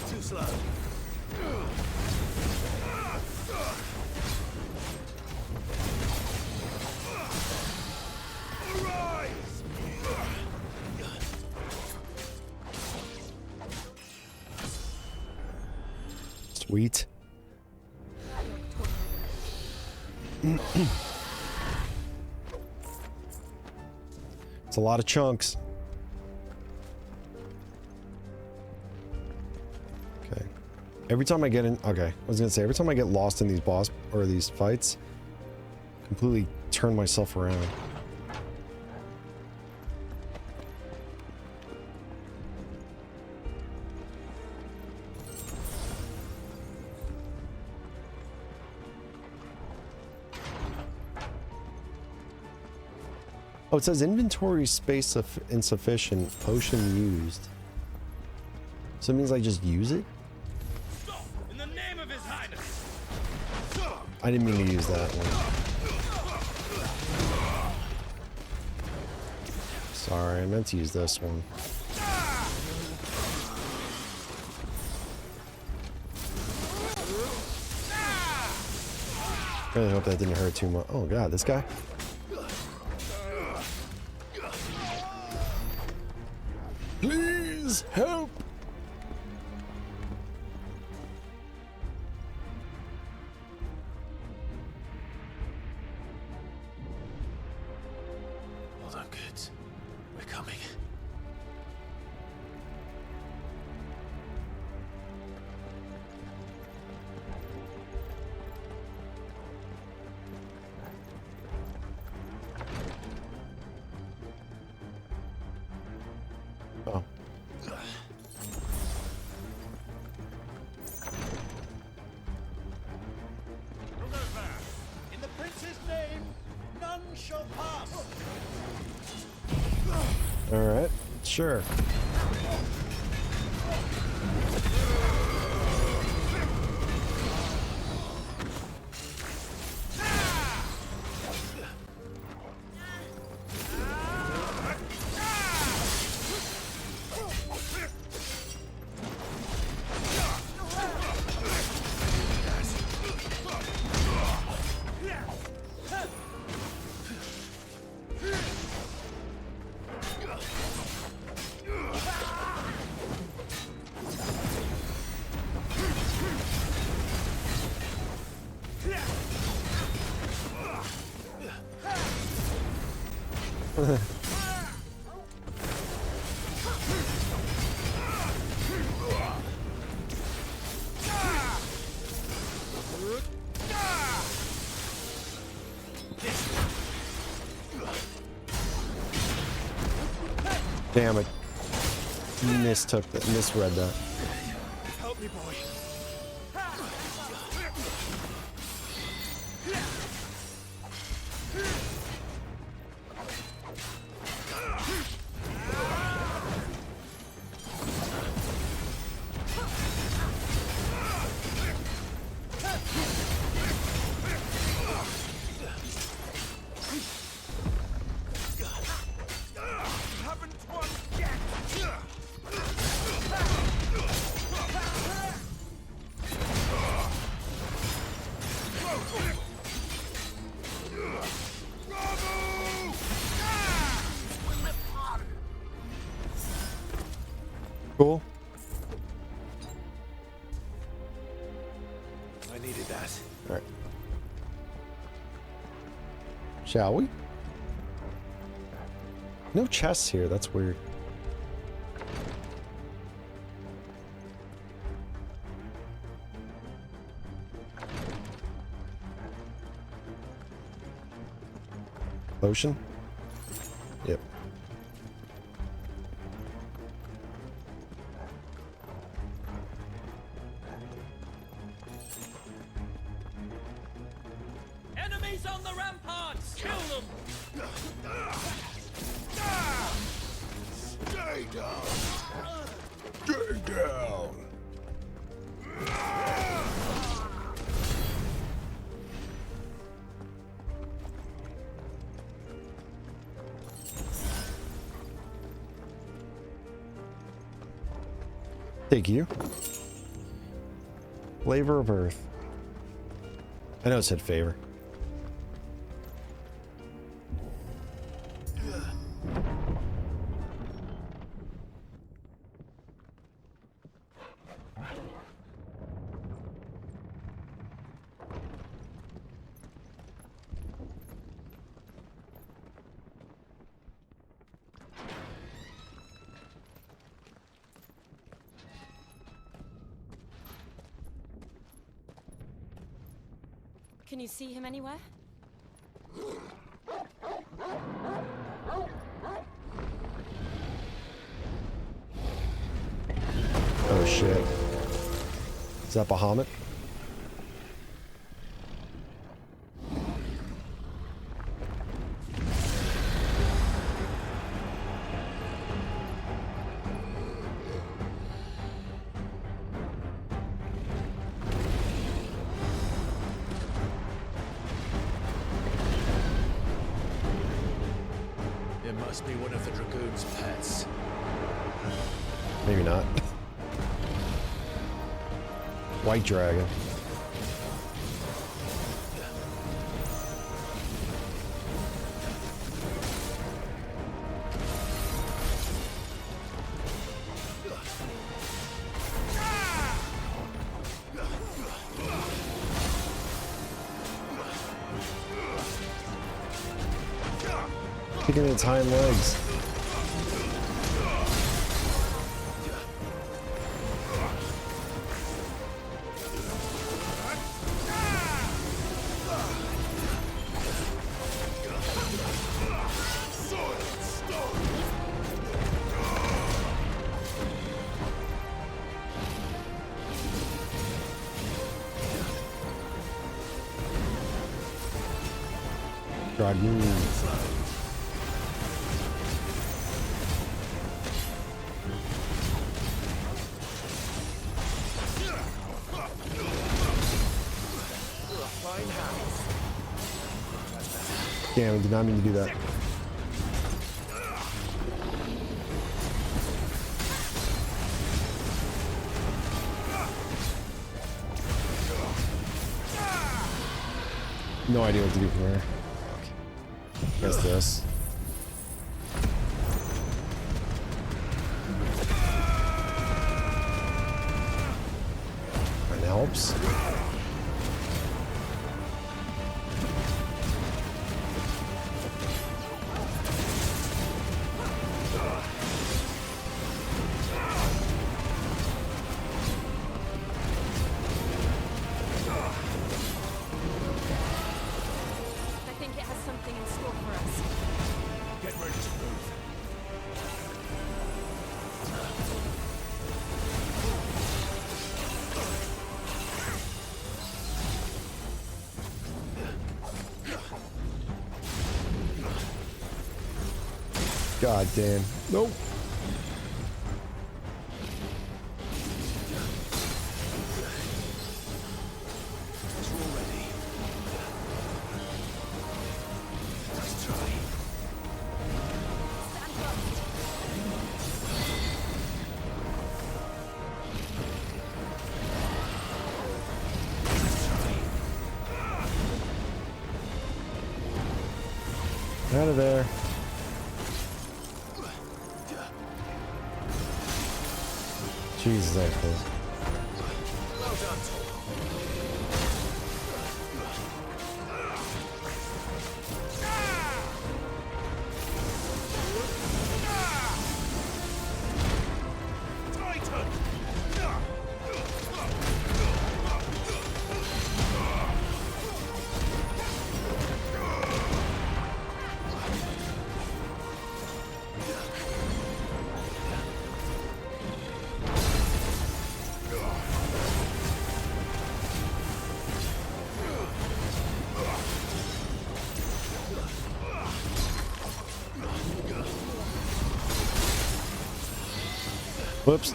Too slow. Sweet. It's a lot of chunks. Okay. Every time I get in... Okay. I was going to say, every time I get lost in these boss... or these fights... completely turn myself around. Oh, it says inventory space insufficient, potion used. So it means I just use it? In the name of His Highness. I didn't mean to use that one. Sorry, I meant to use this one. I really hope that didn't hurt too much. Oh god, this guy? Please help! Hold on, kids. We're coming. Oh. In the prince's name, none shall pass. Alright, sure. Damn it. Misread that. Help me, boy. Cool. I needed that. Alright. Shall we? No chests here, that's weird. Potion? Yep. Enemies on the ramparts! Kill them! Stay down! Stay down! Thank you. Flavor of Earth. I know it said favor. Can you see him anywhere? Oh shit. Is that Bahamut? It must be one of the Dragoon's pets. Maybe not. White dragon. Kicking its hind legs. Dragoon. Damn, I did not mean to do that. No idea what to do from here. Guess this. That helps. God damn. Nope. Out of there. Jesus, that was close. Whoops.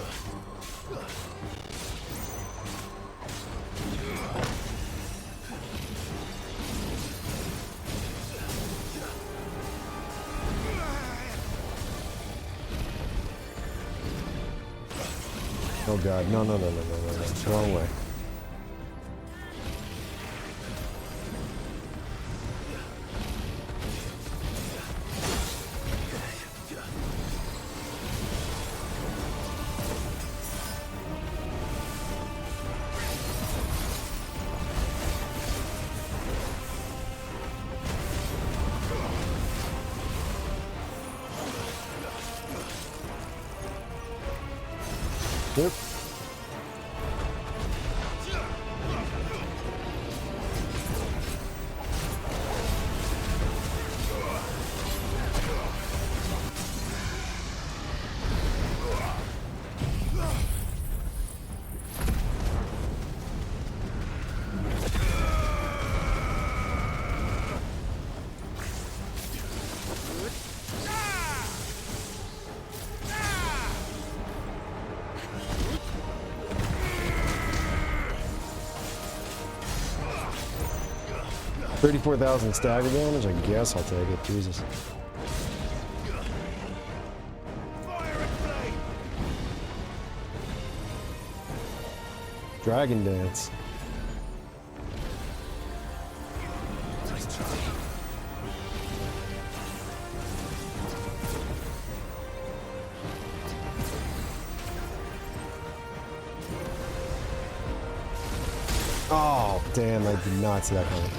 Oh god, no, no, no, no, no, no, no. Wrong way. Yep. 34,000 stagger damage? I guess I'll take it. Jesus. Dragon Dance. Nice try. Oh, damn, I did not see that coming.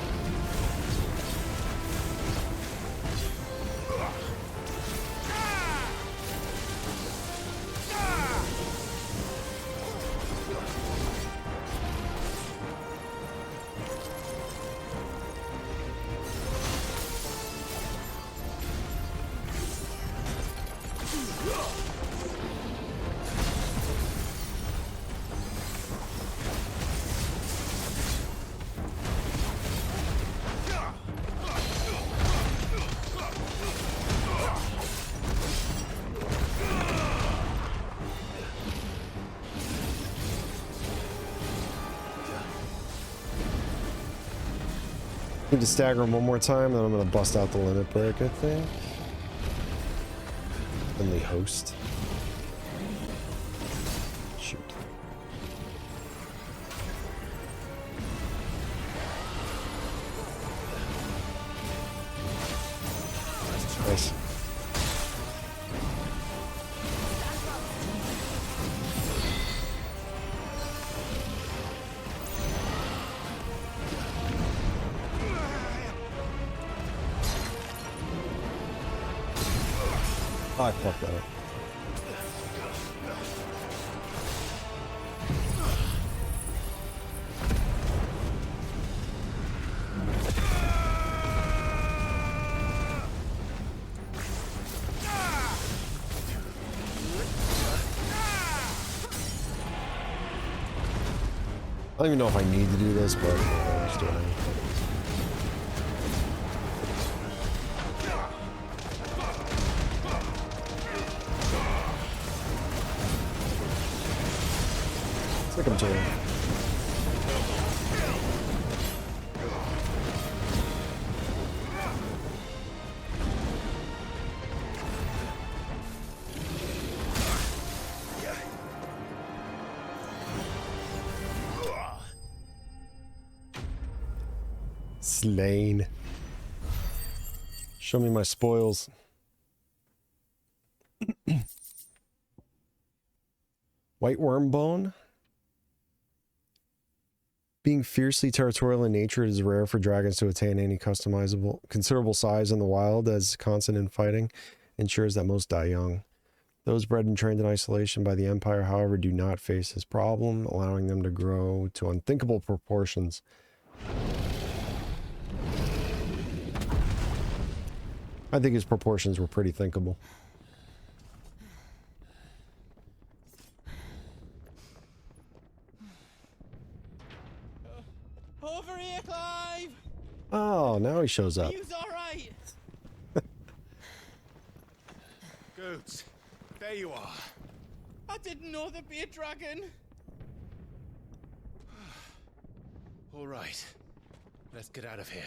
Need to stagger him one more time, then I'm gonna bust out the limit break, I think. Friendly host. Shoot. Nice. Oh, I fucked that up. I don't even know if I need to do this, but I'm just doing it. Look at him doing. Slain. Show me my spoils. White worm bone. Being fiercely territorial in nature, it is rare for dragons to attain any customizable, considerable size in the wild, as constant in fighting ensures that most die young. Those bred and trained in isolation by the Empire, however, do not face this problem, allowing them to grow to unthinkable proportions. I think his proportions were pretty thinkable. Over here, Clive! Oh, now he shows up. You's alright! Goods, there you are. I didn't know there'd be a dragon. All right, let's get out of here.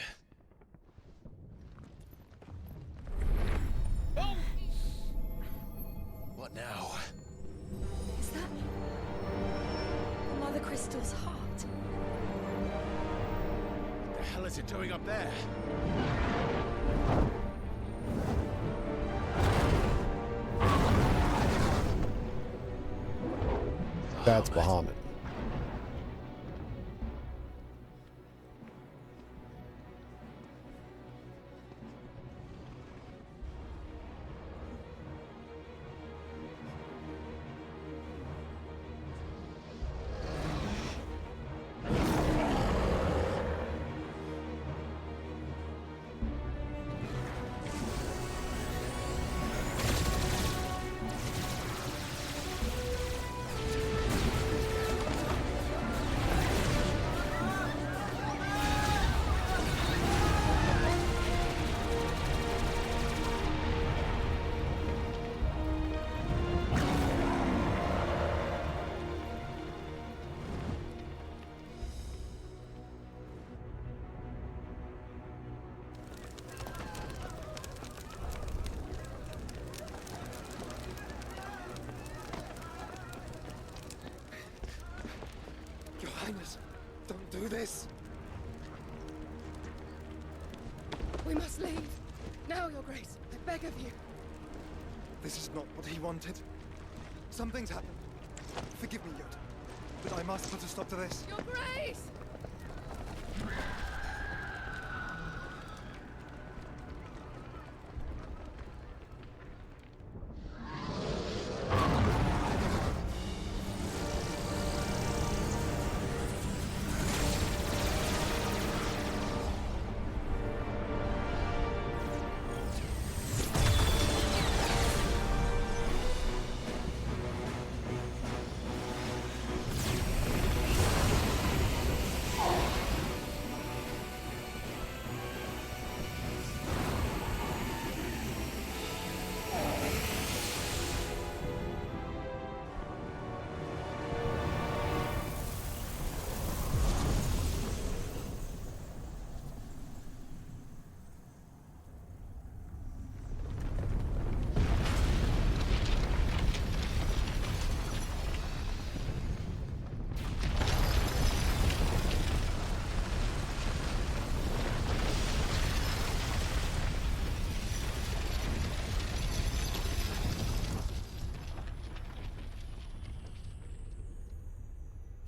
Oh! What now? Is that Mother Crystal's heart? What the hell is it doing up there? That's Bahamut. Don't do this! We must leave. Now, Your Grace. I beg of you. This is not what he wanted. Something's happened. Forgive me, Yoda, but I must put a stop to this. Your Grace!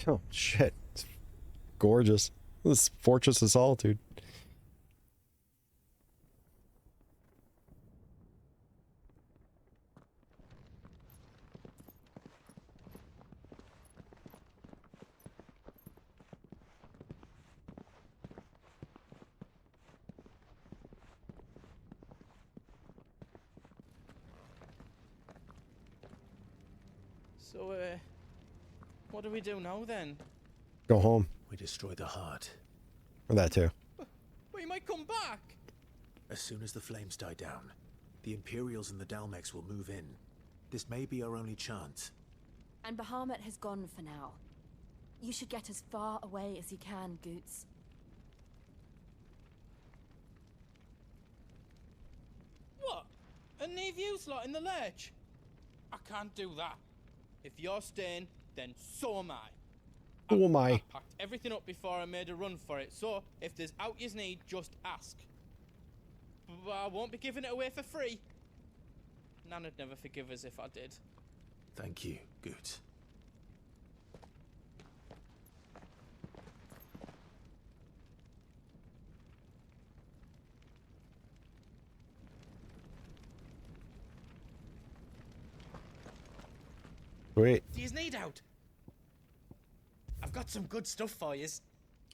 Oh, shit. It's gorgeous. This Fortress of Solitude. So, what do we do now then? Go home. We destroy the heart. Or that too. We might come back! As soon as the flames die down, the Imperials and the Dalmex will move in. This may be our only chance. And Bahamut has gone for now. You should get as far away as you can, Goots. What? And leave you lot in the lurch? I can't do that. If you're staying, then so am I. Who am I? I packed everything up before I made a run for it, so if there's out yous need, just ask. But I won't be giving it away for free. Nan'd never forgive us if I did. Thank you, Goots. Wait. Do yous need out? I've got some good stuff for yous.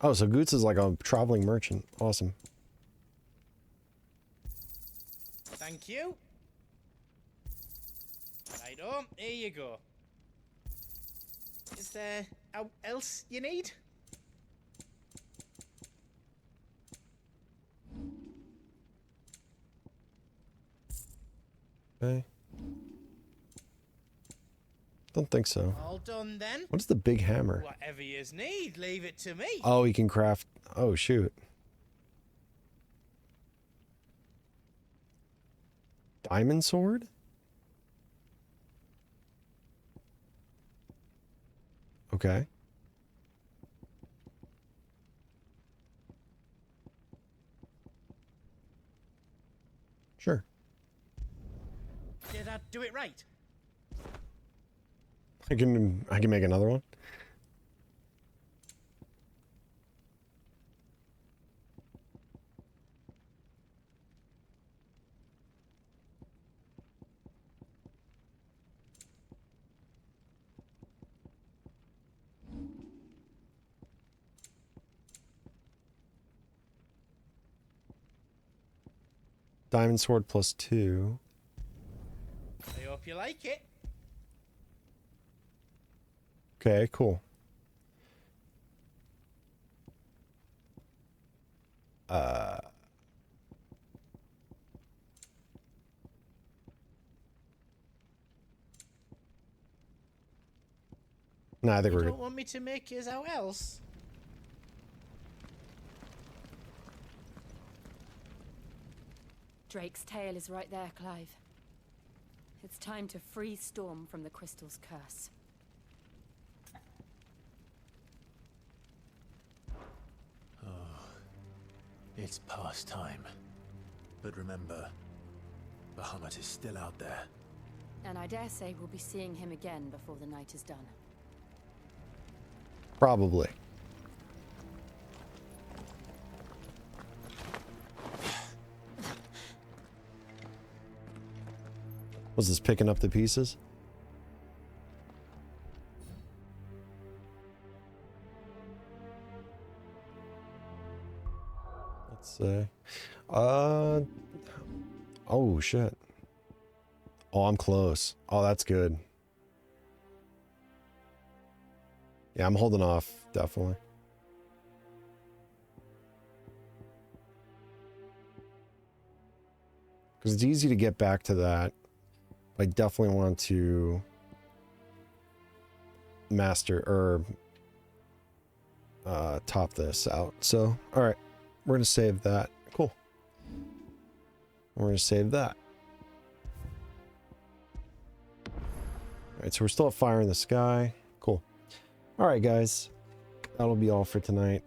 Oh, so Goots is like a traveling merchant. Awesome. Thank you. Righto, here you go. Is there else you need? Okay. Don't think so. All done then. What's the big hammer? Whatever yous need, leave it to me. Oh, he can craft. Oh, shoot. Diamond sword? Okay. Sure. Did I do it right? I can make another one. Diamond sword +2. I hope you like it. Okay, cool. No, I think You we're don't good. want me to make yours out else? Drake's tail is right there, Clive. It's time to free Storm from the crystal's curse. It's past time. But remember, Bahamut is still out there. And I dare say we'll be seeing him again before the night is done. Probably. Was this picking up the pieces? Let's see. Oh shit. Oh, I'm close. Oh, that's good. Yeah, I'm holding off, definitely. Because it's easy to get back to that. I definitely want to master or top this out. So, all right, we're gonna save that. Cool. We're gonna save that. All right, so we're still at Fire in the Sky. Cool. All right, guys, that'll be all for tonight.